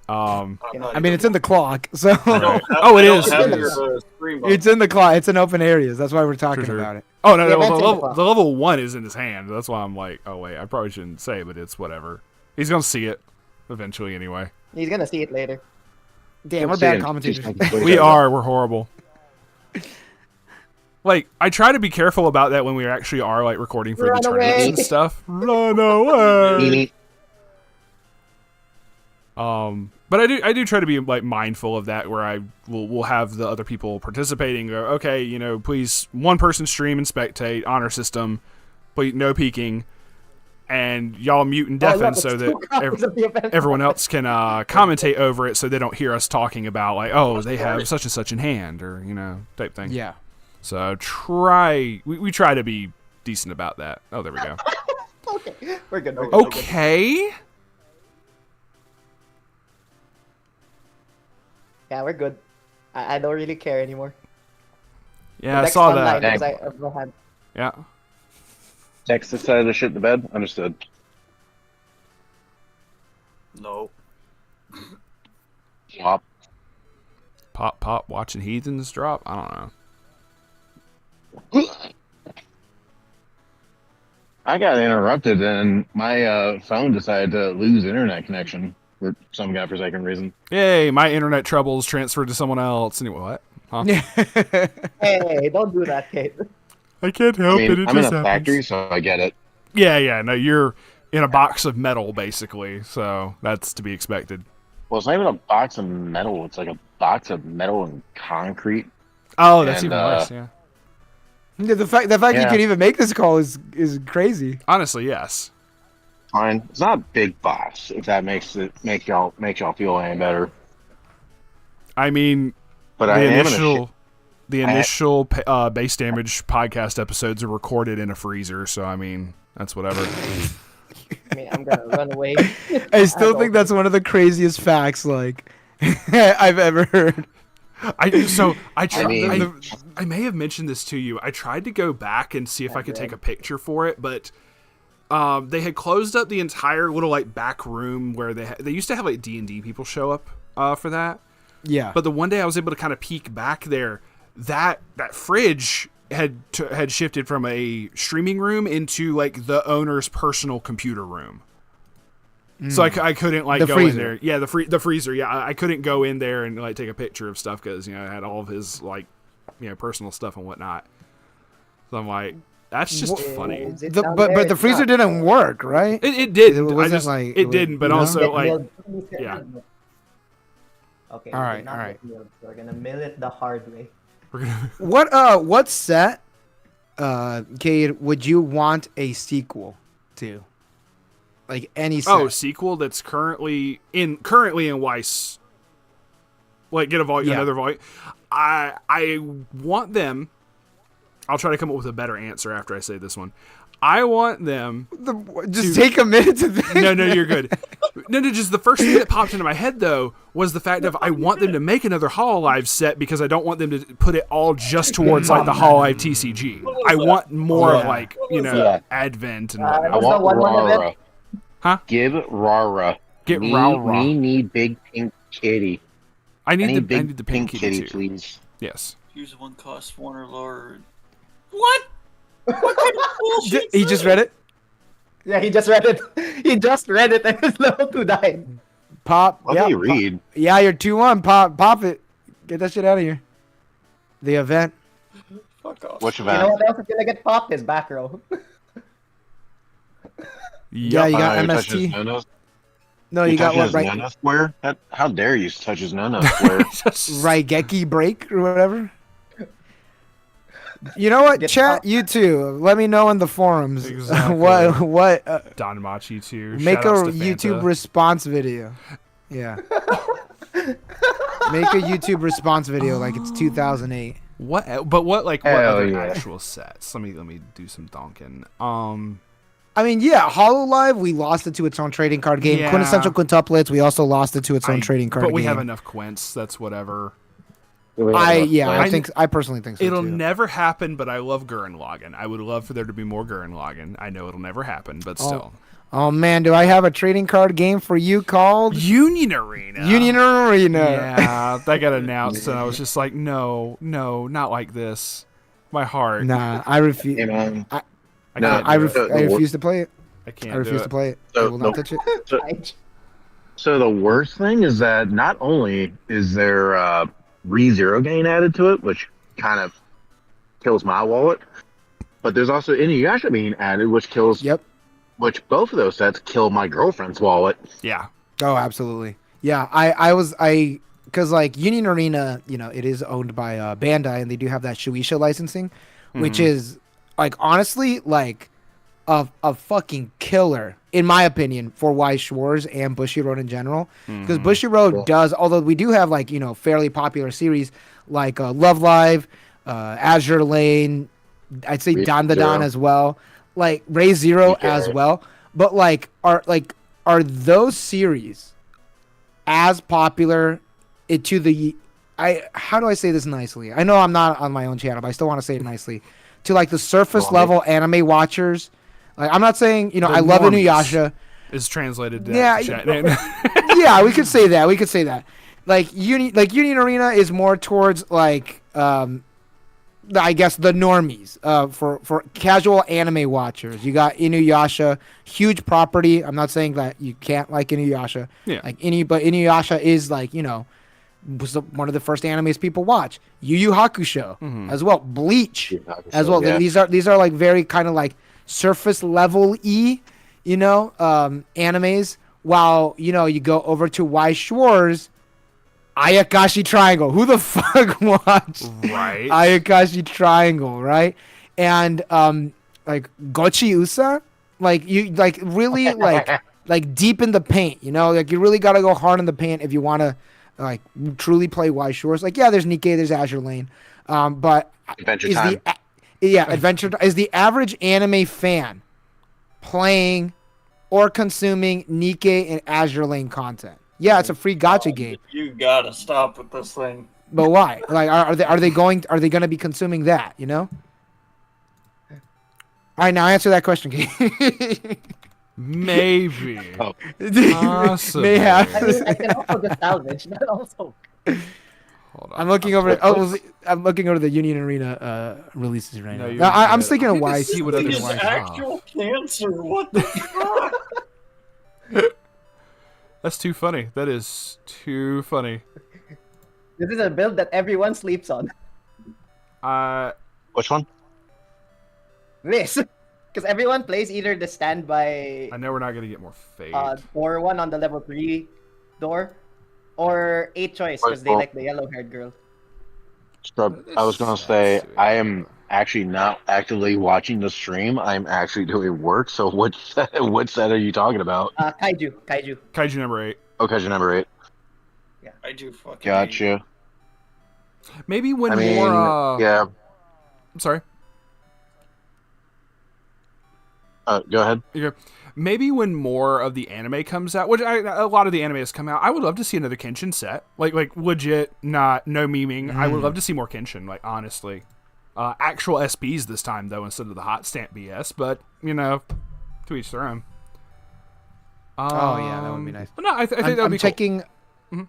I mean, it's in the clock, so Right. Oh, it is. Have It your, is. stream it's in the clock. It's in open areas. That's why we're talking Sure. about it. Oh no, The no, event's in the the clock. level 1 is in his hand. That's why I'm like, oh wait, I probably shouldn't say, but it's whatever. He's gonna see it eventually anyway. He's gonna see it later. Damn, we're See it bad in commentators. 2 seconds. We are. We're horrible. Like, I try to be careful about that when we actually are like recording for Run the tournaments away. and stuff. Run away. But I do try to be like mindful of that, where I will have the other people participating go, okay, you know, please, one person stream and spectate, honor system, please no peeking, and y'all mute and deafen look, so it's that 2 copies of the event. everyone else can commentate over it, so they don't hear us talking about like, oh, they have such and such in hand, or you know, type thing. Yeah. So we try to be decent about that. Oh, there we go. Okay, we're good. Okay. Yeah, we're good. I don't really care anymore. Yeah, The I deck's saw online that. because I have no hand. Yeah. Next decided to shit the bed. Understood. No. Swap. Pop, watching heathens drop. I don't know. I got interrupted and my phone decided to lose internet connection for some godforsaken reason. Yay, my internet troubles transferred to someone else. Anyway, what? Huh? Hey, don't do that, Kate. I can't I help mean, it. It I'm in just a happens. factory, so I get it. Yeah. No, you're in a box of metal, basically. So that's to be expected. Well, it's not even a box of metal. It's like a box of metal and concrete. Oh, that's And, even worse. Yeah. Yeah, the fact you Yeah. can even make this call is crazy. Honestly, yes. Fine. It's not a big box. If that makes y'all feel any better. I mean, But the I am in a initial shit. base damage podcast episodes are recorded in a freezer, so I mean that's whatever. I mean, I'm gonna run away. I still don't- think that's one of the craziest facts like I've ever heard. I mean- may have mentioned this to you. I tried to go back and see if I could take a picture for it, but they had closed up the entire little like back room where they used to have like D&D people show up for that. Yeah. But the one day I was able to kind of peek back there, that fridge had shifted from a streaming room into like the owner's personal computer room. So I couldn't like The go freezer. in there. Yeah, the freezer. Yeah, I couldn't go in there and like take a picture of stuff because I had all of his like personal stuff and whatnot. So I'm like, that's just funny. But the freezer didn't work, right? It didn't. It wasn't it didn't. But also like, yeah. Okay. All right, not all right. get milled, so we're gonna mill it the hard way. What set, Cade, would you want a sequel to? Like any set? Oh, sequel that's currently in Weiss. Like get another volume. I want them. I'll try to come up with a better answer after I say this one. I want them. Take a minute to think. No, you're good. No, just the first thing that popped into my head though was the fact of I want them to make another Hololive set because I don't want them to put it all just towards like the Hololive TCG. I want more of like Advent and whatnot. I want Rara. Huh? Give Rara. Get Rara. We need big pink kitty. I need the pink kitty, too. please. Yes. Use one cost one or lower. What? What kind of bullshit? He just read it. Yeah, he just read it. He just read it, and his level 2 died. Pop. What do you read? Yeah, you're 2-1. Pop it. Get that shit out of here. The event. Fuck off. Which You know event? what else is gonna get popped? Is back row. Yeah, you got you touch his MST. no-no? No, you got touch what his right? no-no square? How dare you touch his no-no square? Raigeki break or whatever. You know what? Get Chat, popped. you too. Let me know in the forums. Exactly. what Donmachi too. make a Shoutouts to YouTube Fanta. response video. Yeah. Make a YouTube response video like it's 2008. What? But what? Like what Hell other yeah. actual sets? Let me do some donking. I mean, yeah, Hololive, we lost it to its own trading card game. Yeah. Quintessential Quintuplets, we also lost it to its own trading card game. But we have enough quints. That's whatever. I personally think so It'll too. never happen, but I love Gurren Lagann. I would love for there to be more Gurren Lagann. I know it'll never happen, but still. Oh man, do I have a trading card game for you called Union Arena. Union Arena? Yeah, that got announced, and I was just like, no, not like this. My heart. Nah, I refuse. Hey, man. I refuse to play it. I can't. I refuse to play it. So, I will not touch it. So the worst thing is that not only is there re-zero gain added to it, which kind of kills my wallet, but there's also Inuyasha being added, which kills. Yep. Which both of those sets kill my girlfriend's wallet. Yeah. Oh, absolutely. Yeah, because like Union Arena, it is owned by Bandai, and they do have that Shueisha licensing, which is like honestly like a fucking killer in my opinion for Weiss Schwarz and Bushiroad in general. Because Bushiroad does, although we do have like fairly popular series like Love Live, Azure Lane, I'd say Dan as well. Like Ray Zero as well, but are those series as popular how do I say this nicely? I know I'm not on my own channel, but I still want to say it nicely to like the surface level anime watchers. Like I'm not saying I love Inuyasha. Is translated. To Yeah, we could say that. Like Union Arena is more towards like I guess the normies for casual anime watchers. You got Inuyasha, huge property. I'm not saying that you can't like Inuyasha. Yeah. But Inuyasha is like was one of the first animes people watch. Yu Yu Hakusho as well. Bleach as well. Yeah. These are like very kind of like surface level animes. While you go over to Weiss Schwarz. Ayakashi Triangle. Who the fuck watched Ayakashi Triangle, right? And like Gochi Usa, like you like really like deep in the paint, like you really gotta go hard in the paint if you wanna like truly play Weiss Schwarz. Like there's Nikkei, there's Azure Lane, but Adventure Time. Adventure is the average anime fan playing or consuming Nikkei and Azure Lane content. Yeah, it's a free gacha game. You gotta stop with this thing. But why? Like, are they going to be consuming that? All right, now answer that question, Kate. Maybe. Possibly. May have. I can also just salvage that also. Hold on. I'm looking over the Union Arena releases right No, now. I'm thinking of Weiss. see what This other is Weiss actual cancer. What the fuck? That's too funny. That is too funny. This is a build that everyone sleeps on. Which one? This. Because everyone plays either the standby I know we're not gonna get more fade. door one on the level 3 door, or 8 choice because they like the yellow-haired girl. Scrub, I was gonna say I am actually not actively watching the stream. I'm actually doing work. So what set are you talking about? Kaiju number 8. Okay, your number 8. Yeah. I do fucking. Gotcha. Maybe when I mean, more. yeah. I'm sorry. Go ahead. Maybe when more of the anime comes out, which a lot of the anime has come out, I would love to see another Kenshin set. Like legit, no memeing. I would love to see more Kenshin. Like honestly, actual SPs this time though instead of the hot stamp BS. But to each their own. Oh yeah, that would be nice. But no, I think that would be checking. Cool.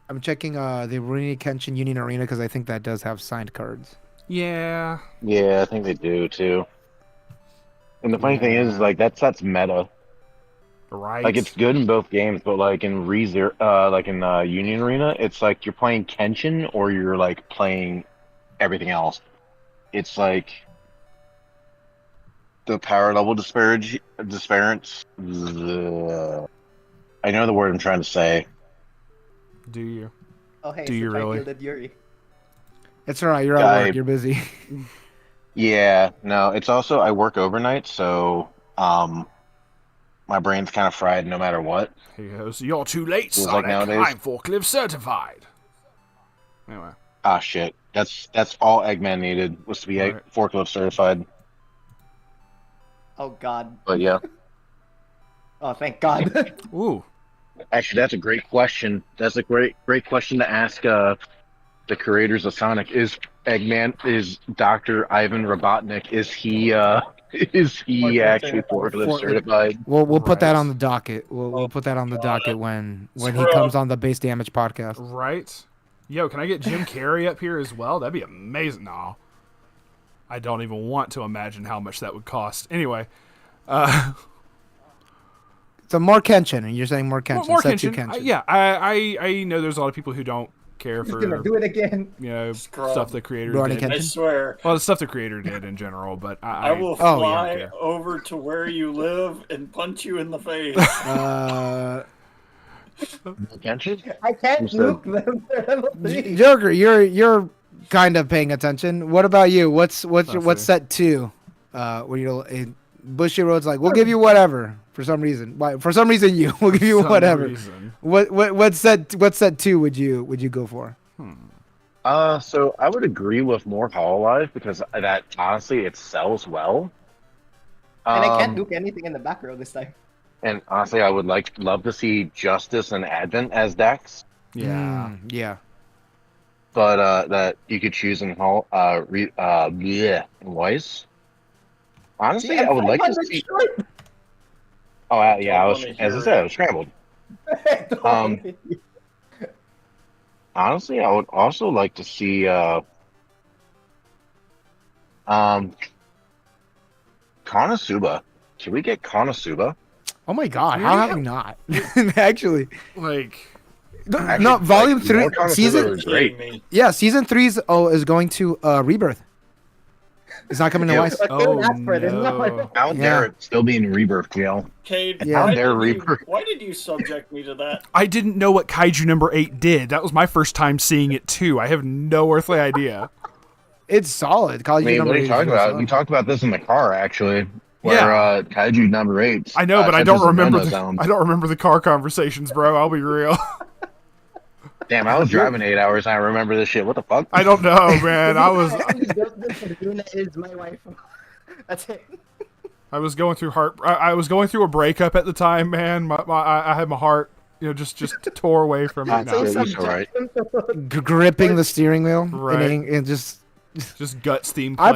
I'm checking the Rurouni Kenshin Union Arena because I think that does have signed cards. Yeah. Yeah, I think they do too. And the funny thing is, like that's meta. Right. Like it's good in both games, but like in Union Arena, it's like you're playing Kenshin or you're like playing everything else. It's like the power level disparage. I know the word I'm trying to say. Do you? Oh hey, Do you really? Killed Yuri. It's alright. You're at work. You're busy. Yeah, no, it's also I work overnight, so my brain's kind of fried no matter what. He goes, "You're too late, Feels Sonic. like nowadays. I'm forklift certified." Anyway. Ah, shit. That's all Eggman needed was to be forklift certified. Oh god. But yeah. Oh thank God. Ooh. Actually, that's a great question. That's a great question to ask the creators of Sonic. Is Dr. Ivan Robotnik, is he actually forklift certified? We'll put that on the docket. We'll put that on the docket when he comes on the Base Damage podcast. Right. Yo, can I get Jim Carrey up here as well? That'd be amazing. No. I don't even want to imagine how much that would cost. Anyway. So more Kenshin, and you're saying more Kenshin. More Kenshin. Kenshin. I know there's a lot of people who don't care for do it again. Stuff the creator did. I swear. Well, the stuff the creator did in general, but I will fly over to where you live and punch you in the face. I can't nuke them. They're level 3. Joker, you're kind of paying attention. What about you? What's set 2? Bushy Road's like, we'll give you whatever for some reason. For some reason, we'll give you whatever. What set 2 would you go for? So I would agree with more Hololive because that honestly it sells well. And I can't nuke anything in the back row this time. And honestly, I would love to see Justice and Advent as decks. Yeah. Yeah. But that you could choose in Weiss. Honestly, I would like to see. Oh yeah, as I said, I was scrambled. Honestly, I would also like to see Konosuba. Can we get Konosuba? Oh my god, how have we not? Actually. No, volume 3 season great. Yeah, season 3 is going to Rebirth. It's not coming to Weiss. Oh, no. How dare it still be in Rebirth jail? Cade, Rebirth. Why did you subject me to that? I didn't know what Kaiju number 8 did. That was my first time seeing it too. I have no earthly idea. It's solid. What are you talking about? We talked about this in the car actually. Where Kaiju number 8. I know, but I don't remember the car conversations, bro. I'll be real. Damn, I was driving 8 hours and I remember this shit. What the fuck? I don't know, man. I was. Is my wife. That's it. I was going through I was going through a breakup at the time, man. I had my heart, just tore away from me. That's right. Gripping the steering wheel, right? And just guts theme. Playing.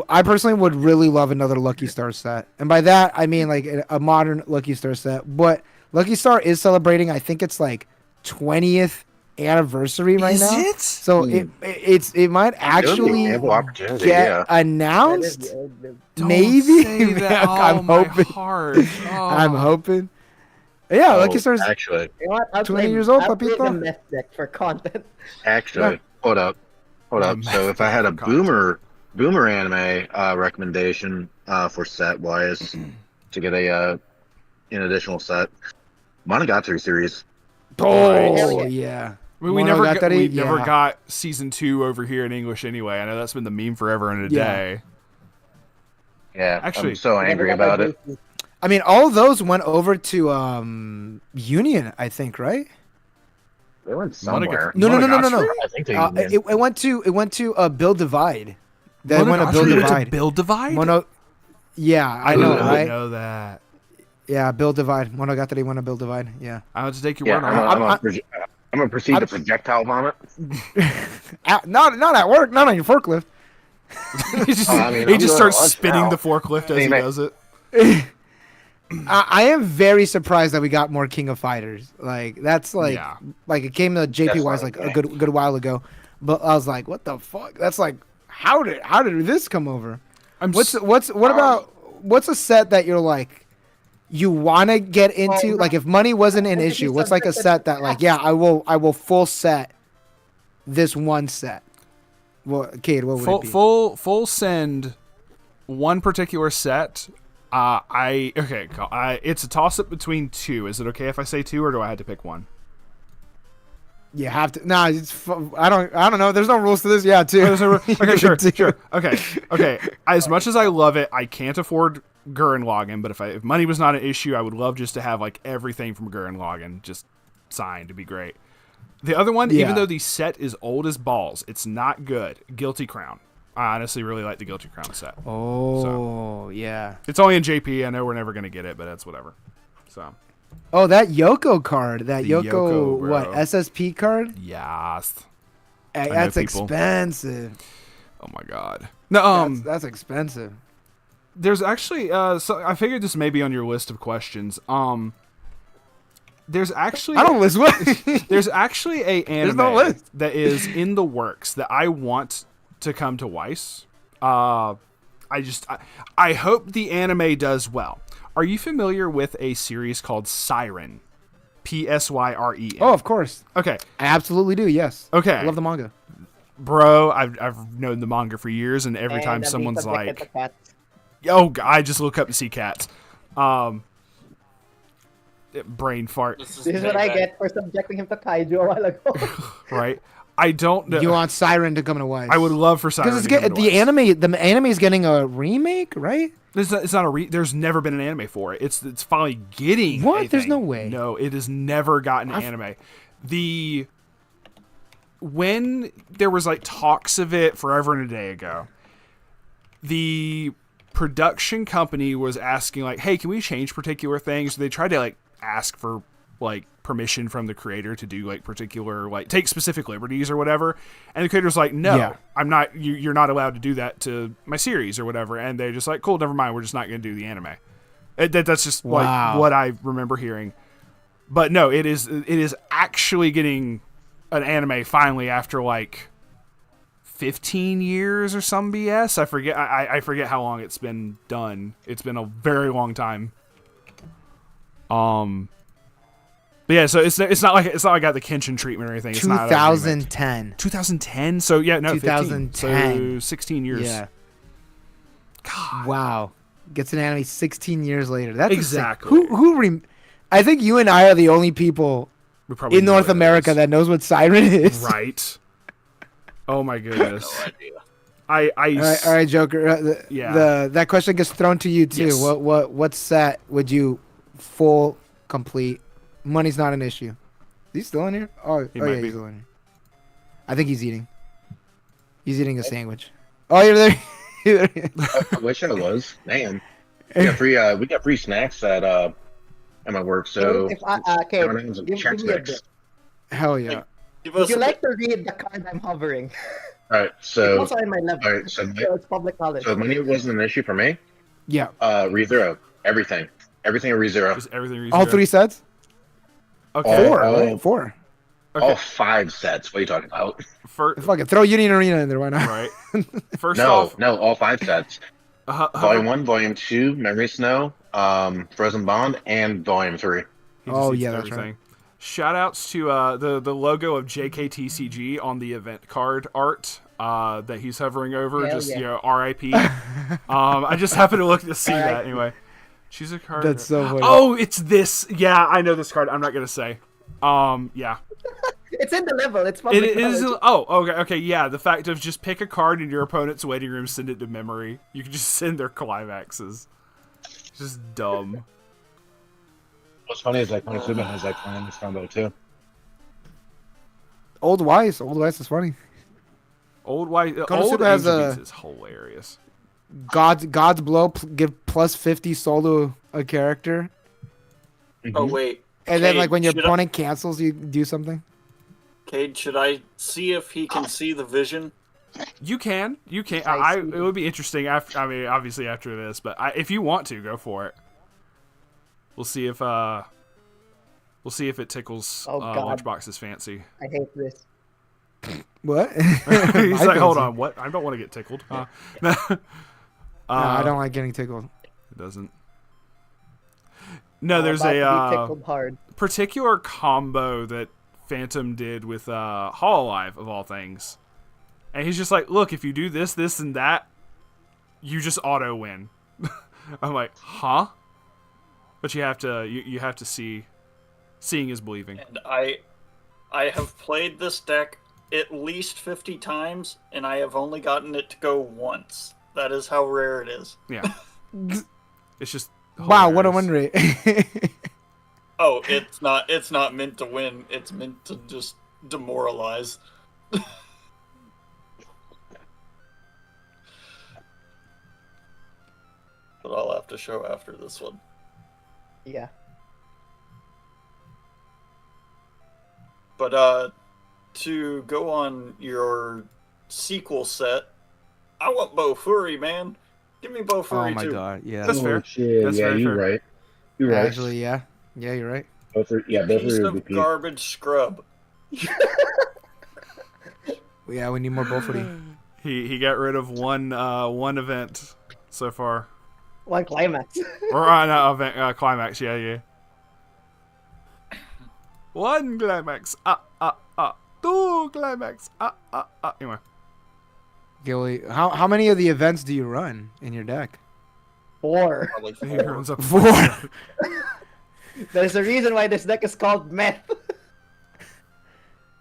I personally would really love another Lucky Star set, and by that I mean like a modern Lucky Star set. But Lucky Star is celebrating. I think it's like 20th anniversary right now. Is it? So it might actually get announced. Don't Maybe. say that. I'm hoping. My heart. Oh. I'm hoping. Yeah, Oh, Lucky Star's actually, You know what? I'll 20 play, years old, I'll play the papito. meth deck for content. actually, hold up. The So if I had a boomer anime recommendation for set wise to get an additional set, Monogatari series. Oh Right. yeah. We never yeah. got season 2 over here in English anyway. I know that's been the meme forever and a Yeah. day. Yeah, Actually, I'm so We never angry got our about it. Weiss. I mean, all those went over to Union, I think, right? They went somewhere. No. Monogatari? I think they It went to Build Divide. They went to Build Monogatari went to Divide. Build Divide? Yeah, I know, did not right? know that. Yeah, Build Divide. Monogatari went to Build Divide. Yeah. I'll just take your Yeah, word on it. I'm gonna proceed to projectile vomit. Not at work. Not on your forklift. he just, I mean, he I'm just going to starts lunch spinning now. the forklift as he Anyway. does it. I am very surprised that we got more King of Fighters. Like that's like Yeah. like it came to JP That's Weiss like, like a good while ago, but I was like, what the fuck? That's like how did this come over? What's a set that you're like you want to get into? Like if money wasn't an issue, what's like a set that like yeah I will full set this one set. Well, Cade, what would it be? full send one particular set. It's a toss up between 2. Is it okay if I say 2, or do I have to pick one? You have to. Nah, I don't know. There's no rules to this. Yeah, two. Okay, sure. Okay. As much as I love it, I can't afford Gurren Lagann. But if money was not an issue, I would love just to have like everything from Gurren Lagann just signed. To be great. The other one, even though the set is old as balls, it's not good. Guilty Crown. I honestly really like the Guilty Crown set. Oh, yeah. It's only in JP. I know we're never gonna get it, but that's whatever. So. Oh, that Yoko card. That The Yoko, Yoko, bro. what, SSP card? Yes. That's know people. expensive. Oh my god. No, That's expensive. there's actually so I figured this may be on your list of questions. There's actually I don't list what. there's actually a anime no list. that is in the works that I want to come to Weiss. I hope the anime does well. Are you familiar with a series called Siren? Psyren. Oh, of course. Okay. I absolutely do, yes. Okay. I love the manga. Bro, I've known the manga for years, and every time And someone's I'm being like, subjected to cats. "Oh, I just look up to see cats," brain fart, This is what I get for subjecting him to kaiju a while ago. right? I don't know. You want Siren to come to Weiss? I would love for Siren because to come to Weiss. the anime is getting a remake, right? It's not there's never been an anime for it. It's finally getting. What? a There's thing. no way. No, it has never gotten an anime. When there was like talks of it forever and a day ago, the production company was asking like, "Hey, can we change particular things?" So they tried to like ask for like permission from the creator to do like particular like take specific liberties or whatever, and the creator's like, "No, Yeah. I'm not. You're not allowed to do that to my series or whatever." And they're just like, "Cool, never mind. We're just not going to do the anime." That's just like Wow. what I remember hearing. But no, it is actually getting an anime finally after like 15 years or some BS. I forget. I forget how long it's been done. It's been a very long time. But yeah, so it's not like I got the Kenshin treatment or anything. It's not 2010. 2010. So yeah, no, 15. 2010. So 16 years. Yeah. God. Wow. Gets an anime 16 years later. That's Exactly. insane. I think you and I are the only people We probably in know North what it America is. that knows what Siren is. Right. Oh my goodness. No idea. All right, Joker. Yeah. That question gets thrown to you too. Yes. What set would you full complete? Money's not an issue. Is he still in here? Oh He might yeah, be. he's still in here. I think he's eating. He's eating a sandwich. Oh, you're there. You're there. I wish I was. Man, we got free snacks at my work. So Okay, everyone has a give Chex me a Mix. bit. Hell yeah. Give Would us you a- like to read the card I'm hovering? All right, It's so also in my level. all right, so It's public knowledge. so money wasn't an issue for me. Yeah. ReZero, everything ReZero. Just everything. All three sets. Okay. Four. all- Right? Four. Okay. All 5 sets. What are you talking about? Fuck it. Throw Union Arena in there. Why not? Right. First No, off, all 5 sets. how Volume 1, Volume 2, Memory Snow, Frozen Bond, and Volume 3. He just eats that's everything. right. Shout outs to the logo of JKTCG on the event card art that he's hovering over. Hell just yeah. RIP. I just happened to look to see that RIP. anyway. Choose a card. That's so funny. Oh, it's this. Yeah, I know this card. I'm not gonna say. Yeah. It's in the level. It's public It is. knowledge. Oh, okay. Yeah, the fact of just pick a card in your opponent's waiting room, send it to memory. You can just send their climaxes. It's just dumb. What's funny is like Konosuba has like one in this combo too. Old Weiss is funny. Old White. Konosuba Old has Angel a- Beats is hilarious. God's blow give plus 50 solo a character, Oh wait. and then Cade, like when your should I- opponent cancels, you do something. Cade, should I see if he can see the vision? You can. I see. It would be interesting after. I mean, obviously after this, but if you want to, go for it. We'll see if it tickles Oh, God. Lunchbox's fancy. I hate this. What? He's My like, hold fancy. on, what? I don't want to get tickled. No, I don't like getting tickled. It doesn't. No, there's About to be a tickled hard. particular combo that Phantom did with Hololive of all things, and he's just like, look, if you do this, this, and that, you just auto win. I'm like, huh? But you have to see. Seeing is believing. And I have played this deck at least 50 times, and I have only gotten it to go once. That is how rare it is. Yeah. It's just Wow, what a hilarious. win rate. Oh, it's not meant to win. It's meant to just demoralize. But I'll have to show after this one. Yeah. But to go on your sequel set, I want Bofuri, man. Give me Oh Bofuri my too. god, yeah. That's fair. Shit, That's yeah, very you're fair. right. You're right. Actually, yeah. Yeah, you're right. Both are, yeah, both Piece are of MVP. garbage scrub. Yeah, we need more Bofooty. He got rid of one event so far, One climax. or no, event climax. Yeah. One climax. Two climax. Anyway, Gilly, how many of the events do you run in your deck? 4. Probably he four. runs up 4. There's a reason why this deck is called Meth.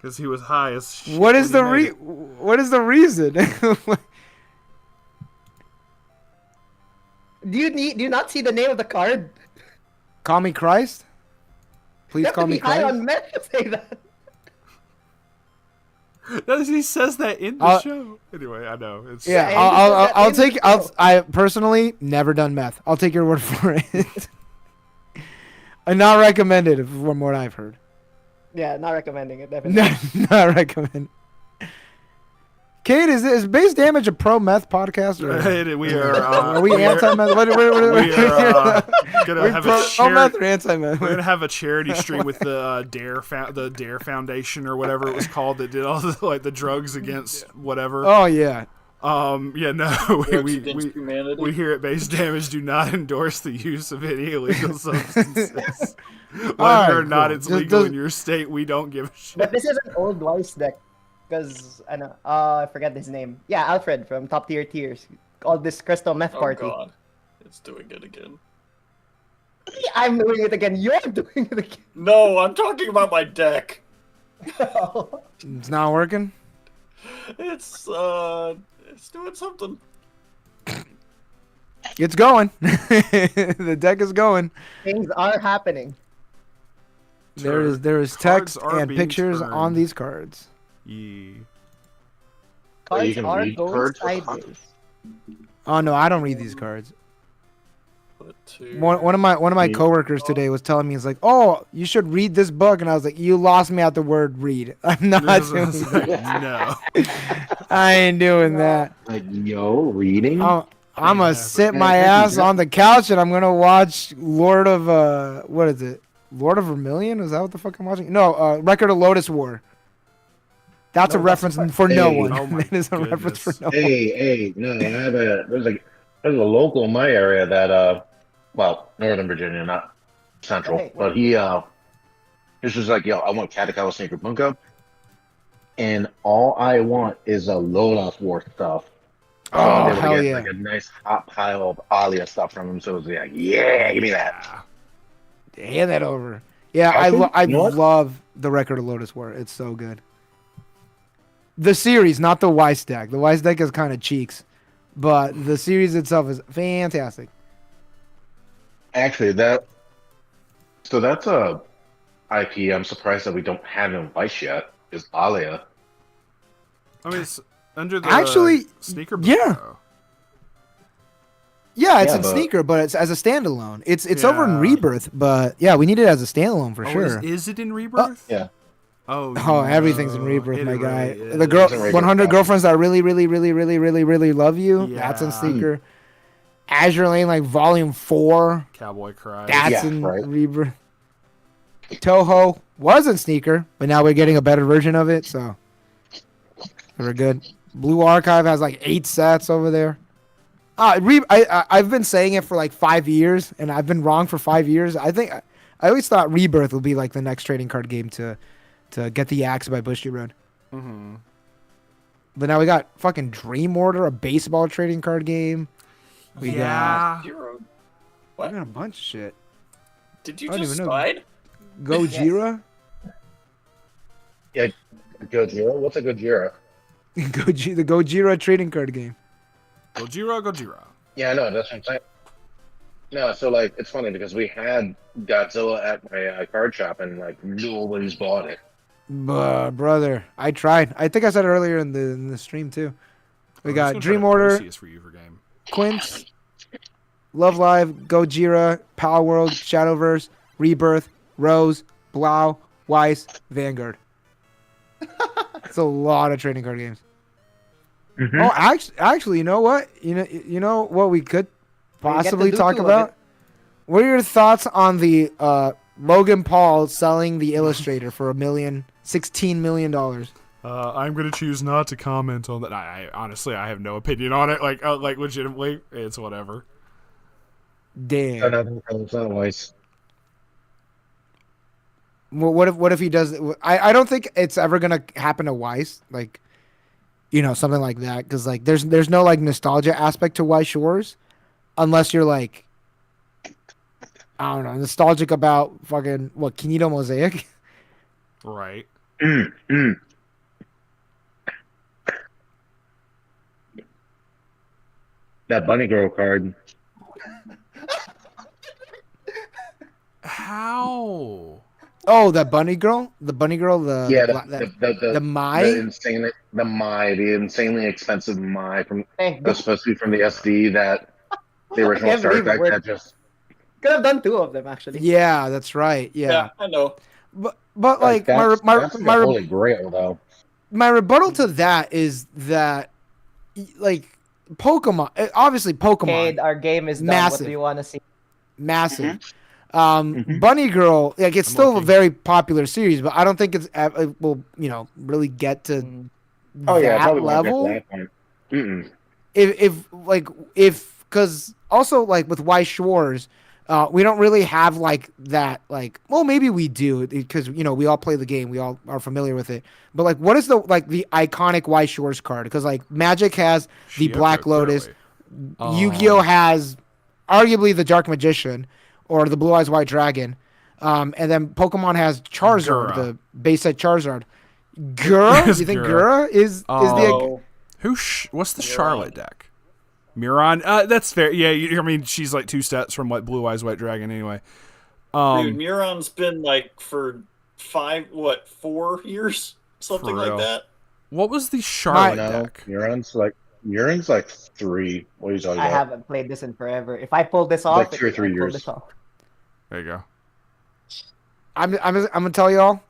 because he was high as shit. What is when the he made it. what is the reason? Do you not see the name of the card? Call me Christ? Please You have call to me be high Christ. on meth to say that. He says that in the show. Anyway, I know it's Yeah, Yeah, I'll and you take. said that I personally never done meth. I'll take your word for it. I'm not recommended from what I've heard. Yeah, not recommending it, definitely. Not recommend. Kate, is base damage a pro meth podcast? Or we are. are we anti meth? We are gonna have a pro charity. meth or anti meth? We're gonna have a charity stream with the Dare Foundation or whatever it was called that did all the drugs against whatever. Oh yeah. Yeah, no, Drugs against humanity. we here at Base Damage do not endorse the use of any illegal substances. Whether Alright, or not cool. it's Just legal does- in your state, we don't give a shit. But this is an old Weiss deck. Because, I forget his name. Yeah, Alfred from Top Tier Tiers. Called this Crystal Meth Oh Party. god. It's doing it again. I'm doing it again. You're doing it again. No, I'm talking about my deck. It's not working. It's doing something. It's going. The deck is going. Things are happening. There is Cards text are and being pictures turned. on these cards. Yeah. Cards you can are read going cards? sideways. Oh no, I don't read these cards. Put two. One of my Me. coworkers today was telling me, he's like, "Oh, you should read this book," and I was like, "You lost me at the word read. I'm not doing that. No. I ain't doing that. Like, yo, reading? I'm gonna Yeah, sit but- my Yeah, ass on the couch and I'm gonna watch Lord of what is it? Lord of Vermilion? Is that what the fuck I'm watching? No, Record of Lotus War. That's a No, reference that's for no Hey. one. Oh my That is a reference for no one. Hey, no, I have there's a local in my area that well, Northern Virginia, not Central, Hey, but he It's just like, yo, I want Katakala Sneaker Bunko, and all I want is a Lola War stuff. So I Oh, was able hell to get yeah. like a nice hot pile of Alia stuff from him. So it was like, yeah, give me that. Hand that over. Yeah, Actually, I you know what? love the Record of Lotus War. It's so good. The series, not the Weiss deck. The Weiss deck is kind of cheeks, but the series itself is fantastic. Actually, that's a IP. I'm surprised that we don't have in Weiss yet. Is Alia? I mean, it's under the Actually, sneaker. yeah. Though. Yeah, it's Yeah, in but- Sneaker, but it's as a standalone. It's over in Yeah. Rebirth, but yeah, we need it as a standalone for sure. Is it in Rebirth? Yeah. Oh, Oh, everything's in no, Rebirth, it my guy. really The girl, It's in Rebirth, 100 yeah. girlfriends that really, really, really, really, really, really love you. That's in Yeah. Sneaker. Azure Lane, like Volume 4. Cowboy Cry. That's Yeah, in right. Rebirth. Toho was in Sneaker, but now we're getting a better version of it, so we're good. Blue Archive has like 8 sets over there. I've been saying it for like 5 years, and I've been wrong for 5 years. I always thought Rebirth would be like the next trading card game to get the axe by Bushy Road. Mm-hmm. But now we got fucking Dream Order, a baseball trading card game. We Zero. we What? got a bunch of shit. Did you I don't just even know. slide? Gojira? Gojira? What's a Gojira? The Gojira trading card game. Gojira. Yeah, I know. That's what I'm saying. No, so like it's funny because we had Godzilla at my card shop and like nobody's bought it. Brother, I tried. I think I said it earlier in the stream too. We got Dream Order, For you for game. Quince, Love Live, Gojira, Power World, Shadowverse, Rebirth, Rose, Blau, Weiss, Vanguard. It's a lot of trading card games. Mm-hmm. Oh, actually, you know what? You know what we could possibly do talk two of about? it. What are your thoughts on the Logan Paul selling the Illustrator for $16 million? I'm gonna choose not to comment on that. I honestly, I have no opinion on it. Like legitimately, it's whatever. Damn. It's not Weiss. Well, what if he does? I don't think it's ever gonna happen to Weiss, like, something like that, because like there's no like nostalgia aspect to Weiss Shores, unless you're like, I don't know, nostalgic about fucking what Kinito Mosaic. Right. That Bunny Girl card. How? Oh, that bunny girl, the Yeah, the Mai. the insanely expensive Mai from Hey, that's supposed to be from the SD that the original can't Star believe Trek we're- that just could have done 2 of them actually. Yeah, that's right. Yeah, I know. but like that's like my the holy grail though. my rebuttal to that is that like Pokemon, obviously Pokemon, Okay, our game is done. Massive. What do you want to see? massive. Mhm. Bunny Girl, like it's I'm still a looking. very popular series, but I don't think it will really get to Oh yeah, that probably won't get to level. that point. Mm-mm. If because also like with Weiss Shores, we don't really have like that, like, well, maybe we do because we all play the game, we all are familiar with it, but like what is the iconic Weiss Shores card? Because like Magic has the Shioko, Black Lotus, clearly. Yu-Gi-Oh has arguably the Dark Magician or the Blue Eyes White Dragon, and then Pokemon has Charizard, Gura. the base set Charizard. Gura, you think Gura is the Oh, What's the Miron. Charlotte deck? Miron. That's fair. Yeah, I mean she's like 2 stats from what Blue Eyes White Dragon anyway. dude, Muron's been like for 4 years, something For like real. that. What was the Charlotte No, deck? Uran's like 3. What are you talking I about? haven't played this in forever. If I pull this off, Like 2 or 3 I pull years. this off. There you go. I'm gonna tell y'all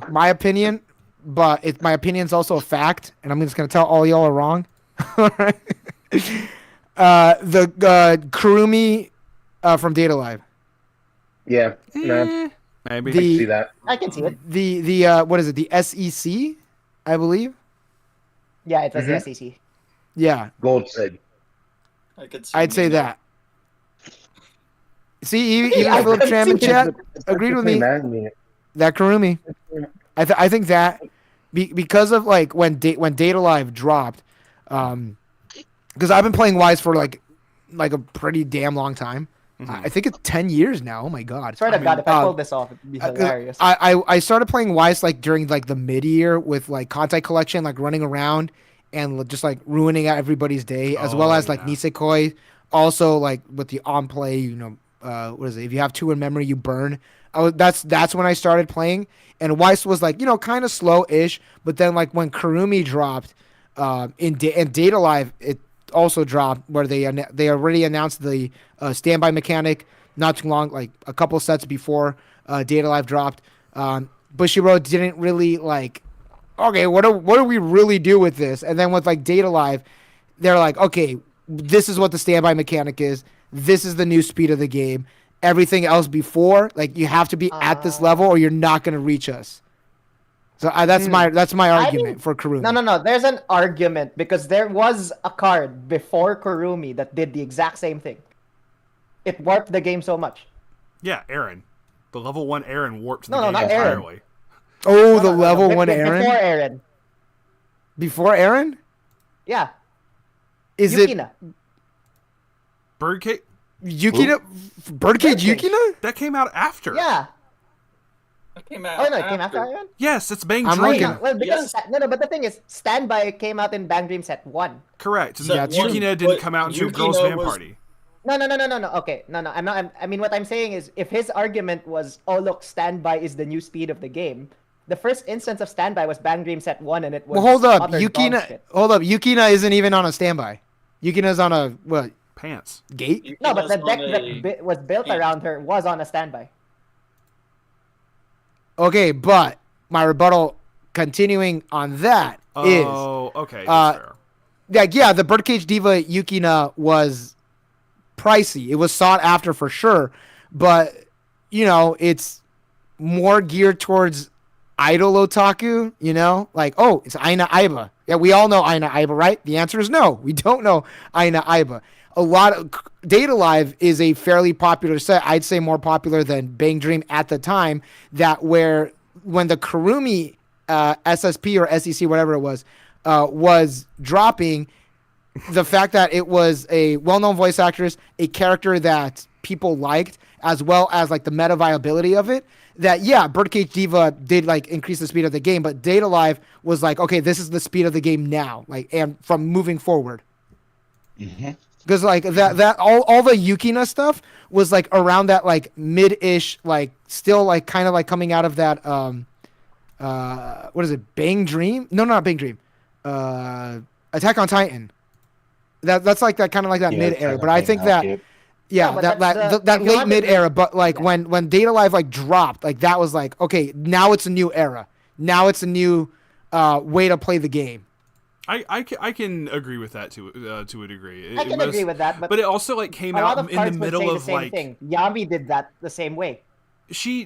my opinion, but my opinion's also a fact, and I'm just gonna tell all y'all are wrong. Alright. The Kurumi from Data Live. Yeah, no, Maybe. I can see that. I can see it. The what is it? The SEC, I believe. Yeah, it was Mhm. the SEC. Yeah, Gold Sid. I could see I'd say Nino. that. See, even I Philip can Tram in see chat it. agreed with me. That and That Kurumi. I think that because of like when Data Live dropped, because I've been playing Weiss for like a pretty damn long time. I think it's 10 years now. Oh my god! Swear to God, if I pulled this off, it'd be hilarious. I started playing Weiss like during like the mid year with like content collection, like running around and just like ruining everybody's day, as well as like Nisekoi. Also like with the on play, you know, what is it? If you have 2 in memory, you burn. That's when I started playing, and Weiss was like, you know, kind of slow-ish, but then like when Kurumi dropped, in Data Live, it also dropped where they already announced the standby mechanic not too long, like a couple sets before Data Live dropped. Bushiroad didn't really like, okay, what do we really do with this? And then with like Data Live, they're like, okay, this is what the standby mechanic is. This is the new speed of the game. Everything else before, like, you have to be at this level or you're not going to reach us. So that's my argument for Kurumi. No. There's an argument because there was a card before Kurumi that did the exact same thing. It warped the game so much. Yeah, Aaron. The level 1 Aaron warped the game not entirely. Aaron. Oh, the level 1 Aaron? Before Aaron. Before Aaron? Yeah. Is Yukina. it Birdcage? Yukina? Birdcage Yukina? That came out after. Yeah. It came out. Oh no, it came after Aaron? Yes, it's Bang I'm Dream. looking. Well, because but the thing is, Standby came out in Bang Dream Set 1. Correct. So Yeah, Yukina didn't come out until Yukina Girls Band was- Party. No. Okay, no. I'm not. I mean, what I'm saying is, if his argument was, "Oh, look, Standby is the new speed of the game," the first instance of Standby was Bang Dream Set 1, and it was. Well, hold up, utter dog Yukina. shit. Hold up, Yukina isn't even on a standby. Yukina's on a what? Pants. Gate? No, but the Yukina's deck on that was built around her was on a Standby. Okay, but my rebuttal, continuing on that, is okay, that's fair. like, yeah, the Birdcage Diva Yukina was pricey. It was sought after for sure, but you know, it's more geared towards idol otaku. You know, like, oh, it's Aina Aiba. Yeah, we all know Aina Aiba, right? The answer is no. We don't know Aina Aiba. A lot of Data Live is a fairly popular set. I'd say more popular than Bang Dream at the time. That where when the Kurumi SSP or SEC, whatever it was dropping, the fact that it was a well-known voice actress, a character that people liked, as well as like the meta viability of it. That, yeah, Birdcage Diva did like increase the speed of the game, but Data Live was like, okay, this is the speed of the game now, like, and from moving forward. Because like that all the Yukina stuff was like around that like mid-ish, like still like kind of like coming out of that what is it, Bang Dream? No, not Bang Dream. Attack on Titan. That's like that kind of like that mid era, but I think that that late mid era. But like when Data Live like dropped, like that was like, okay, now it's a new era. Now it's a new way to play the game. I can agree with that to a degree. I can agree with that, but it also like came a lot out of in cards the would middle say of the same like thing. Yami did that the same way. she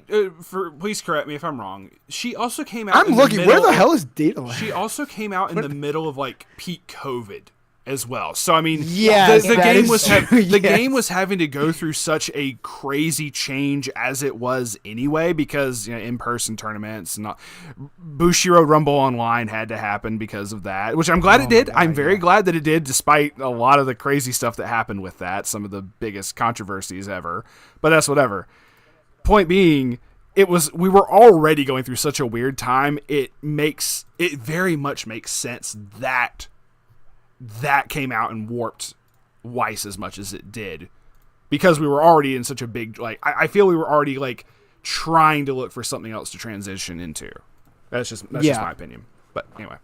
please correct me if I'm wrong. She also came out. I'm looking. Where the hell is Data Live? She also came out in the middle of like peak COVID as well. So I mean, yes, the game was the game was having to go through such a crazy change as it was anyway, because you know, in-person tournaments and Bushiroad Rumble Online had to happen because of that, which I'm glad it did. I'm very glad that it did, despite a lot of the crazy stuff that happened with that, some of the biggest controversies ever. But that's whatever. Point being, we were already going through such a weird time. It very much makes sense that came out and warped Weiss as much as it did, because we were already in such a big, like, I feel we were already like trying to look for something else to transition into. That's just my opinion. But anyway,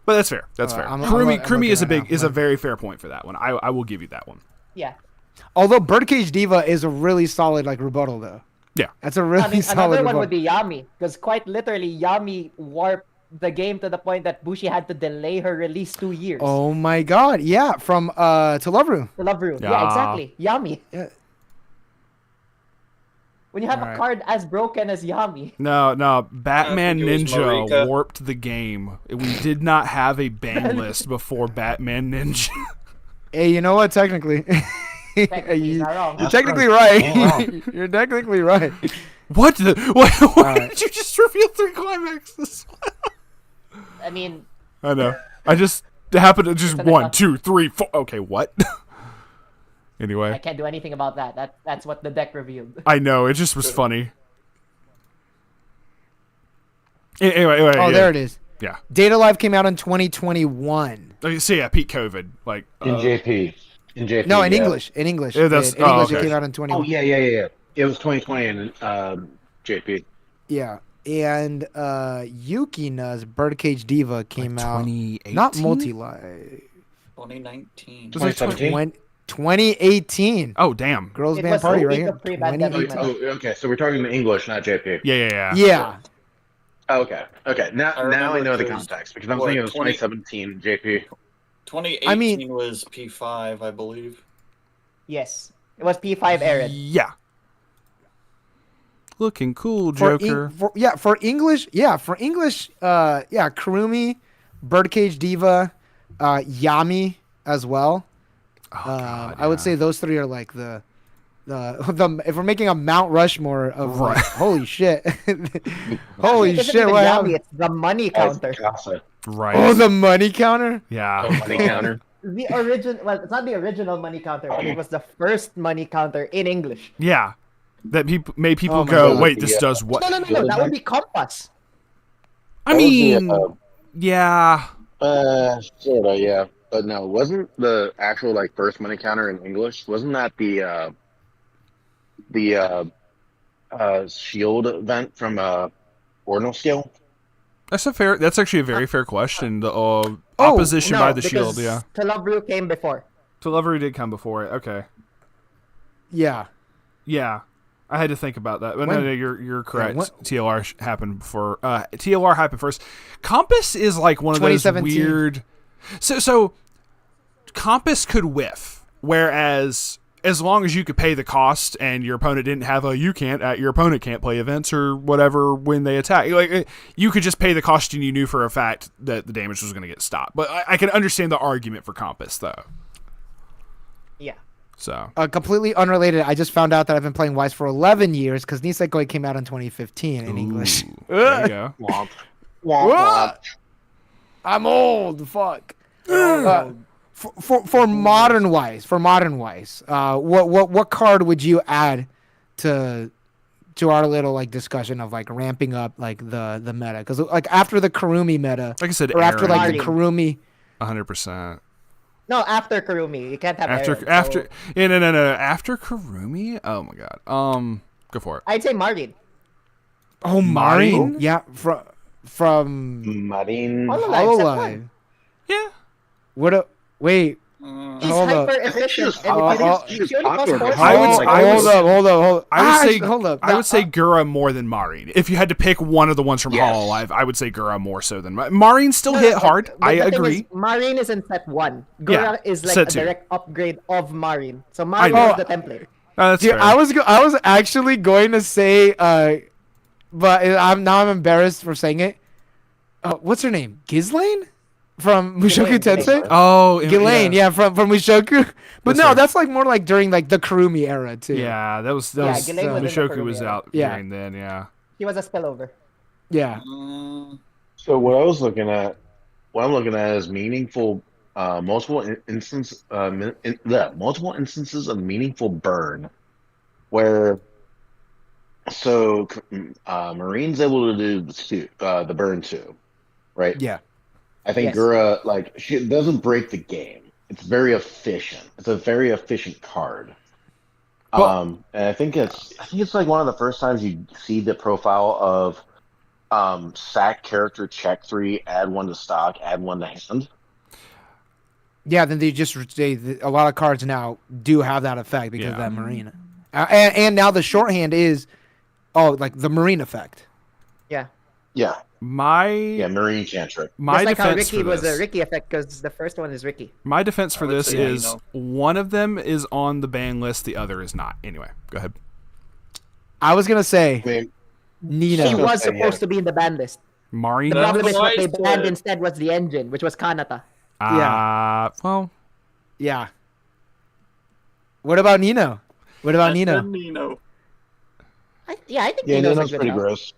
but that's fair. That's fair. Kurumi is a very fair point for that one. I will give you that one. Yeah. Although Birdcage Diva is a really solid like rebuttal though. Yeah, that's a really solid another rebuttal. one would be Yami, because quite literally Yami warped the game to the point that Bushi had to delay her release 2 years. Oh my god, yeah, from to Love Room. To Love Room. Yeah, exactly. Yami. Yeah. When you have a card as broken as Yami. No, Batman was Ninja Marika. warped the game. We did not have a ban list before Batman Ninja. Hey, you know what? Technically, Technically, he's not wrong. you're technically right. You're technically right. What? Why right. did you just reveal 3 climaxes? I mean, I know. I just happened to just It's an 1, enough. 2, 3, 4. Okay, what? I Anyway, can't do anything about that. That's what the deck revealed. I know it just was funny. Anyway, Oh, yeah. there it is. Yeah. Data Live came out in 2021. So yeah, peak COVID, like In JP. In JP. No, in yeah. English. In English. Yeah, that's- in English, okay. it came out in Oh 21. yeah. It was 2020 in JP. Yeah. And Yukina's Birdcage Diva came like out. 2018. Not multi-live. 2019. Was it 2017? 2018. Oh damn. Girls It Band was Party a right week here. of pre-pandemic. 2018. Okay. So we're talking in English, not JP. Yeah. Yeah. Oh, okay. Now I remember know the it was, context because I'm what, thinking it was 20 2017 JP. 2018 was P5, I believe. Yes, it was P5 Aaron. Yeah. Looking cool, For Joker. for English, Kurumi, Birdcage Diva, Yami as well. Oh, God, I would yeah. say those 3 are like the if we're making a Mount Rushmore of like, Right. holy shit, holy It's shit, even what Yami, happened? it's the money counter. Right. Oh, the money counter. Yeah. Money counter. The original, well, it's not the original money counter, but it was the first money counter in English. Yeah. That made people Oh my go, God. wait, this does what? No, that would be Compass. I mean, yeah. Sort of, yeah. But no, wasn't the actual like first money counter in English? Wasn't that the Shield event from Ordinal Scale? That's actually a very fair question. The opposition by the Shield, yeah. Telebrew came before. Televery did come before it. Okay. Yeah. Yeah. I had to think about that. But When- no, you're correct. when- TLR happened before. TLR happened first. Compass is like one of those 2017. weird. So Compass could whiff, whereas as long as you could pay the cost and your opponent didn't have your opponent can't play events or whatever when they attack. Like you could just pay the cost and you knew for a fact that the damage was going to get stopped. But I can understand the argument for Compass though. Yeah. So Completely unrelated. I just found out that I've been playing Weiss for 11 years because Nisekoi came out in 2015 in English. Ooh, there you go. Womp. Womp. I'm old. Fuck. For modern Weiss, what card would you add to our little like discussion of like ramping up like the meta? Because like after the Kurumi meta, Like I said, or after like Aaron. the Kurumi. 100%. No, after Kurumi. You can't have Aaron, After so no. After Kurumi? Oh my god. Go for it. I'd say Marin. Oh, Marin? Yeah, from Marine. Hololive. Yeah. Wait. He's Hold up. hyper I think she was efficient. she was popular before. Hold up. I would No, say Gura more than Marin. If you had to pick one of the ones from Yes. Hololive, I would say Gura more so than Marin. Still hit hard. I agree. Marin is in set 1. Gura Yeah, is like set a 2. direct upgrade of Marin. So Marin know. is the template. That's dude, fair. I was actually going to say, but I'm embarrassed for saying it. What's her name? Ghislaine from Mushoku Ghislaine. Tensei. Oh, Ghislaine, yeah, from Mushoku. But That's no, fair. that's like more like during like the Kurumi era too. Yeah, that was Yeah, Ghislaine was in the Mushoku was Kurumi out era. during then. Yeah. He was a spillover. Yeah. So what I'm looking at is meaningful, multiple instances of meaningful burn, where Marine's able to do the burn too, right? Yeah. I think Yes. Gura she doesn't break the game. It's very efficient. It's a very efficient card. And I think it's like one of the first times you see the profile of sack character, check 3, add 1 to stock, add 1 to hand. Yeah, then a lot of cards now do have that effect because of that Marine. And now the shorthand is like the Marine effect. Yeah. Yeah, Marine cantrip. My Just like how defense Ricky for was this. a Ricky effect because the first one is Ricky. My defense for I would this say is Nino. one of them is on the ban list, the other is not. Anyway, go ahead. I was gonna say I mean, Nina. She was Okay, supposed yeah. to be in the ban list. Marin. The problem is what they That's banned why- instead was the engine, which was Kanata. Well, Yeah. What about Nino? I said Nino. I think Yeah, Nino's a Nino's good pretty help. gross.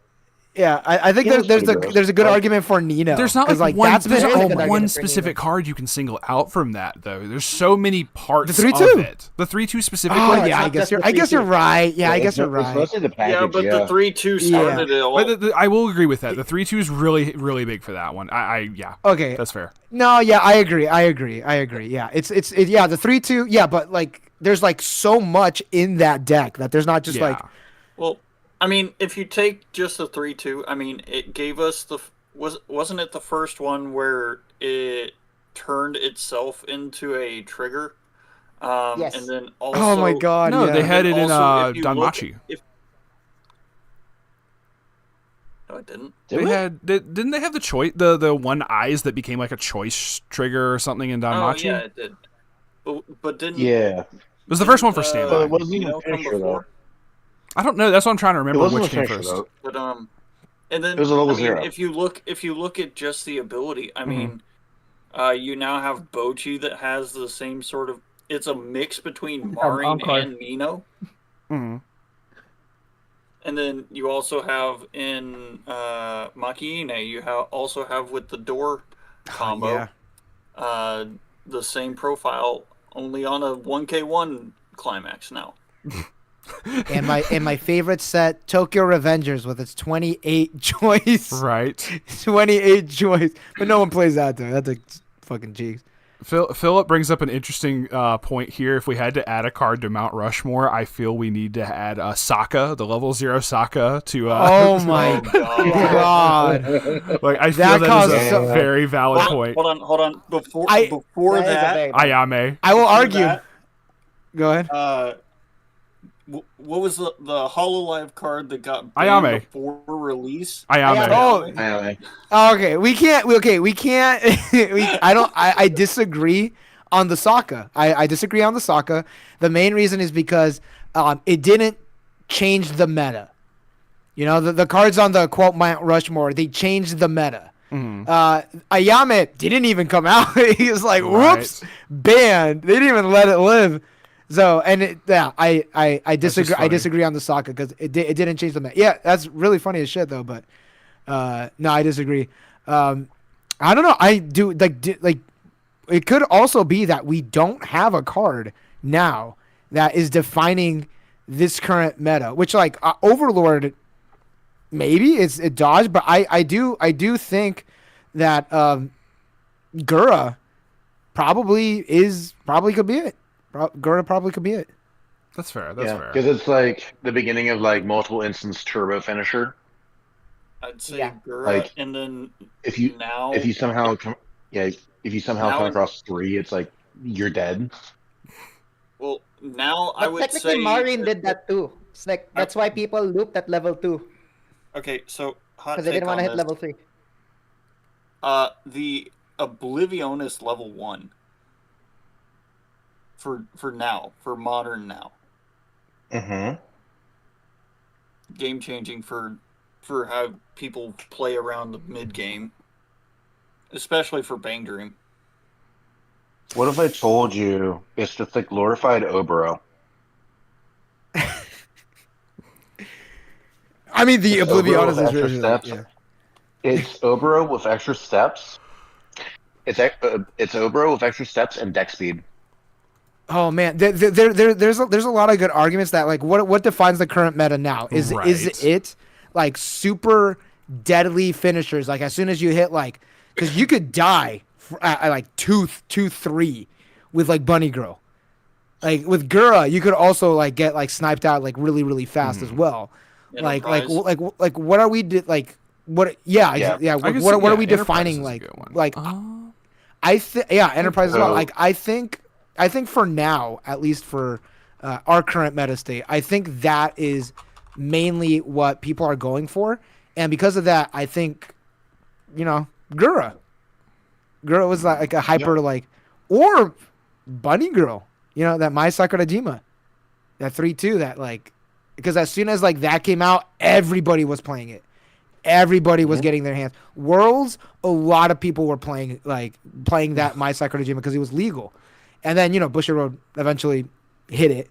Yeah, I think Nino's there's pretty gross. there's a good Like, argument for Nino. There's not 'cause, like one. that's There's been not really good one argument for specific Nino. card you can single out from that though. There's so many parts The 3-2. of it. The 3-2 specifically. Oh it's yeah, not I guess just you're the I guess you're 3-2. right. Yeah, I guess you're It's right. mostly the package. Yeah, but the 3-2 started it all. But I will agree with that. The 3-2 is really, really big for that one. Yeah. Okay. That's fair. No, yeah, I agree. Yeah, yeah, the 3-2. Yeah, but like, there's like so much in that deck that there's not just Yeah. like. Well, I mean, if you take just the 3-2, I mean, it gave us wasn't it the first one where it turned itself into a trigger? Yes. And then also, Oh my god. No, yeah. they had it in also, if you look- Danmachi. No, it didn't. Didn't they have the choice? The one eyes that became like a choice trigger or something in Danmachi? Oh yeah, it did. But didn't Yeah. It was the first one for standby. But it wasn't even Nino a come finisher, though. before? I don't know. That's what I'm trying to It remember. wasn't a Which came finisher, first? though. But and then It was a level I mean, 0. if you look at just the ability, I mean, you now have Bochi that has the same sort of. It's a mix between Marin Encore. and Nino. Mm-hmm. And then you also have in Makiine, you also have with the door combo, yeah. the same profile, only on a 1K1 climax now. And my favorite set, Tokyo Revengers, with its 28 choice. Right. 28 choice, but no one plays that though. That's a fucking cheeks. Philip brings up an interesting point here. If we had to add a card to Mount Rushmore, I feel we need to add Sokka, the level 0 Sokka, to. Oh my god! Like I feel that is a very valid point. Hold on. Before That is a that, very- Ayame. I will before argue. that, Go ahead. what was the HoloLive card that got Ayame. banned before release? Ayame. Oh, Anyway. okay. We can't. I disagree on the Sokka. I disagree on the Sokka. The main reason is because it didn't change the meta. You know, the cards on the quote Mount Rushmore, they changed the meta. Ayame didn't even come out. He was like, "Whoops, banned." They didn't even let it live. So, and I disagree. I disagree on the Sokka because it didn't change the meta. Yeah, that's really funny as shit though. But no, I disagree. I don't know. I do like it could also be that we don't have a card now that is defining this current meta, which like Overlord maybe it dodged, but I do think that Gura probably could be it. Gura probably could be it. That's fair. That's fair. Because it's like the beginning of like multiple instance turbo finisher. I'd say Yeah. Gura, Like, and then If you somehow come across 3, it's like you're dead. well, now I But would technically, say Marin did that too. It's like that's why people looped at level 2 Okay, so hot because they take didn't want to on hit this. level 3. The Oblivion is level 1 for now, for modern now. Mm-hmm. Game changing for how people play around the mid game, especially for Bang Dream. What if I told you it's just like glorified Obero? I mean, the It's Oblivion Obero is with extra really, steps. yeah. It's Obero with extra steps. It's Obero with extra steps and deck speed. Oh man, there's a lot of good arguments that like what defines the current meta now is it like super deadly finishers like as soon as you hit like because you could die at like 2-3 with like Bunny Girl. Like with Gura, you could also like get like sniped out like really fast as well. Like what are we what what are we defining like Enterprise as well. Like I think for now, at least for our current meta state, I think that is mainly what people are going for, and because of that, I think Gura was like a hyper or Bunny Girl, that Mai Sakurajima, that 3-2 that like because as soon as like that came out, everybody was playing it. Everybody was getting their hands. Worlds, a lot of people were playing that Mai Sakurajima because it was legal. And then, Bushiroad Road eventually hit it.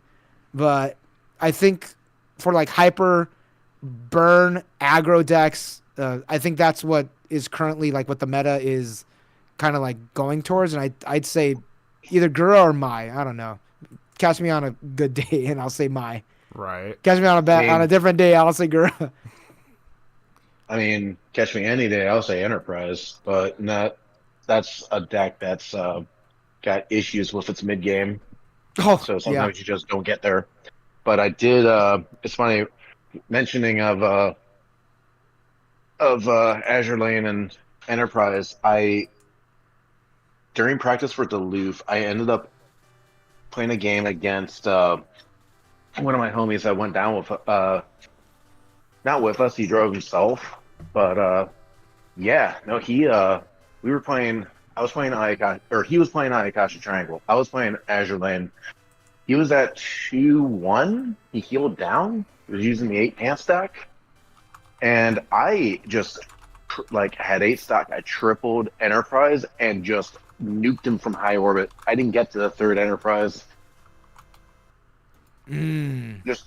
But I think for like hyper burn aggro decks. I think that's what is currently like what the meta is kind of like going towards, and I'd say either Gura or Mai. I don't know. Catch me on a good day, and I'll say Mai. Right. Catch me on on a different day, I'll say Gura. I mean, catch me any day, I'll say Enterprise, but that's a deck that's got issues with its mid game. Oh, So sometimes you just don't get there. But I did. It's funny mentioning of Azure Lane and Enterprise. During practice for Duluth, I ended up playing a game against one of my homies that went down with not with us. He drove himself, but yeah, no, we were playing. I was playing Ayakashi, or he was playing Ayakashi Triangle. I was playing Azure Lane. He was at 2-1. He healed down. He was using the 8 pants stack. And I just, had 8 stack. I tripled Enterprise and just nuked him from high orbit. I didn't get to the 3rd Enterprise. Just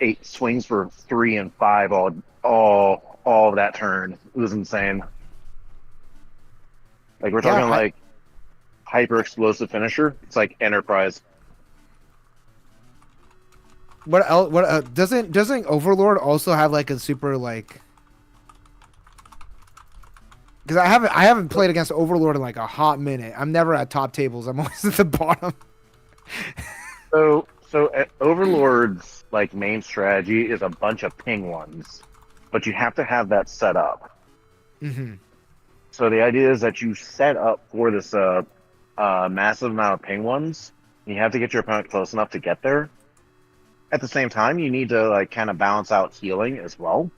8 swings for 3 and 5 all that turn. It was insane. Like, we're talking hyper explosive finisher. It's like Enterprise. What else? What doesn't Overlord also have like a super like? Because I haven't played against Overlord in like a hot minute. I'm never at top tables. I'm always at the bottom. So Overlord's like main strategy is a bunch of ping ones, but you have to have that set up. Mm-hmm. So the idea is that you set up for this massive amount of ping ones. You have to get your opponent close enough to get there. At the same time, you need to kind of balance out healing as well.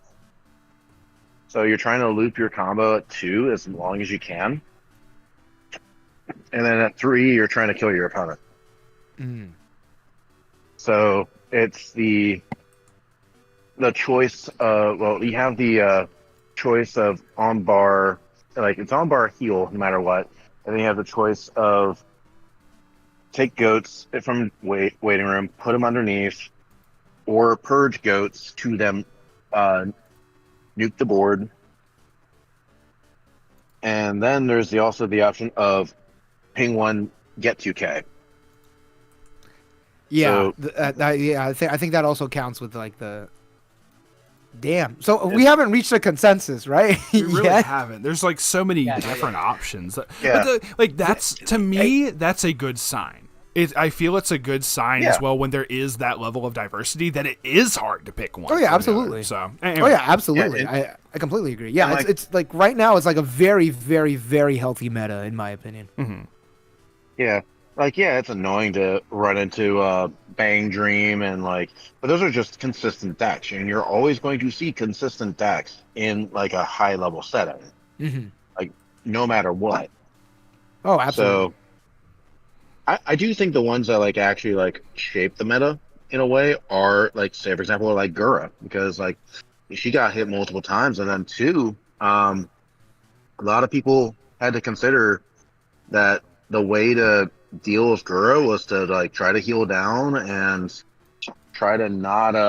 So you're trying to loop your combo at 2 as long as you can. And then at 3, you're trying to kill your opponent. So it's the choice of, you have the choice of on bar, it's on bar heal no matter what. And then you have the choice of take goats from waiting room, put them underneath, or purge goats to them, nuke the board. And then there's also the option of ping 1, get 2k. Yeah, So, I think that also counts with like the. Damn. So we haven't reached a consensus, right? We really haven't. There's like so many different options. But that's to me, that's a good sign. I feel it's a good sign as well when there is that level of diversity that it is hard to pick one. Oh yeah, absolutely. So anyway. Oh yeah, absolutely. Yeah, I completely agree. Yeah, it's like right now it's like a very, very, very healthy meta in my opinion. Mm-hmm. Yeah. It's annoying to run into Bang Dream and but those are just consistent decks, and you're always going to see consistent decks in a high level setting, no matter what. Oh, absolutely. So I do think the ones that actually shape the meta in a way are say for example Gura, because she got hit multiple times, and then 2, a lot of people had to consider that the way to deal with Gura was to try to heal down and try to not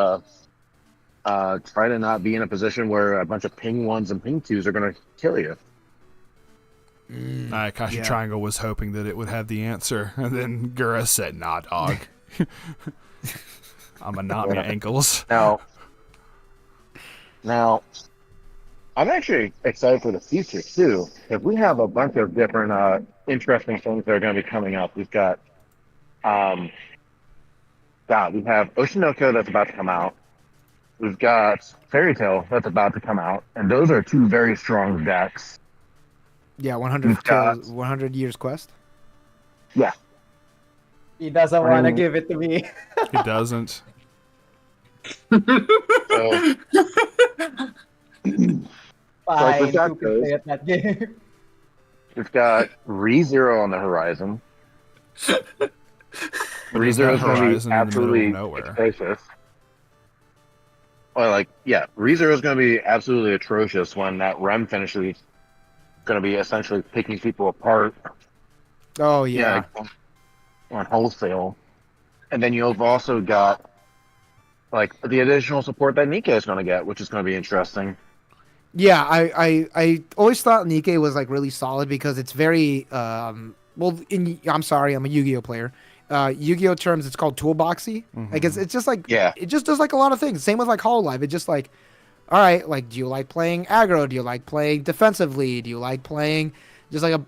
be in a position where a bunch of ping 1s and ping 2s are going to kill you. Akashi Triangle was hoping that it would have the answer, and then Gura said, "Nah, dog. I'm a not my ankles." Now, I'm actually excited for the future too. If we have a bunch of different interesting things that are going to be coming up, we've got, we have Oshinoko that's about to come out. We've got Fairy Tail that's about to come out, and those are 2 very strong decks. Yeah, 100 years quest. Yeah. He doesn't want to give it to me. He doesn't. So, Fine, we've got who can play at that game? We've got ReZero on the horizon. ReZero is going to be absolutely atrocious. ReZero is going to be absolutely atrocious when that REM finishes. Going to be essentially picking people apart. Oh yeah. On wholesale. And then you've also got like the additional support that Nikke is going to get, which is going to be interesting. Yeah, I always thought Nikke was like really solid because it's very I'm sorry, I'm a Yu-Gi-Oh player. Yu-Gi-Oh terms, it's called toolboxy. Like it's just like it just does like a lot of things. Same with like Hololive. It just like, all right, like do you like playing aggro? Do you like playing defensively? Do you like playing just like a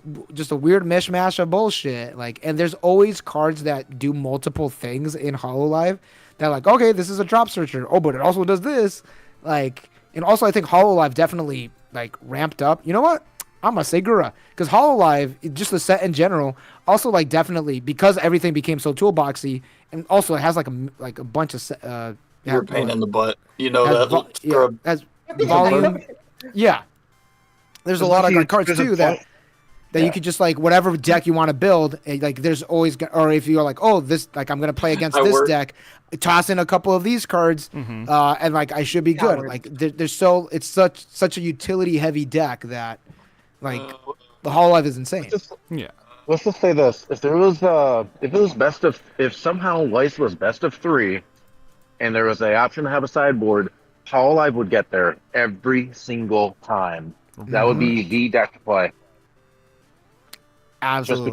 weird mishmash of bullshit? Like, and there's always cards that do multiple things in Hololive that like, okay, this is a drop searcher. Oh, but it also does this. Like, and also I think Hololive definitely like ramped up. You know what? I'm gonna say Gura because Hololive, just the set in general, also like definitely because everything became so toolboxy, and also it has like a bunch of You're a pain in the butt. You know has that. Scrub. has volume. Yeah, there's a lot of cards too that you could just like whatever deck you want to build. Like there's always, or if you're like, oh, this like I'm gonna play against this deck, toss in a couple of these cards, and like I should be good. Like it's such a utility heavy deck that like the Hololive is insane. Let's just say this: if it was if somehow Weiss was best of 3, and there was an option to have a sideboard, Hololive would get there every single time. That would be the deck to play. Absolutely.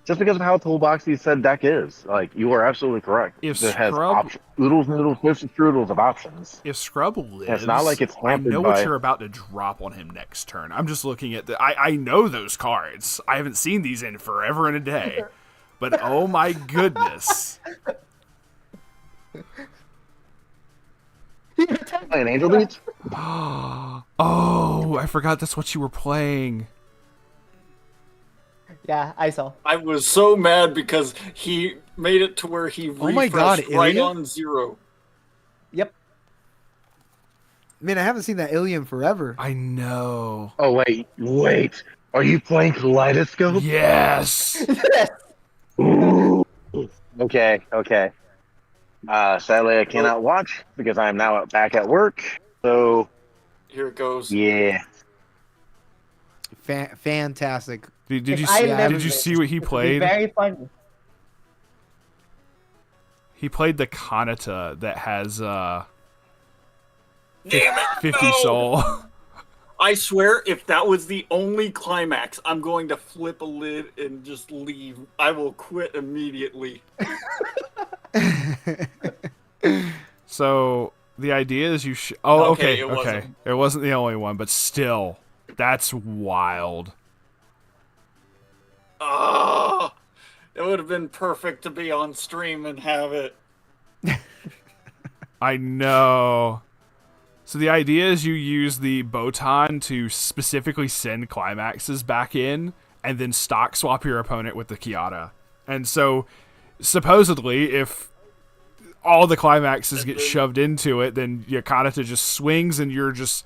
Just because of how toolboxy said deck is. Like, you are absolutely correct. It has oodles, noodles, strudels of options. If Scrub lives, it's not like it's I know what you're about to drop on him next turn. I'm just looking at I know those cards. I haven't seen these in forever and a day. But oh my goodness. Playing Angel Beats? Oh, I forgot that's what you were playing. Yeah, I saw. I was so mad because he made it to where he refreshed right on 0. Yep. Man, I haven't seen that Ilium forever. I know. Oh, wait. Are you playing Kaleidoscope? Yes! Ooh. Okay. Sadly, I cannot watch because I am now back at work. So here it goes. Yeah. Fantastic. Did you see what he played? Very funny. He played the Kanata that has 50 no! soul. I swear, if that was the only climax, I'm going to flip a lid and just leave. I will quit immediately. So the idea is okay. It wasn't the only one, but still, that's wild. Oh, it would have been perfect to be on stream and have it. I know. So the idea is you use the Botan to specifically send climaxes back in, and then stock swap your opponent with the Kiata. And so, supposedly, if all the climaxes get shoved into it, then your Kanata just swings, and you're just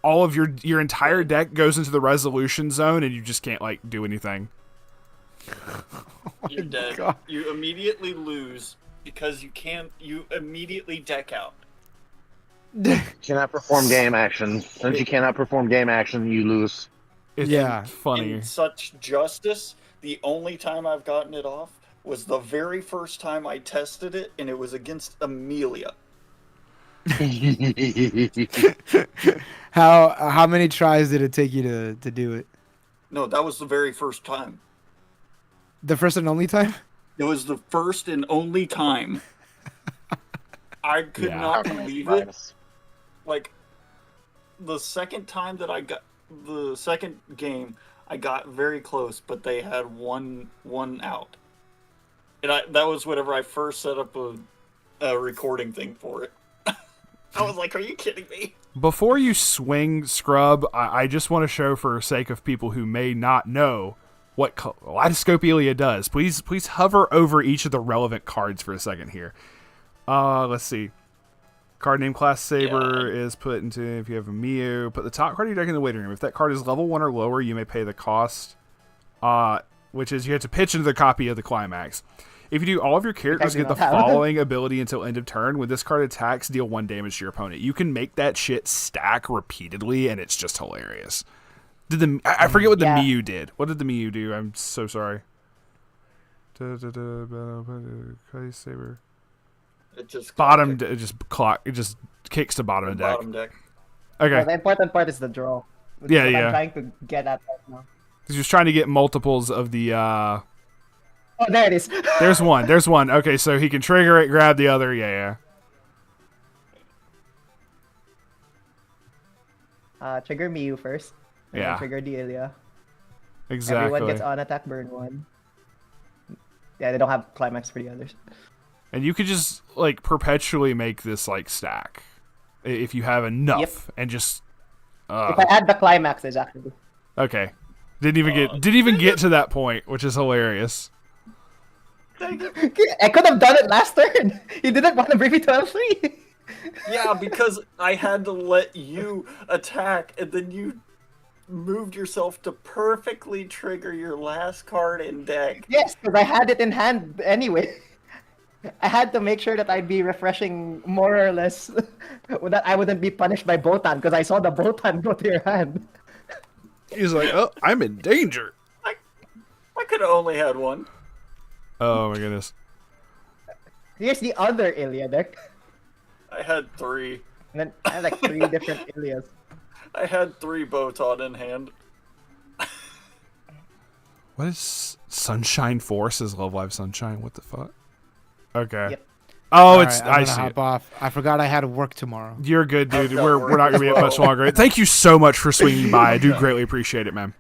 all of your entire deck goes into the resolution zone, and you just can't like do anything. You're dead. God. You immediately lose because you immediately deck out. You cannot perform game action. Since you cannot perform game action, you lose. It's funny. In such justice, the only time I've gotten it off was the very first time I tested it, and it was against Amelia. How many tries did it take you to do it? No, that was the very first time. The first and only time? It was the first and only time. I could not believe it. Like, the second time that I got the second game, I got very close, but they had one out. And that was whenever I first set up a recording thing for it. I was like, are you kidding me? Before you swing, Scrub, I just want to show, for sake of people who may not know what Kaleidoscopelia does, please hover over each of the relevant cards for a second here. Let's see. Card name Class Saber is put into, if you have a Mew, put the top card of your deck in the waiting room. If that card is level 1 or lower, you may pay the cost, which is you have to pitch into the copy of the climax. If you do, all of your characters get the following ability until end of turn. When this card attacks, deal 1 damage to your opponent. You can make that shit stack repeatedly, and it's just hilarious. I forget what the Mew did. What did the Mew do? I'm so sorry. Saber. It just bottom. It just clock. It just kicks to bottom of deck. Bottom deck. Okay. No, the important part is the draw. Which Yeah, is what yeah. I'm trying to get at right now. He's just trying to get multiples of the. Oh, there it is. There's one. There's one. Okay, so he can trigger it, grab the other. Yeah. Trigger Miyu first. And Yeah. then trigger Delia. Exactly. Everyone gets on attack burn 1. Yeah, they don't have climax for the others. And you could just like perpetually make this like stack if you have enough, Yep. and just. If I add the climaxes, actually. Okay. Didn't even get to that point, which is hilarious. I could have done it last turn. You didn't want to bring me to L3. Yeah, because I had to let you attack, and then you moved yourself to perfectly trigger your last card in deck. Yes, because I had it in hand anyway. I had to make sure that I'd be refreshing more or less, that I wouldn't be punished by Botan, because I saw the Botan go to your hand. He's like, oh, I'm in danger. I could have only had one. Oh my goodness. Here's the other Ilya deck. I had 3. And then I had like 3 different Ilyas. I had 3 Botan in hand. What is Sunshine Force? Is Love Live Sunshine? What the fuck? Okay. Yep. Oh, All it's right, I'm I gonna see. hop off. I forgot I had work tomorrow. You're good, dude. I've got We're work not gonna be as up much well. longer. Thank you so much for swinging by. I do greatly appreciate it, man.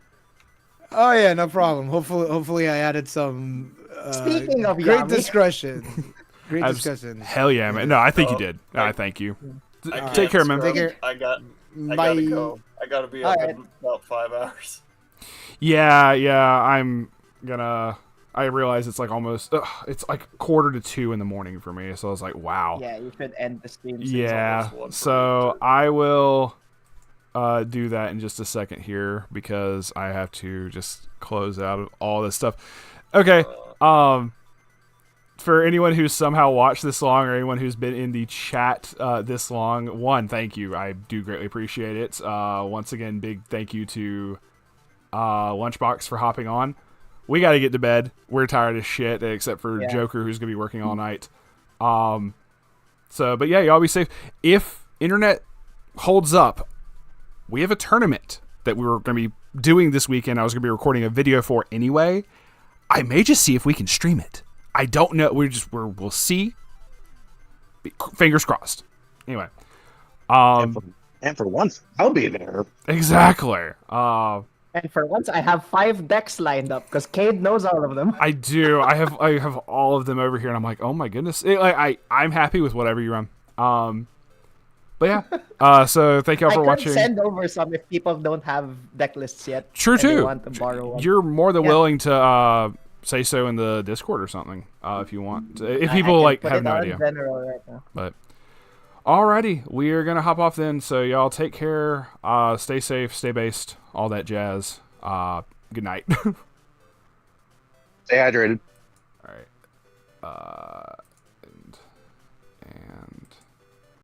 Oh yeah, no problem. Hopefully I added some Speaking of great Yami. discretion. Great discussion. Hell yeah, man. No, I think you did. I thank you. I Take can't care, man. scrub. Take care. I gotta My go. I gotta be up Alright. in about 5 hours. Yeah. I'm gonna. I realize it's like almost. It's like 1:45 in the morning for me. So I was like, wow. Yeah, you should end the stream. soon. Yeah. almost 1 for So me, too. I will do that in just a second here because I have to just close out all this stuff. Okay. For anyone who's somehow watched this long or anyone who's been in the chat this long, one, thank you. I do greatly appreciate it. Once again, big thank you to Lunchbox for hopping on. We got to get to bed. We're tired as shit, except for Yeah. Joker, who's going to be working all night. But yeah, y'all be safe. If internet holds up, we have a tournament that we were going to be doing this weekend. I was going to be recording a video for anyway. I may just see if we can stream it. I don't know. We'll see. Fingers crossed. Anyway. And for once, I'll be there. Exactly. And for once, I have 5 decks lined up because Cade knows all of them. I do. I have all of them over here, and I'm like, oh my goodness. I'm happy with whatever you run. But yeah. So thank y'all I for could watching. send over some if people don't have deck lists yet. True and they too. want to borrow one. You're more than Yeah. willing to say so in the Discord or something if you want. If I people can like put have it no on idea. General right now. But alrighty, we are gonna hop off then. So y'all take care. Stay safe. Stay based. All that jazz. Good night. Stay hydrated. All right.